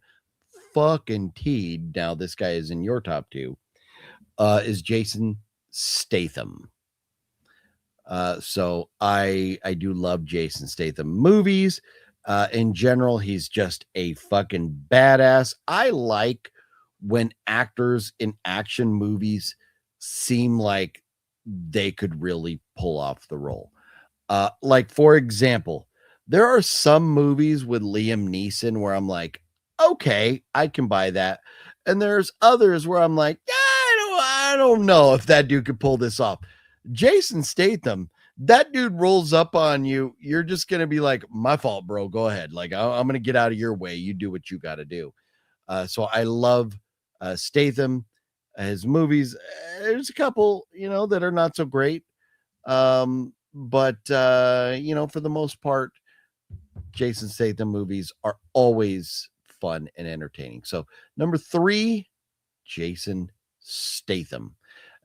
fucking teed, now this guy is in your top 2, is Jason Statham. So I do love Jason Statham movies. In general, he's just a fucking badass. I like when actors in action movies seem like they could really pull off the role. Like, for example, there are some movies with Liam Neeson where I'm like, okay, I can buy that. And there's others where I'm like, I don't know if that dude could pull this off. Jason Statham, that dude rolls up on you. You're just going to be like, my fault, bro. Go ahead. Like, I'm going to get out of your way. You do what you got to do. So I love Statham, his movies. There's a couple, that are not so great. But for the most part, Jason Statham movies are always fun and entertaining. So number 3, Jason Statham.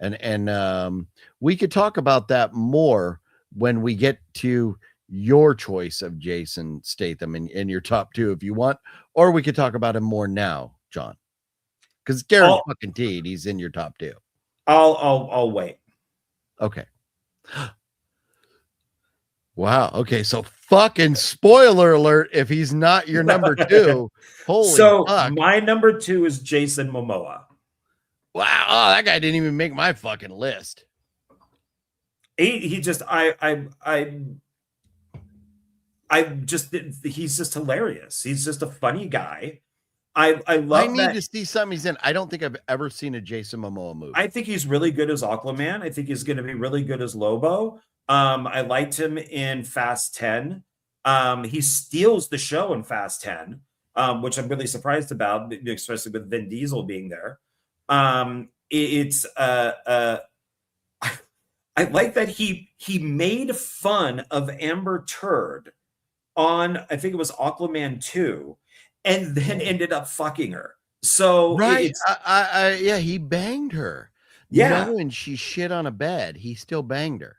And we could talk about that more when we get to your choice of Jason Statham in your top 2 if you want, or we could talk about him more now, John, because Garen fucking teed, he's in your top 2. I'll wait. Okay. Wow. Okay. So fucking spoiler alert. If he's not your number 2, holy fuck. My number 2 is Jason Momoa. Wow. Oh, that guy didn't even make my fucking list. He's just hilarious. He's just a funny guy. I need to see something he's in. I don't think I've ever seen a Jason Momoa movie. I think he's really good as Aquaman. I think he's going to be really good as Lobo. I liked him in Fast 10. He steals the show in Fast 10, which I'm really surprised about, especially with Vin Diesel being there. I like that he made fun of Amber Turd on, I think it was Aquaman 2, and then ended up fucking her. So right, he banged her. And she shit on a bed. He still banged her.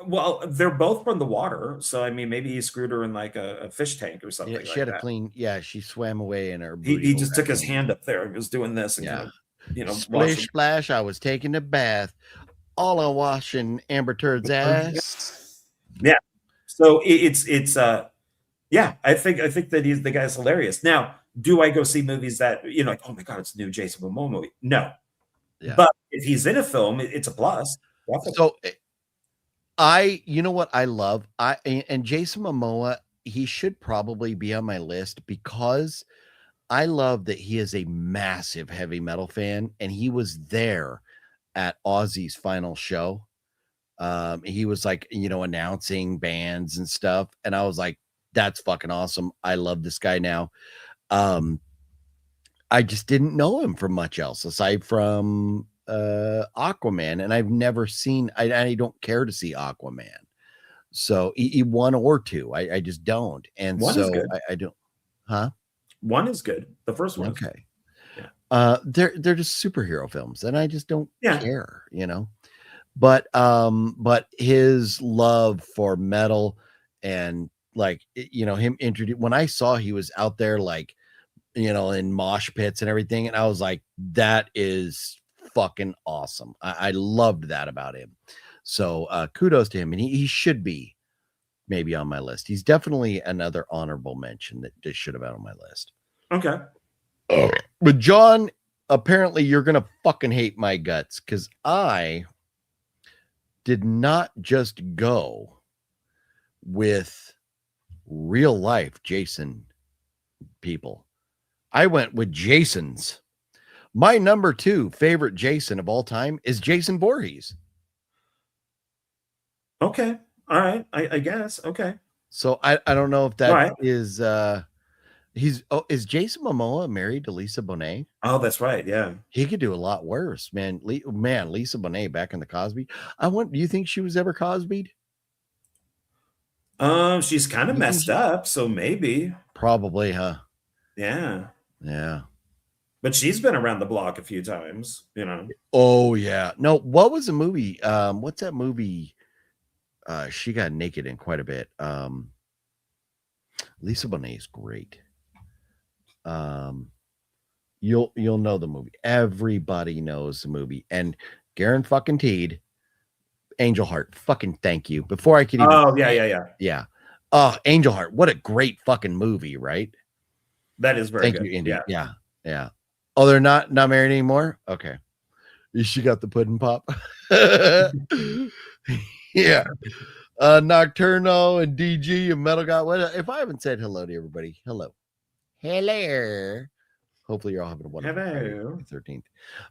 Well, they're both from the water, so I mean, maybe he screwed her in like a fish tank or something. She had a clean. Yeah, she swam away in her. He just took his hand up there and was doing this, and kind of, splish splash. I was taking a bath, all I washing Amber Turd's ass. Yeah, so it's I think that the guy's hilarious. Now, do I go see movies that like, oh my god, it's a new Jason Momoa movie? No, but if he's in a film, it's a plus. Definitely. So. You know what I love? And Jason Momoa, he should probably be on my list because I love that he is a massive heavy metal fan, and he was there at Ozzy's final show. He was like, announcing bands and stuff, and I was like, that's fucking awesome. I love this guy now. I just didn't know him from much else aside from Aquaman, and I've never seen. I don't care to see Aquaman, So one or two. I just don't. And One is so good. I don't. Huh? One is good. The first one. Okay. Yeah. They're just superhero films, and I just don't Yeah. care, But his love for metal and him introduced when I saw he was out there in mosh pits and everything, and I was like, that is fucking awesome. I loved that about him. So kudos to him, and he should be maybe on my list. He's definitely another honorable mention that just should have been on my list. Okay. But John, apparently you're gonna fucking hate my guts because I did not just go with real life Jason people. I went with Jason's. My number 2 favorite Jason of all time is Jason Voorhees. Okay. All right. I guess. Okay. So I don't know if that is is Jason Momoa married to Lisa Bonet? Oh, that's right. Yeah. He could do a lot worse, man. Lisa Bonet back in the Cosby. Do you think she was ever Cosby'd? She's kind of messed up, so maybe. Probably, huh? Yeah. Yeah. But she's been around the block a few times, Oh yeah. No, what was the movie? What's that movie? She got naked in quite a bit. Lisa Bonet is great. You'll know the movie. Everybody knows the movie. And Garen fucking Teed, Angel Heart. Fucking thank you. Before I could even. Oh yeah. Yeah. Oh, Angel Heart. What a great fucking movie, right? That is very thank good. You, Indy. Yeah. Oh, they're not married anymore? Okay. She got the pudding pop. Yeah. Nocturno and DG and Metal God. What if I haven't said hello to everybody? Hello. Hopefully you're all having a wonderful Hello. 13th.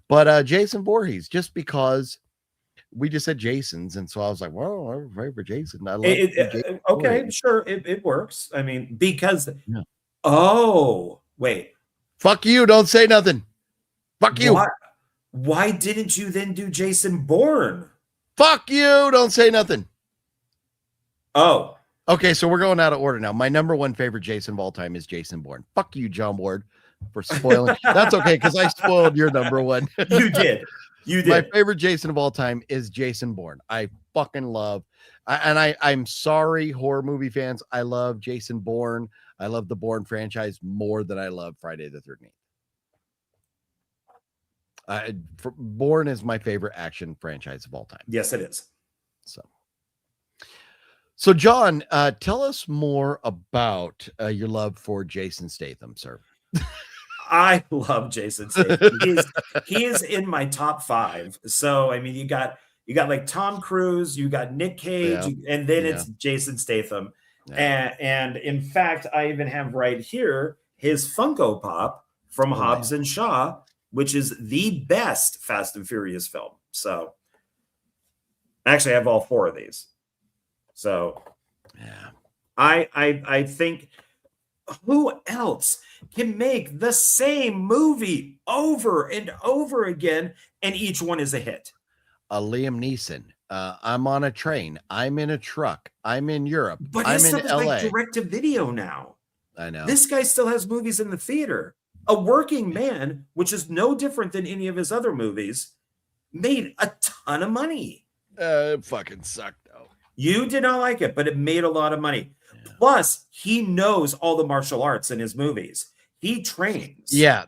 But Jason Voorhees, just because we just said Jason's, and so I was like, well, I'm ready for Jason. I love Jason okay, Voorhees. sure, it works. I mean, because oh wait. Fuck you, don't say nothing. Fuck you. Why didn't you then do Jason Bourne? Fuck you, don't say nothing. Oh. Okay, so we're going out of order now. My number 1 favorite Jason of all time is Jason Bourne. Fuck you, John Ward, for spoiling. That's okay, because I spoiled your number 1. You did. My favorite Jason of all time is Jason Bourne. I fucking love, I'm sorry, horror movie fans. I love Jason Bourne. I love the Bourne franchise more than I love Friday the 13th. Bourne is my favorite action franchise of all time. Yes, it is. So John, tell us more about your love for Jason Statham, sir. I love Jason Statham. He is in my top 5. So I mean, you got like Tom Cruise, you got Nick Cage, and then it's Jason Statham. And in fact, I even have right here his Funko Pop from Hobbs and Shaw, which is the best Fast and Furious film. So actually, I have all 4 of these. So I think who else can make the same movie over and over again, and each one is a hit? Liam Neeson. I'm on a train. I'm in a truck. I'm in Europe. But his stuff is like direct to video now. I know. This guy still has movies in the theater. A Working Man, which is no different than any of his other movies, made a ton of money. It fucking sucked though. You did not like it, but it made a lot of money. Yeah. Plus, he knows all the martial arts in his movies. He trains. Yeah,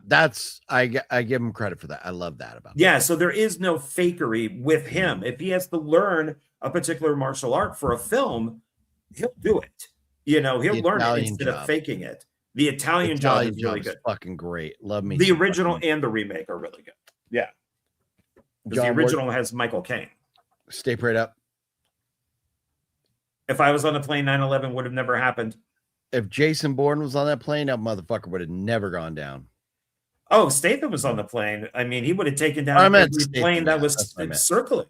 I give him credit for that. I love that about him. Yeah, so there is no fakery with him. If he has to learn a particular martial art for a film, he'll do it. He'll learn it instead of faking it. The Italian job is really good. Fucking great. Love me. The original and the remake are really good. Yeah. Because the original has Michael Caine. Stay prayed up. If I was on a plane, 9/11 would have never happened. If Jason Bourne was on that plane, that motherfucker would have never gone down. Oh, Statham was on the plane. I mean, he would have taken down every plane that was circling.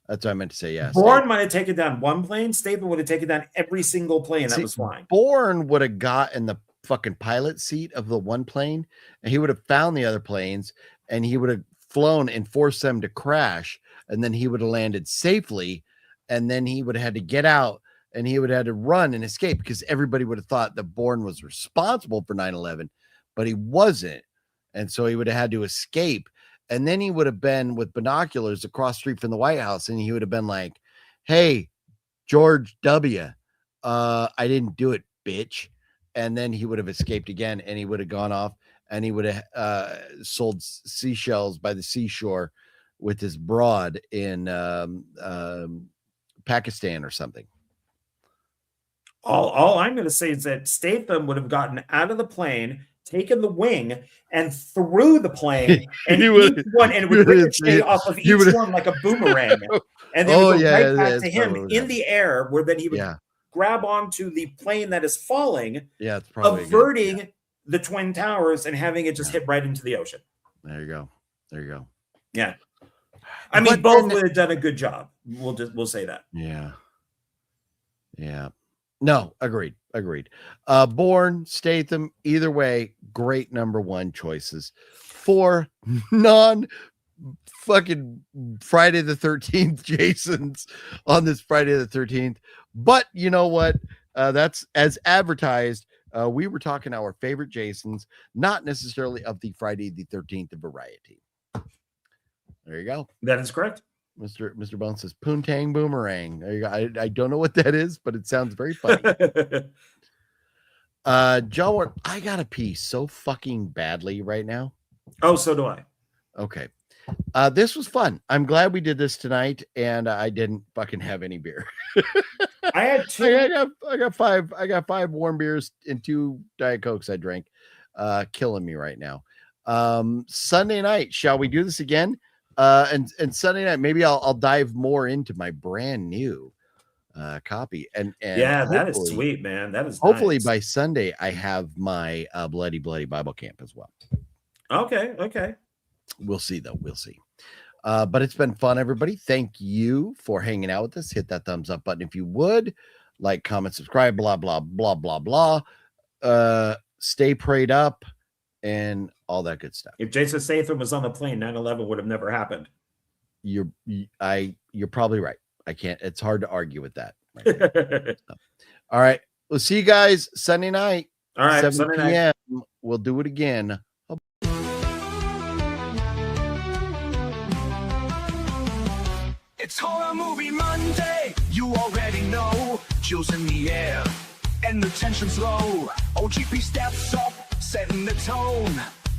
That's what I meant to say, yes. Bourne might have taken down one plane. Statham would have taken down every single plane that was flying. Bourne would have got in the fucking pilot seat of the one plane, and he would have found the other planes, and he would have flown and forced them to crash, and then he would have landed safely, and then he would have had to get out and he would have had to run and escape because everybody would have thought that Bourne was responsible for 9/11, but he wasn't. And so he would have had to escape. And then he would have been with binoculars across the street from the White House. And he would have been like, hey, George W., I didn't do it, bitch. And then he would have escaped again, and he would have gone off, and he would have sold seashells by the seashore with his broad in Pakistan or something. All I'm going to say is that Statham would have gotten out of the plane, taken the wing, and threw the plane, and each one, and it would ricochet off of each one like a boomerang, and then would go right back to him in the air, where then he would grab onto the plane that is falling, it's probably averting the Twin Towers and having it just hit right into the ocean. There you go. Yeah, I mean, both would have done a good job. We'll say that. Yeah. No, agreed. Bourne, Statham, either way, great number one choices for non-fucking Friday the 13th Jasons on this Friday the 13th. But you know what? That's as advertised. We were talking our favorite Jasons, not necessarily of the Friday the 13th variety. There you go. That is correct. Mr. Bone says Poontang Boomerang. There you go. I don't know what that is, but it sounds very funny. John, I gotta pee so fucking badly right now. Oh, so do I. Okay. This was fun. I'm glad we did this tonight, and I didn't fucking have any beer. I had two. I got five warm beers and 2 Diet Cokes I drank. Killing me right now. Sunday night, shall we do this again? And Sunday night, maybe I'll dive more into my brand new copy. And yeah, that is sweet, man. That is hopefully nice. By Sunday I have my Bloody Bible Camp as well. Okay. We'll see though. We'll see. But it's been fun, everybody. Thank you for hanging out with us. Hit that thumbs up button if you would. Like, comment, subscribe, blah, blah, blah, blah, blah. Stay prayed up and all that good stuff. If Jason Statham was on the plane, 9/11 would have never happened. You're probably right. I can't. It's hard to argue with that. Right. All right. We'll see you guys Sunday night. All right. 7 Sunday p.m. night. We'll do it again. It's Horror Movie Monday. You already know. Chills in the air and the tension's low. OGP steps up, setting the tone.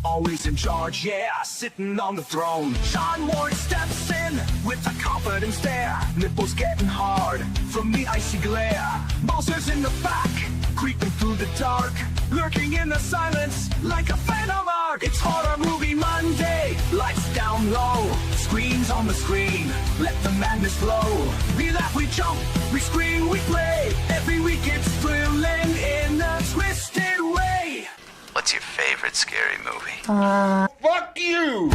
Always in charge, yeah, sitting on the throne. Sean Ward steps in with a confident stare. Nipples getting hard from the icy glare. Bowser's in the back, creeping through the dark, lurking in the silence like a phantom arc. It's Horror Movie Monday, lights down low, screens on the screen, let the madness flow. We laugh, we jump, we scream, we play. Every week it's thrilling in a twisted way. What's your favorite scary movie? Fuck you!